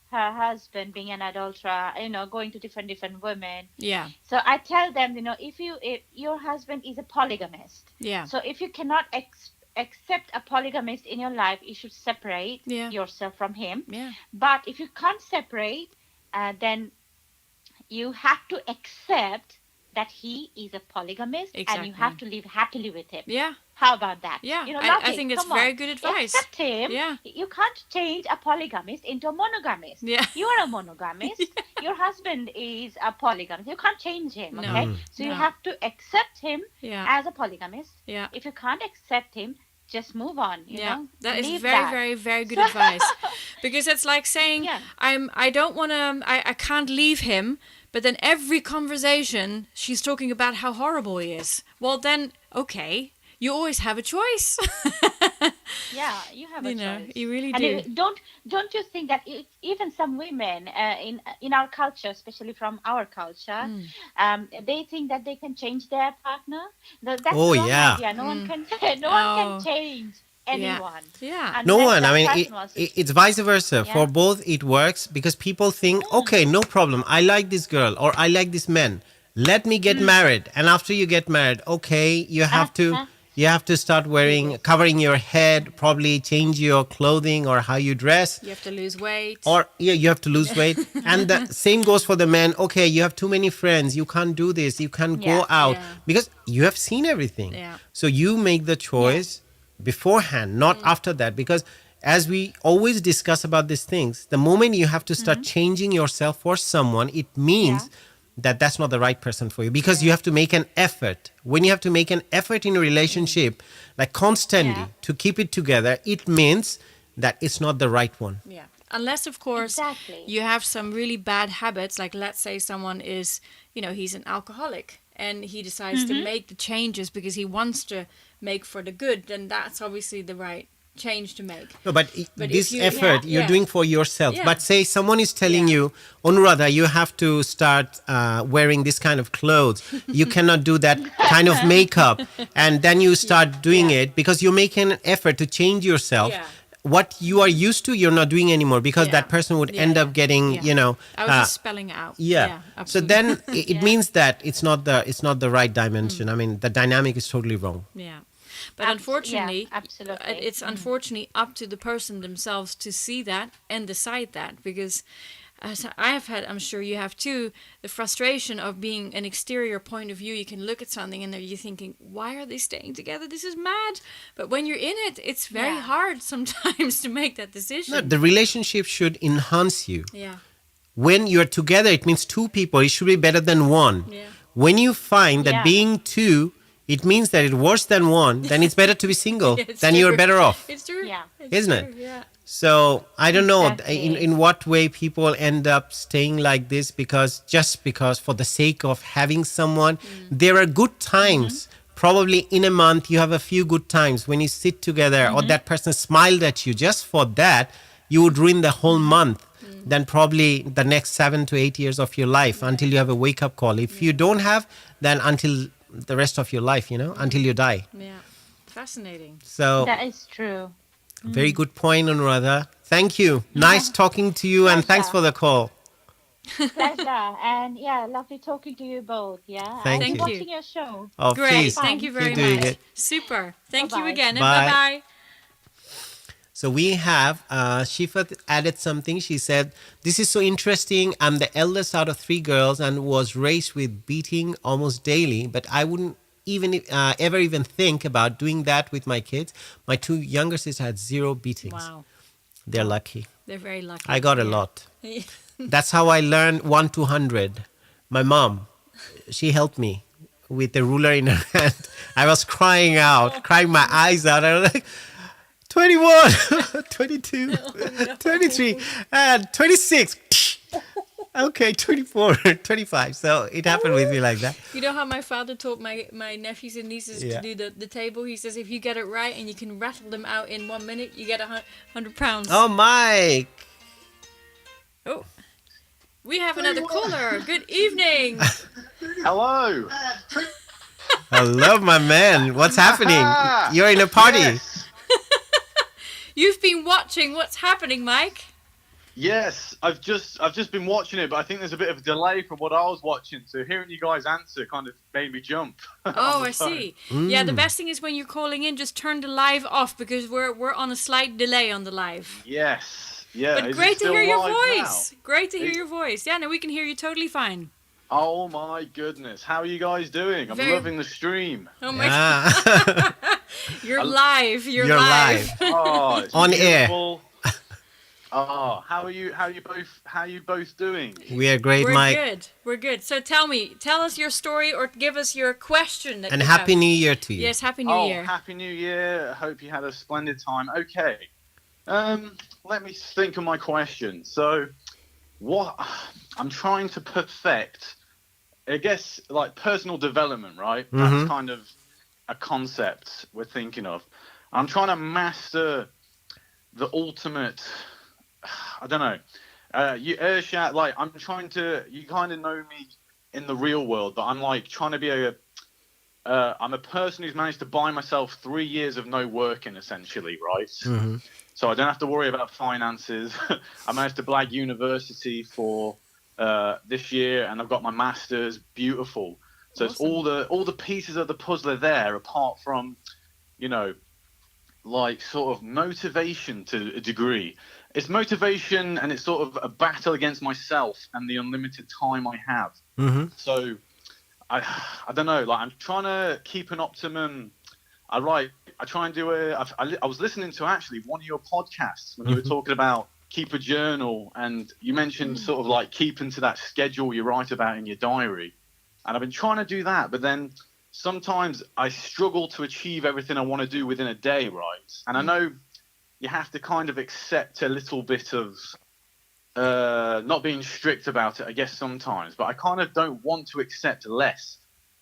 her husband being an adulterer, you know, going to different women. Yeah. So I tell them, you know, if your husband is a polygamist, so if you cannot accept a polygamist in your life, you should separate yourself from him. Yeah. But if you can't separate, then you have to accept that he is a polygamist and you have to live happily with him. Yeah. How about that? Yeah. You know, I think that's very good advice. Accept him. Yeah. You can't change a polygamist into a monogamist. Yeah. You are a monogamist. Your husband is a polygamist. You can't change him, No. okay? So you have to accept him as a polygamist. Yeah. If you can't accept him, just move on, you know? That is Leave very, that. very, very good advice. Because it's like saying, I don't want to, I can't leave him, but then every conversation she's talking about how horrible he is. Well, then, okay, you always have a choice. Yeah, you have a choice. You really and do. Don't you think that even some women in our culture, especially from our culture, they think that they can change their partner? That's the wrong idea. No one can. No one can change anyone. Yeah. No one. I mean, it's vice versa. Yeah. For both, it works because people think, okay, no problem. I like this girl or I like this man. Let me get married. And after you get married, okay, you have to start covering your head, probably change your clothing or how you dress. You have to lose weight. Or you have to lose weight. And the same goes for the man. Okay, you have too many friends. You can't do this. You can't go out because you have seen everything. Yeah. So you make the choice beforehand, not after that, because as we always discuss about these things, the moment you have to start changing yourself for someone, it means that that's not the right person for you because you have to make an effort. When you have to make an effort in a relationship, like constantly to keep it together, it means that it's not the right one. Yeah. Unless, of course, you have some really bad habits. Like, let's say someone is, you know, he's an alcoholic and he decides to make the changes because he wants to make for the good, then that's obviously the right change to make. No, but this effort you're doing for yourself. Yeah. But say someone is telling you, Anuradha, you have to start wearing this kind of clothes. You cannot do that kind of makeup. And then you start doing it because you're making an effort to change yourself. Yeah. What you are used to, you're not doing anymore because that person would end up getting, you know. I was just spelling it out. Yeah. So absolutely. then it means that it's not the right dimension. I mean, the dynamic is totally wrong. Yeah. But unfortunately, absolutely. it's unfortunately up to the person themselves to see that and decide that, because as I have had, I'm sure you have too, the frustration of being an exterior point of view. You can look at something and you're thinking, why are they staying together? This is mad. But when you're in it, it's very hard sometimes to make that decision. No, the relationship should enhance you. Yeah. When you're together, it means two people. It should be better than one. Yeah. When you find that being two, it means that it's worse than one, then it's better to be single. Then true. you're better off. It's true. Yeah. Isn't it? Yeah. So I don't know Exactly. in what way people end up staying like this, because for the sake of having someone, there are good times. Probably in a month you have a few good times when you sit together or that person smiled at you. Just for that, you would ruin the whole month. Then probably the next 7 to 8 years of your life until you have a wake-up call. If you don't have, then until the rest of your life, you know, until you die. Yeah. Fascinating. So That is true. very good point, Anuradha. Thank you. Nice talking to you, and thanks for the call. Pleasure. And lovely talking to you both. Yeah. Thank and you. watching your show. Oh, Great. please. Thank you very Keep doing much. it. Super. Thank you Bye-bye. again. And Bye. bye-bye. So we have Shifat added something. She said, "This is so interesting. I'm the eldest out of 3 girls and was raised with beating almost daily, but I wouldn't ever even think about doing that with my kids. My 2 younger sisters had 0 beatings. Wow. They're lucky. They're very lucky. I got a lot. That's how I learned 1 to 100. My mom, she helped me with the ruler in her hand. I was crying my eyes out. I was like, 21, 22, 23, and 26. Okay, 24, 25. So it happened with me like that. You know how my father taught my nephews and nieces Yeah. to do the table? He says if you get it right and you can rattle them out in 1 minute, you get £100. Oh, Mike. Oh. We have another caller. Good evening. Hello. Hello, my man. What's happening? You're in a party. Yes. You've been watching what's happening, Mike. Yes, I've just been watching it, but I think there's a bit of a delay from what I was watching. So hearing you guys answer kind of made me jump. Oh, I see. Yeah, the best thing is when you're calling in, just turn the live off because we're on a slight delay on the live. Yes. Yeah. But Is it great to still hear your live voice. Great to hear your voice. Yeah, no, we can hear you totally fine. now? Oh my goodness. How are you guys doing? I'm Very- loving the stream. Oh my Ah. You're live. You're You're live. Oh, it's On air. beautiful. Oh, how are you both doing? We are great, We're Mike. good. We're good. So tell us your story or give us your question. That And you Happy have. New Year to you. Yes, Happy New Year. Happy New Year. I hope you had a splendid time. Okay. Let me think of my question. So, what I'm trying to perfect, I guess, like personal development, right? That's kind of a concept we're thinking of. I'm trying to master the ultimate, I don't know. You, Ershad, like, I'm trying to, you kind of know me in the real world, but I'm like trying to be I'm a person who's managed to buy myself 3 years of no working, essentially, right? So I don't have to worry about finances. I managed to blag university for this year, and I've got my master's. Beautiful. So Awesome. it's all the pieces of the puzzle are there, apart from, you know, like sort of motivation to a degree. It's motivation, and it's sort of a battle against myself and the unlimited time I have. So I don't know. Like, I'm trying to keep an optimum. I try and do I was listening to actually one of your podcasts when you were talking about keep a journal, and you mentioned sort of like keeping to that schedule you write about in your diary. And I've been trying to do that, but then sometimes I struggle to achieve everything I want to do within a day, right? And I know you have to kind of accept a little bit of not being strict about it, I guess, sometimes. But I kind of don't want to accept less.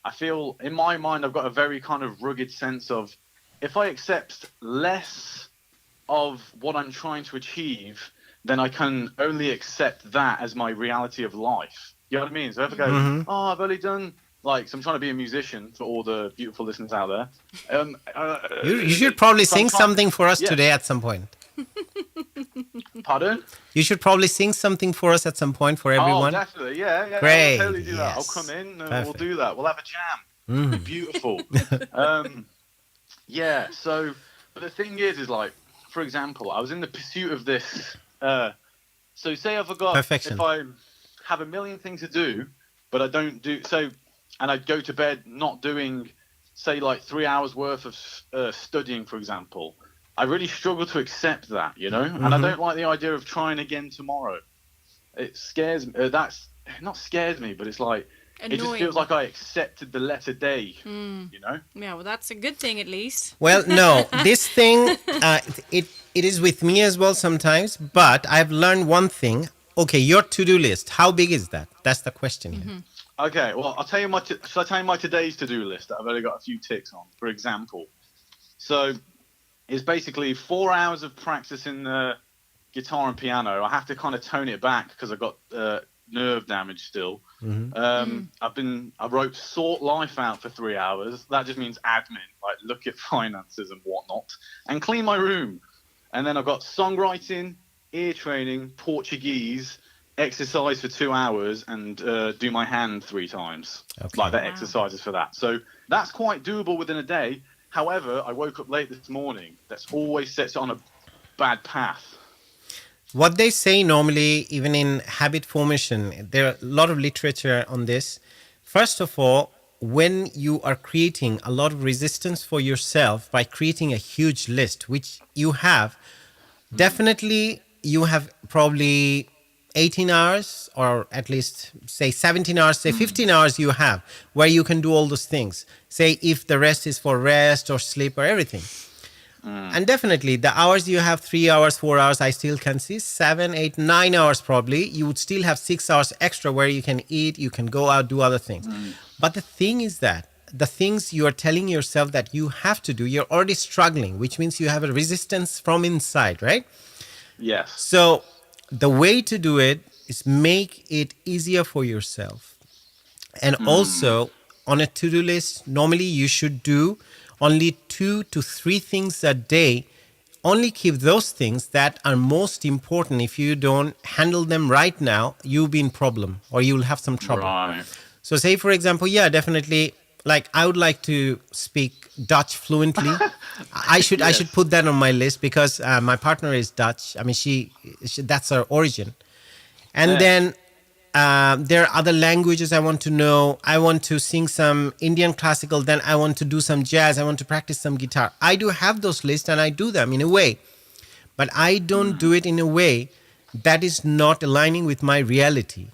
I feel in my mind I've got a very kind of rugged sense of if I accept less of what I'm trying to achieve, then I can only accept that as my reality of life. You know what I mean? So if I go, oh, I've only done like, so I'm trying to be a musician for all the beautiful listeners out there. You should probably sing something for us today at some point. Pardon? You should probably sing something for us at some point for everyone. Oh, definitely, yeah. Great. I'll totally do that. I'll come in and we'll do that. We'll have a jam. Beautiful. Yeah. So, but the thing is like, for example, I was in the pursuit of this. So say I've got perfection. If I have a million things to do, but I don't do so, and I go to bed not doing, say, like 3 hours worth of studying, for example. I really struggle to accept that, you know, and I don't like the idea of trying again tomorrow. It scares me. That's not scares me, but it's like annoying. It just feels like I accepted the letter day, you know. Yeah, well, that's a good thing at least. Well, no, this thing it is with me as well sometimes. But I've learned one thing. Okay, your to-do list. How big is that? That's the question here. Okay, well, I'll tell you shall I tell you my today's to-do list that I've only got a few ticks on, for example. So it's basically 4 hours of practicing the guitar and piano. I have to kind of tone it back because I've got nerve damage still. I wrote Sort Life Out for 3 hours. That just means admin, like look at finances and whatnot, and clean my room. And then I've got songwriting, ear training, Portuguese, exercise for 2 hours, and do my hand 3 times. Okay. Like the exercises for that. So that's quite doable within a day. However, I woke up late this morning. That's always sets it on a bad path. What they say normally, even in habit formation, there are a lot of literature on this. First of all, when you are creating a lot of resistance for yourself by creating a huge list, which you have, definitely you have probably 18 hours or at least say 17 hours, say 15 hours you have where you can do all those things. Say if the rest is for rest or sleep or everything. And definitely the hours you have, 3 hours, 4 hours, I still can see 7, 8, 9 hours probably. You would still have 6 hours extra where you can eat, you can go out, do other things. But the thing is that the things you are telling yourself that you have to do, you're already struggling, which means you have a resistance from inside, right? Yes. So the way to do it is make it easier for yourself. And also on a to-do list, normally you should do only 2 to 3 things a day. Only keep those things that are most important. If you don't handle them right now, you'll be in problem or you'll have some trouble. Right. So say, for example, yeah, definitely, like I would like to speak Dutch fluently. I should put that on my list because my partner is Dutch. I mean, she that's her origin. And then there are other languages I want to know. I want to sing some Indian classical. Then I want to do some jazz. I want to practice some guitar. I do have those lists and I do them in a way. But I don't do it in a way that is not aligning with my reality.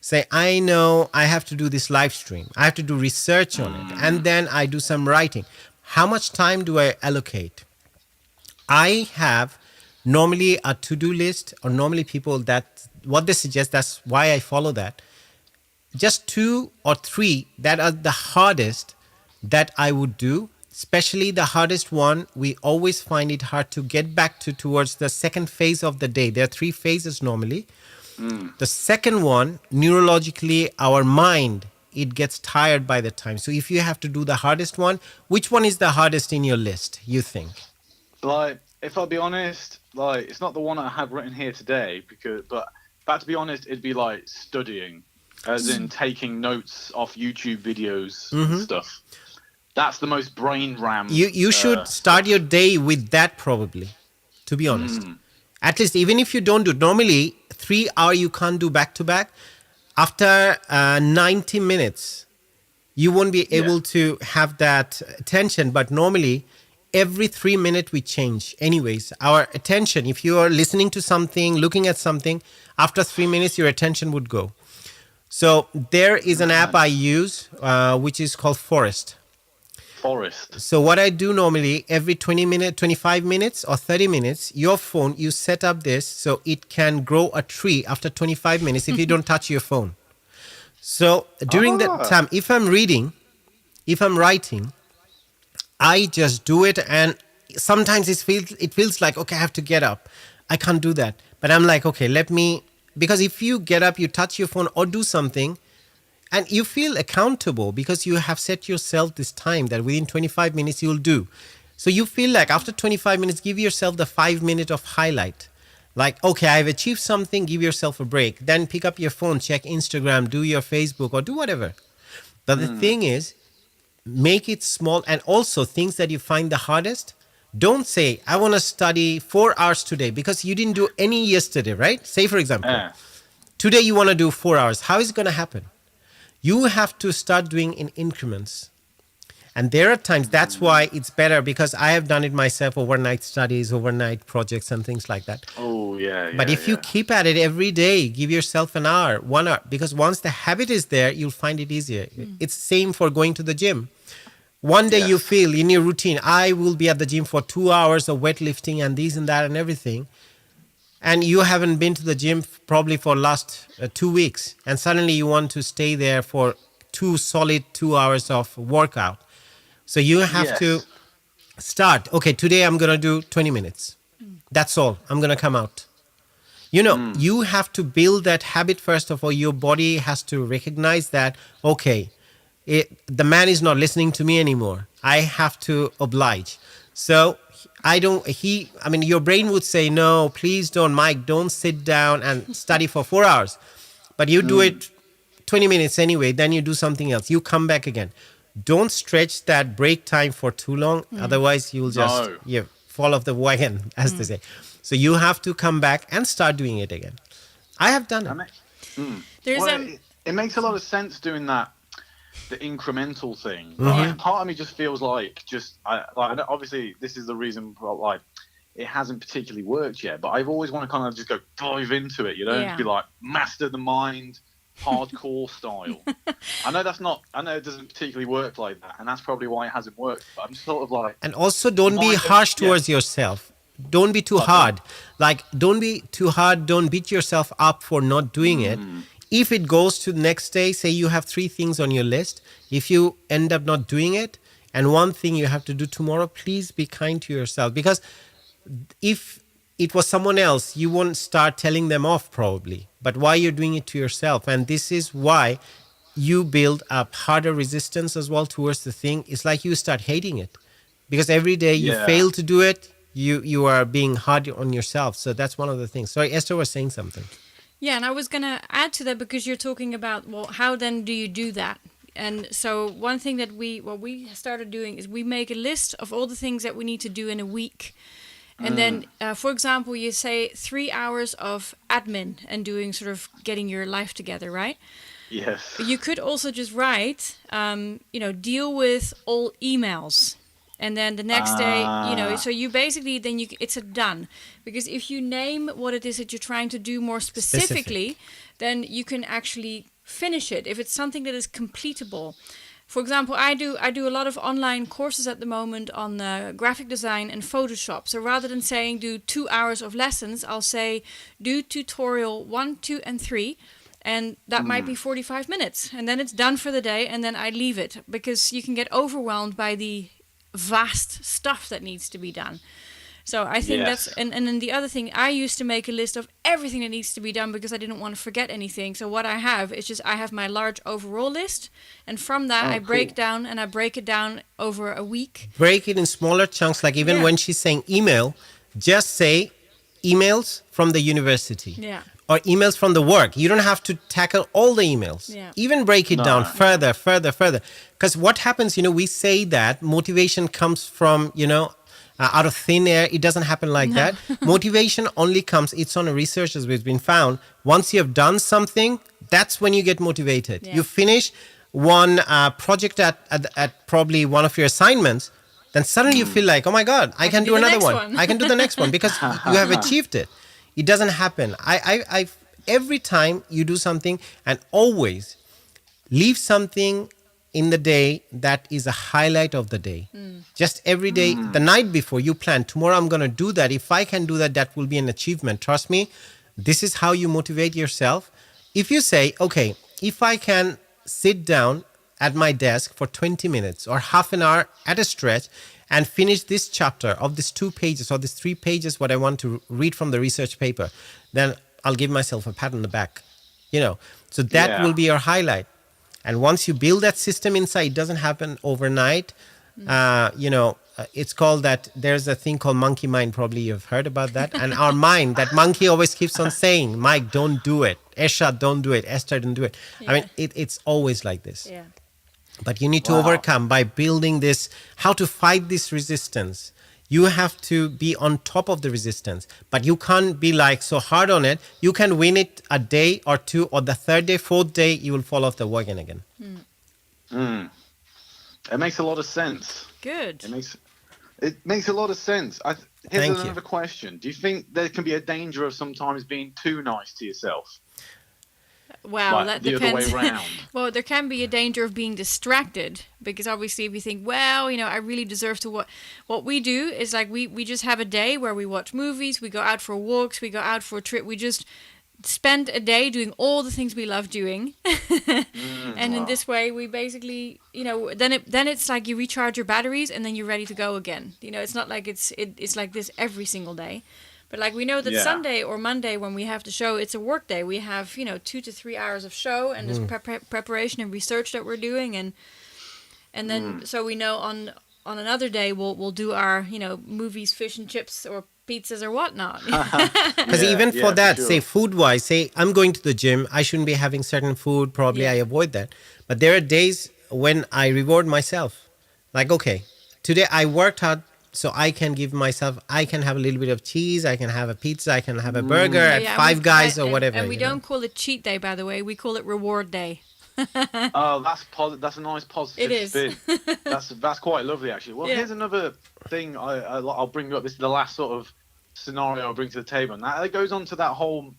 Say, I know I have to do this live stream. I have to do research on it. And then I do some writing. How much time do I allocate? I have normally a to-do list, or normally people that what they suggest, that's why I follow that. Just 2 or 3 that are the hardest that I would do, especially the hardest one. We always find it hard to get back to towards the second phase of the day. There are 3 phases normally. The second one, neurologically, our mind, it gets tired by the time. So if you have to do the hardest one, which one is the hardest in your list, you think? Like, if I'll be honest, like, it's not the one I have written here today, but to be honest, it'd be like studying, as in taking notes off YouTube videos and stuff. That's the most brain ram. You should start your day with that probably, to be honest. At least even if you don't do, normally 3 hours you can't do back to back. After 90 minutes, you won't be able to have that attention. But normally every 3 minutes we change. Anyways, our attention, if you are listening to something, looking at something, after 3 minutes, your attention would go. So there is an app I use, which is called Forest. So what I do normally, every 20 minutes, 25 minutes or 30 minutes, your phone, you set up this so it can grow a tree after 25 minutes if you don't touch your phone. So during that time, if I'm reading, If I'm writing, I just do it, and sometimes it feels like, okay, I have to get up. I can't do that. But I'm like, okay, because if you get up, you touch your phone or do something, and you feel accountable because you have set yourself this time that within 25 minutes you'll do. So you feel like after 25 minutes, give yourself the 5 minute of highlight. Like, okay, I've achieved something, give yourself a break. Then pick up your phone, check Instagram, do your Facebook, or do whatever. But the thing is, make it small, and also things that you find the hardest. Don't say, I want to study 4 hours today because you didn't do any yesterday, right? Say, for example, today you want to do 4 hours. How is it going to happen? You have to start doing in increments. And there are times, that's why it's better, because I have done it myself, overnight studies, overnight projects and things like that. Oh, yeah. But if you keep at it every day, give yourself an hour, 1 hour, because once the habit is there, you'll find it easier. It's same for going to the gym. One day you feel in your routine, I will be at the gym for 2 hours of weightlifting and this and that and everything. And you haven't been to the gym probably for last 2 weeks. And suddenly you want to stay there for 2 solid 2 hours of workout. So you have to start, okay, today I'm going to do 20 minutes. That's all. I'm going to come out. You know, you have to build that habit first of all. Your body has to recognize that, okay, the man is not listening to me anymore. I have to oblige. So your brain would say, no, please don't, Mike, don't sit down and study for 4 hours. But you do it 20 minutes anyway, then you do something else. You come back again. Don't stretch that break time for too long. Otherwise, you'll just fall off the wagon, as they say. So you have to come back and start doing it again. I have done it. It makes a lot of sense doing that, the incremental thing. Like, part of me just feels like obviously this is the reason like it hasn't particularly worked yet, but I've always want to kind of just go dive into it, be like master the mind, hardcore style. I know it doesn't particularly work like that, and that's probably why it hasn't worked, but I'm sort of like, and also don't be harsh towards yourself. Don't be too hard. Like, don't be too hard. Don't beat yourself up for not doing it. If it goes to the next day, say you have 3 things on your list, if you end up not doing it, and one thing you have to do tomorrow, please be kind to yourself, because if it was someone else, you won't start telling them off probably. But why you're doing it to yourself? And this is why you build up harder resistance as well towards the thing. It's like you start hating it, because every day you fail to do it, you are being hard on yourself. So that's one of the things. Sorry, Esther was saying something. Yeah, and I was going to add to that, because you're talking about, well, how then do you do that? And so one thing that we started doing is we make a list of all the things that we need to do in a week. And then, for example, you say 3 hours of admin and doing sort of getting your life together, right? Yes. You could also just write, deal with all emails. And then the next day, so you basically, it's a done. Because if you name what it is that you're trying to do more specifically, then you can actually finish it. If it's something that is completable. For example, I do a lot of online courses at the moment on graphic design and Photoshop. So rather than saying do 2 hours of lessons, I'll say do tutorial 1, 2, and 3. And that might be 45 minutes. And then it's done for the day, and then I leave it. Because you can get overwhelmed by the vast stuff that needs to be done. So I think that's, and then the other thing, I used to make a list of everything that needs to be done because I didn't want to forget anything. So what I have is just, I have my large overall list, and from that I break it down over a week. Break it in smaller chunks, like even when she's saying email, just say emails from the university. Yeah. Or emails from the work. You don't have to tackle all the emails. Yeah. Even break it down further. Because what happens, we say that motivation comes from, out of thin air. It doesn't happen like that. Motivation only comes, it's on a research as it's been found. Once you have done something, that's when you get motivated. Yeah. You finish one project at probably one of your assignments, then suddenly you feel like, oh my God, I can do another one. I can do the next one because you have achieved it. It doesn't happen. I every time you do something, and always leave something in the day that is a highlight of the day. Just every day, the night before, you plan, tomorrow I'm going to do that. If I can do that, that will be an achievement. Trust me, this is how you motivate yourself. If you say, okay, if I can sit down at my desk for 20 minutes or half an hour at a stretch and finish this chapter of these 2 pages or these 3 pages, what I want to read from the research paper, then I'll give myself a pat on the back, So that will be your highlight. And once you build that system inside, it doesn't happen overnight. It's called that. There's a thing called monkey mind. Probably you've heard about that. And our mind, that monkey always keeps on saying, Mike, don't do it. Ershad, don't do it. Esther, don't do it. Yeah. I mean, it's always like this. Yeah. But you need to overcome by building this, how to fight this resistance. You have to be on top of the resistance, but you can't be like so hard on it. You can win it a day or two, or the third day, fourth day, you will fall off the wagon again. It makes a lot of sense. Good. It makes a lot of sense. Here's another question. Do you think there can be a danger of sometimes being too nice to yourself? Well, that depends. The other way around. Well, there can be a danger of being distracted, because obviously if you think, well, I really deserve to what we do is like we just have a day where we watch movies, we go out for walks, we go out for a trip, we just spend a day doing all the things we love doing. And in this way we basically, then it's like you recharge your batteries and then you're ready to go again. It's not like it's like this every single day. But like we know that Sunday or Monday when we have the show, it's a work day. We have 2 to 3 hours of show and there's preparation and research that we're doing, and then so we know on another day we'll do our movies, fish and chips or pizzas or whatnot. Because even for that, say food wise, say I'm going to the gym, I shouldn't be having certain food. Probably I avoid that. But there are days when I reward myself. Like, okay, today I worked hard. So I can give myself, I can have a little bit of cheese, I can have a pizza, I can have a burger at Five Guys or whatever. And we don't call it cheat day, by the way. We call it reward day. Oh, that's a nice positive it is. spin. That's quite lovely, actually. Well, here's another thing I'll bring up. This is the last sort of scenario I'll bring to the table. And that goes on to that whole,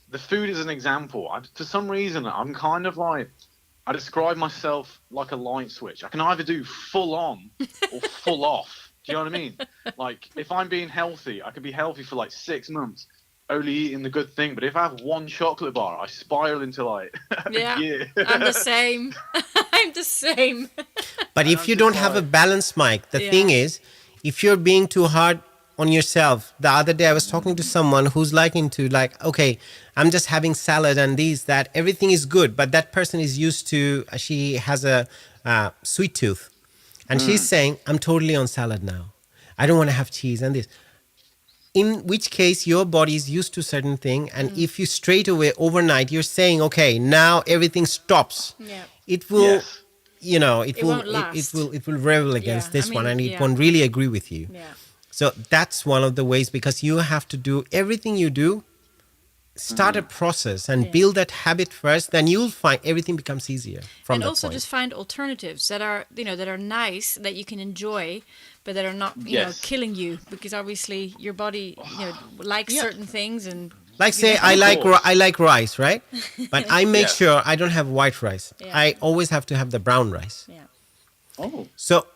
the food is an example. For some reason, I'm kind of like, I describe myself like a light switch. I can either do full on or full off. Do you know what I mean? Like, if I'm being healthy, I could be healthy for like 6 months, only eating the good thing. But if I have one chocolate bar, I spiral into like a year. I'm the same. I'm the same. But if you don't have a balance, Mike, the thing is, if you're being too hard on yourself, the other day I was talking to someone who's okay, I'm just having salad and that, everything is good. But that person is used to, she has a sweet tooth. And she's saying, I'm totally on salad now. I don't want to have cheese and this. In which case, your body is used to certain thing. And if you straight away, overnight, you're saying, okay, now everything stops. Yeah. It will, it will rebel against this one. And it won't really agree with you. Yeah. So that's one of the ways, because you have to do everything you do. Start a process and build that habit first, then you'll find everything becomes easier from and that also point. Just find alternatives that are that are nice, that you can enjoy, but that are not killing you, because obviously your body likes certain things. And like say I like rice, right? But I make sure I don't have white rice. I always have to have the brown rice. So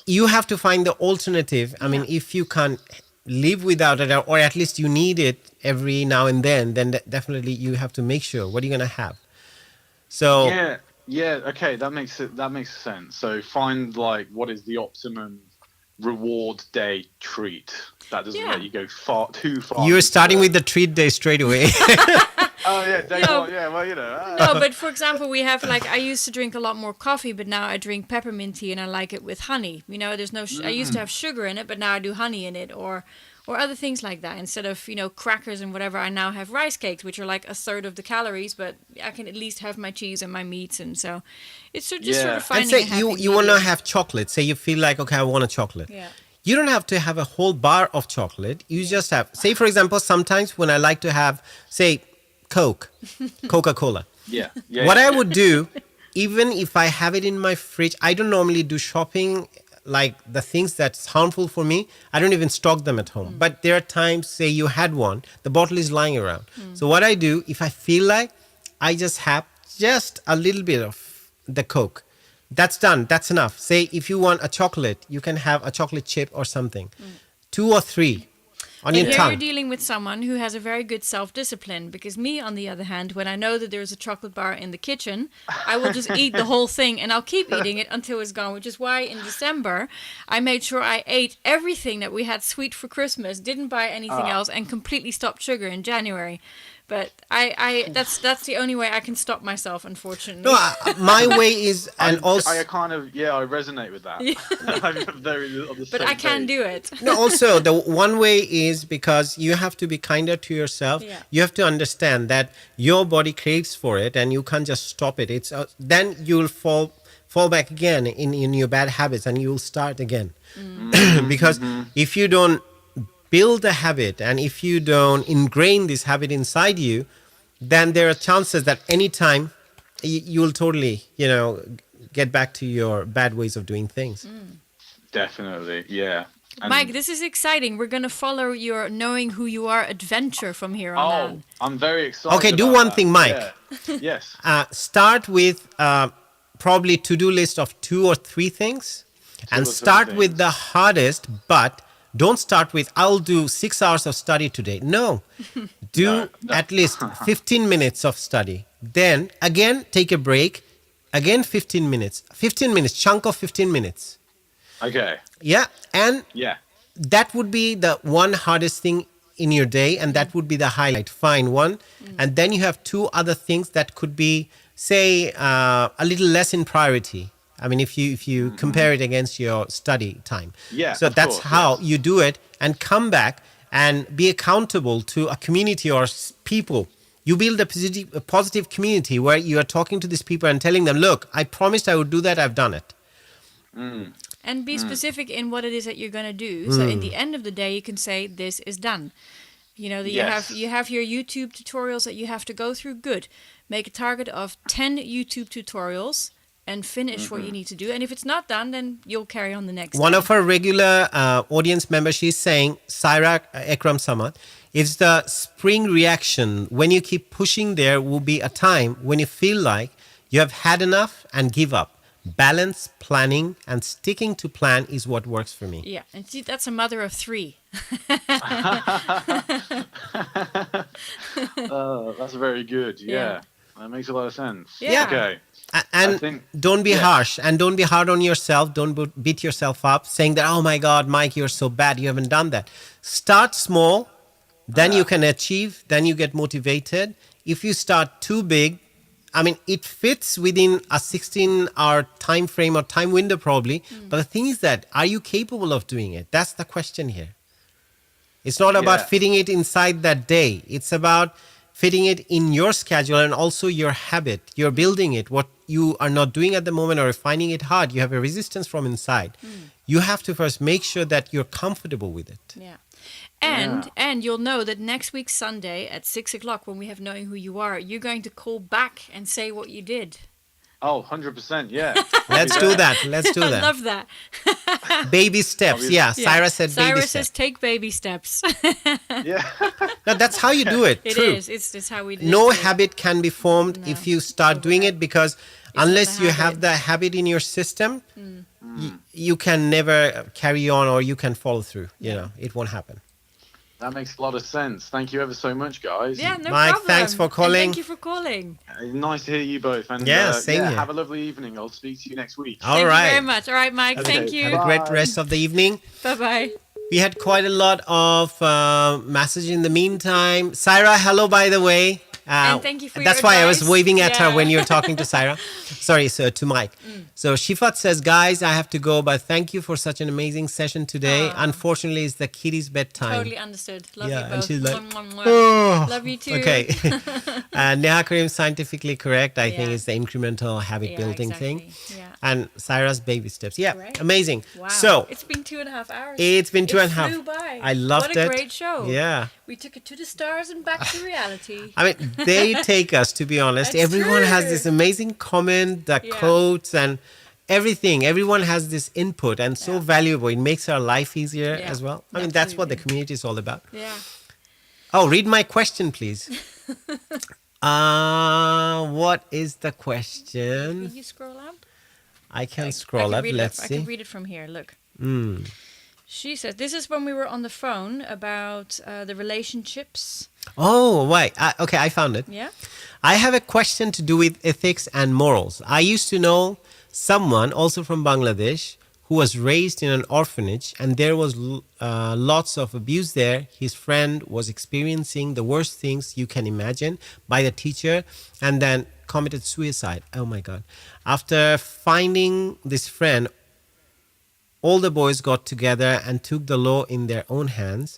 you have to find the alternative. I mean, if you can't live without it, or at least you need it every now and then definitely you have to make sure what are you going to have. So okay, that makes sense. So find like what is the optimum reward day treat that doesn't let you go too far. You're starting with the treat day straight away. Oh yeah, day one. Yeah, well, No, but for example, we have I used to drink a lot more coffee, but now I drink peppermint tea and I like it with honey. There's no. I used to have sugar in it, but now I do honey in it, or other things like that. Instead of crackers and whatever, I now have rice cakes, which are like a third of the calories, but I can at least have my cheese and my meats, and so it's just sort of finding. And say you want to have chocolate. Say you feel like, okay, I want a chocolate. Yeah. You don't have to have a whole bar of chocolate. You just have, say for example, sometimes when I like to have, say, Coca-Cola. What I would do, even if I have it in my fridge, I don't normally do shopping, like the things that's harmful for me. I don't even stock them at home. But there are times, say you had one, the bottle is lying around. So what I do, if I feel like, I just have just a little bit of the Coke. That's done. That's enough. Say if you want a chocolate, you can have a chocolate chip or something. 2 or 3. on And your here tongue. you're dealing with someone who has a very good self-discipline, because me, on the other hand, when I know that there's a chocolate bar in the kitchen, I will just eat the whole thing, and I'll keep eating it until it's gone, which is why in December I made sure I ate everything that we had sweet for Christmas, didn't buy anything else, and completely stopped sugar in January. But that's the only way I can stop myself, unfortunately. No, my way is, and I also, I resonate with that. I'm very on the But same I can page. do it. no, also the one way is because you have to be kinder to yourself. Yeah. You have to understand that your body craves for it, and you can't just stop it. It's then you'll fall back again in your bad habits, and you'll start again. Because if you don't build a habit, and if you don't ingrain this habit inside you, then there are chances that anytime you'll totally, get back to your bad ways of doing things. Definitely, yeah. And- Mike, this is exciting. We're going to follow your Knowing Who You Are adventure from here on out. I'm very excited. Okay, do about one that. thing, Mike. Yeah. Yes. Start with probably to-do list of 2 or 3 things, and or 3 start with things. the hardest, but don't start with, I'll do 6 hours of study today. No, do No. at least 15 minutes of study. Then again, take a break. Again, 15 minutes. 15 minutes, chunk of 15 minutes. Okay. Yeah, and Yeah. that would be the one hardest thing in your day, and that would be the highlight. Find one, and then you have 2 other things that could be, say, a little less in priority. I mean, if you compare it against your study time. Yeah, So of that's course, how yes. you do it, and come back and be accountable to a community or people. You build a positive community where you are talking to these people and telling them, look, I promised I would do that. I've done it. And be specific in what it is that you're going to do. So in the end of the day, you can say, this is done. That Yes. you have your YouTube tutorials that you have to go through. Good. Make a target of 10 YouTube tutorials and finish what you need to do. And if it's not done, then you'll carry on the next One day. of our regular audience members, she's saying, Saira Ekram Samad, it's the spring reaction. When you keep pushing, there will be a time when you feel like you have had enough and give up. Balance, planning, and sticking to plan is what works for me. Yeah, and see, that's a mother of 3. That's very good. Yeah. Yeah. That makes a lot of sense. Yeah. Okay. And I think- don't be yes. harsh, and don't be hard on yourself. Don't beat yourself up saying that, oh my God, Mike, you're so bad. You haven't done that. Start small, then you can achieve, then you get motivated. If you start too big, I mean, it fits within a 16-hour time frame or time window probably. But the thing is that, are you capable of doing it? That's the question here. It's not about Yeah. fitting it inside that day. It's about fitting it in your schedule and also your habit. You're building it. What you are not doing at the moment or finding it hard, you have a resistance from inside. You have to first make sure that you're comfortable with it. Yeah. And you'll know that next week Sunday at 6 o'clock, when we have Knowing Who You Are, you're going to call back and say what you did. Oh, 100%. Yeah. Let's do that. Let's do I that. love that. Baby steps. Yeah, Saira said baby Cyrus steps. says take baby steps. Yeah. No, that's how you do it. It True. is. It's how we do No it. habit can be formed if you start doing it, because unless the you habit. have the habit in your system, you can never carry on, or you can follow through. It won't happen. That makes a lot of sense. Thank you ever so much, guys. Yeah, no Mike, problem. thanks for And calling. thank you for calling. Nice to hear you both. And Yeah, same here. have a lovely evening. I'll speak to you next week. All Thank right. you very much. All right, Mike. Okay, Thank you. Have a great Bye. rest of the evening. Bye-bye. We had quite a lot of message in the meantime. Saira, hello, by the way. And thank you for your That's why I was advice. waving at her Yeah. when you were talking to Saira. Sorry, so to Mike. So Shifat says, guys, I have to go, but thank you for such an amazing session today. Unfortunately, it's the kitty's bedtime. Totally understood. Love Yeah, you and both. she's like, Mwah, mwah, mwah. Oh, Love you too. Okay. Neha Karim, scientifically correct. I think Yeah. it's the incremental habit Yeah, building exactly. thing. Yeah. And Saira's baby steps. Yeah, Great. amazing. Wow. So it's been 2.5 hours. it's been two It and a half. flew by. I loved What a it. great show. Yeah. We took it to the stars and back to reality. I mean, they take us, to be honest. That's Everyone has true. this amazing comment, the Yeah. quotes, and everything. Everyone has this input, and so Yeah. valuable. It makes our life easier Yeah, as well. I mean, that's what the absolutely. community is all about. Yeah. Oh, read my question, please. What is the Can question? you scroll up? I can I scroll can up. read Let's I see. can read it from here. Look. She says, this is when we were on the phone about the relationships. Oh, wait. Okay, I found it. Yeah? I have a question to do with ethics and morals. I used to know someone, also from Bangladesh, who was raised in an orphanage, and there was lots of abuse there. His friend was experiencing the worst things you can imagine by the teacher, and then committed suicide. Oh my God. After finding this friend, all the boys got together and took the law in their own hands,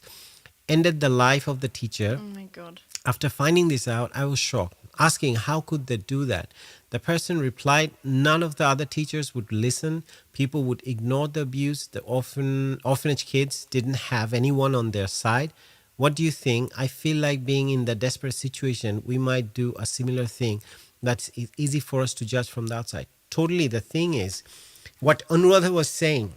ended the life of the teacher. Oh my God. After finding this out, I was shocked, asking how could they do that. The person replied, none of the other teachers would listen. People would ignore the abuse. The orphanage kids didn't have anyone on their side. What do you think? I feel like being in the desperate situation, we might do a similar thing. That's easy for us to judge from the outside. Totally. The thing is, what Anuradha was saying,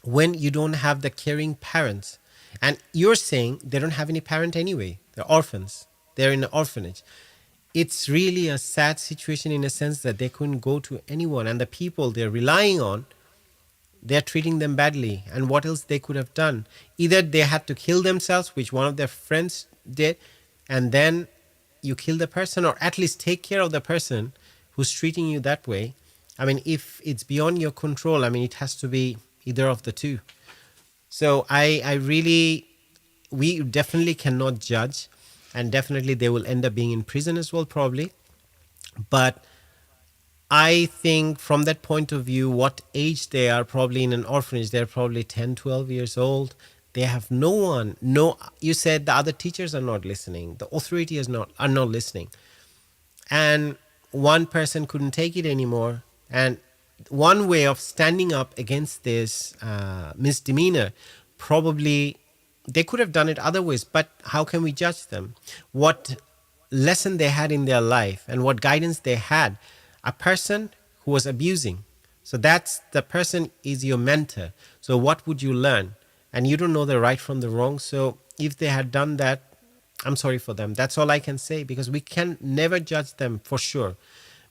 when you don't have the caring parents, and you're saying they don't have any parent anyway, they're orphans, they're in an orphanage. It's really a sad situation in a sense that they couldn't go to anyone, and the people they're relying on, they're treating them badly. And what else they could have done? Either they had to kill themselves, which one of their friends did, and then you kill the person, or at least take care of the person who's treating you that way. I mean, if it's beyond your control, I mean, it has to be either of the two. So we definitely cannot judge, and definitely they will end up being in prison as well, probably. But I think from that point of view, what age they are, probably in an orphanage, they're probably 10, 12 years old. They have no one. No, you said the other teachers are not listening. The authority are not listening. And one person couldn't take it anymore. And one way of standing up against this misdemeanor, probably they could have done it other ways, but how can we judge them? What lesson they had in their life and what guidance they had. A person who was abusing, so that's the person is your mentor. So what would you learn? And you don't know the right from the wrong. So if they had done that, I'm sorry for them. That's all I can say, because we can never judge them for sure,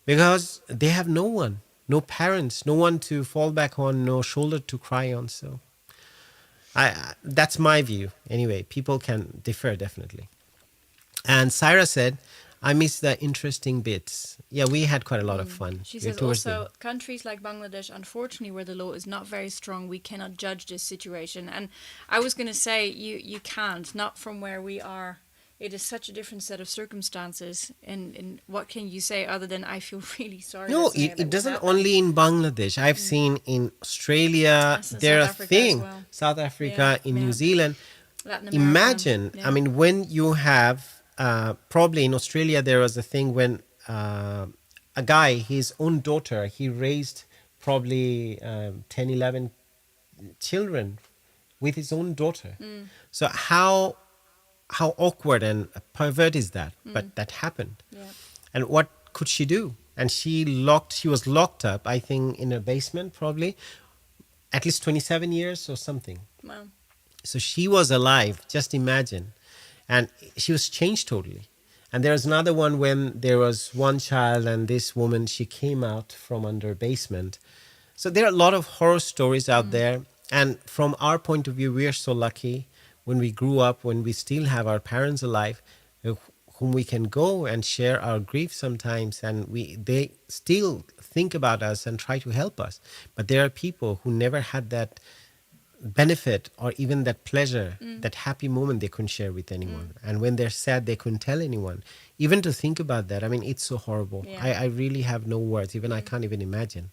because they have no one, no parents, no one to fall back on, no shoulder to cry on. So that's my view. Anyway, people can differ definitely. And Syra said, I miss the interesting bits. Yeah, we had quite a lot of fun. She says also, countries like Bangladesh, unfortunately, where the law is not very strong, we cannot judge this situation. And I was going to say, you can't, not from where we are. It is such a different set of circumstances. And what can you say other than I feel really sorry? No, it doesn't only in Bangladesh. I've seen in Australia, there are things, well. South Africa, in New Zealand. Latin America. Imagine, I mean, when you have, probably in Australia, there was a thing when a guy, his own daughter, he raised probably 10, 11 children with his own daughter. So how awkward and pervert is that? But that happened. Yeah. And what could she do? And she was locked up, I think, in a basement, probably, at least 27 years or something. Wow. So she was alive, just imagine. And she was changed totally. And there was another one when there was one child and this woman, she came out from under a basement. So there are a lot of horror stories out there. And from our point of view, we are so lucky when we grew up, when we still have our parents alive, whom we can go and share our grief sometimes. And they still think about us and try to help us. But there are people who never had that benefit or even that pleasure, that happy moment they couldn't share with anyone. And when they're sad, they couldn't tell anyone. Even to think about that, I mean, it's so horrible. Yeah. I really have no words. Even I can't even imagine.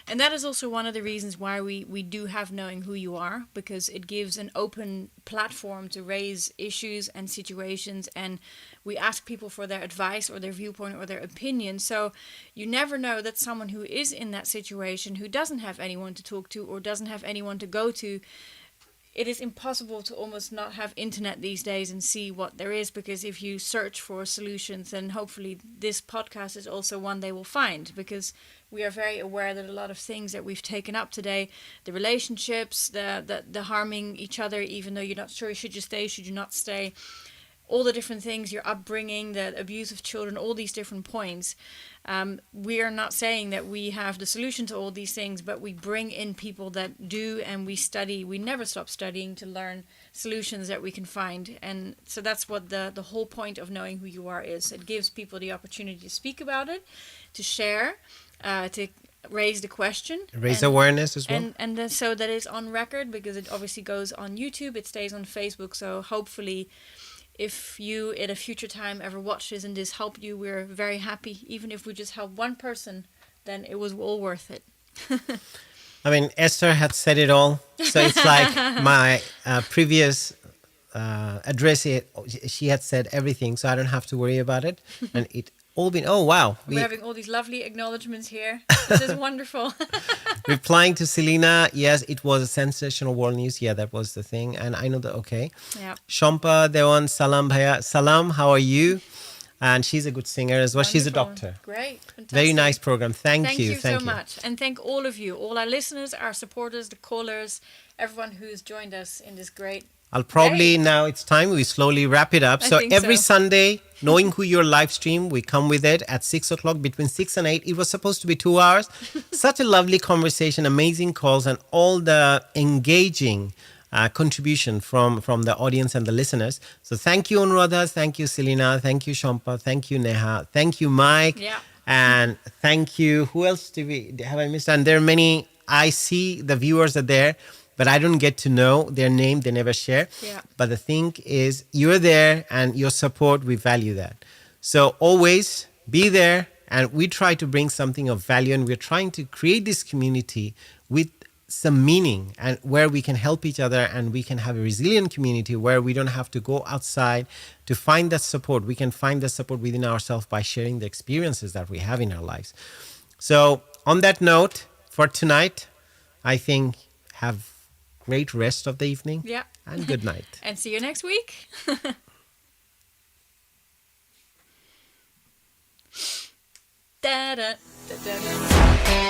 And that is also one of the reasons why we do have Knowing Who You Are, because it gives an open platform to raise issues and situations, and we ask people for their advice or their viewpoint or their opinion. So you never know that someone who is in that situation, who doesn't have anyone to talk to or doesn't have anyone to go to, it is impossible to almost not have internet these days and see what there is, because if you search for solutions, then hopefully this podcast is also one they will find, because we are very aware that a lot of things that we've taken up today, the relationships, the harming each other, even though you're not sure, should you stay, should you not stay, all the different things, your upbringing, the abuse of children, all these different points. We are not saying that we have the solution to all these things, but we bring in people that do, and we study. We never stop studying to learn solutions that we can find. And so that's what the whole point of Knowing Who You Are is. It gives people the opportunity to speak about it, to share, to raise the question, Raise awareness as well. and then so that it's on record, because it obviously goes on YouTube, it stays on Facebook. So hopefully, if you at a future time ever watch this and this helped you, we're very happy. Even if we just help one person, then it was all worth it. I mean, Esther had said it all. So it's like my previous address, she had said everything, so I don't have to worry about it. And it all been, oh, wow. We're having all these lovely acknowledgements here. This is wonderful. Replying to Selena, yes, it was a sensational world news. Yeah, that was the thing. And I know that, okay. Yeah. Shampa Dewan, Salam Bhaiya. Salam, how are you? And she's a good singer as well. She's a Wonderful. doctor. Great. Fantastic. Very nice program. Thank you. Thank you so much. And thank all of you, all our listeners, our supporters, the callers, everyone who's joined us in this great I'll probably, day. now it's time we slowly wrap it up. I So think every so. Sunday, Knowing Who You're live stream, we come with it at 6 o'clock, between 6 and 8. It was supposed to be 2 hours. Such a lovely conversation, amazing calls, and all the engaging contribution from the audience and the listeners. So thank you, Anuradha. Thank you, Selena. Thank you, Shampa. Thank you, Neha. Thank you, Mike. Yeah. And thank you. Who else have I missed? And there are many. I see the viewers are there, but I don't get to know their name. They never share. Yeah. But the thing is, you're there, and your support, we value that. So always be there, and we try to bring something of value, and we're trying to create this community with some meaning, and where we can help each other, and we can have a resilient community where we don't have to go outside to find that support. We can find that support within ourselves by sharing the experiences that we have in our lives. So on that note, for tonight, I think have great rest of the evening. Yeah. And good night. And see you next week. Da-da, da-da-da.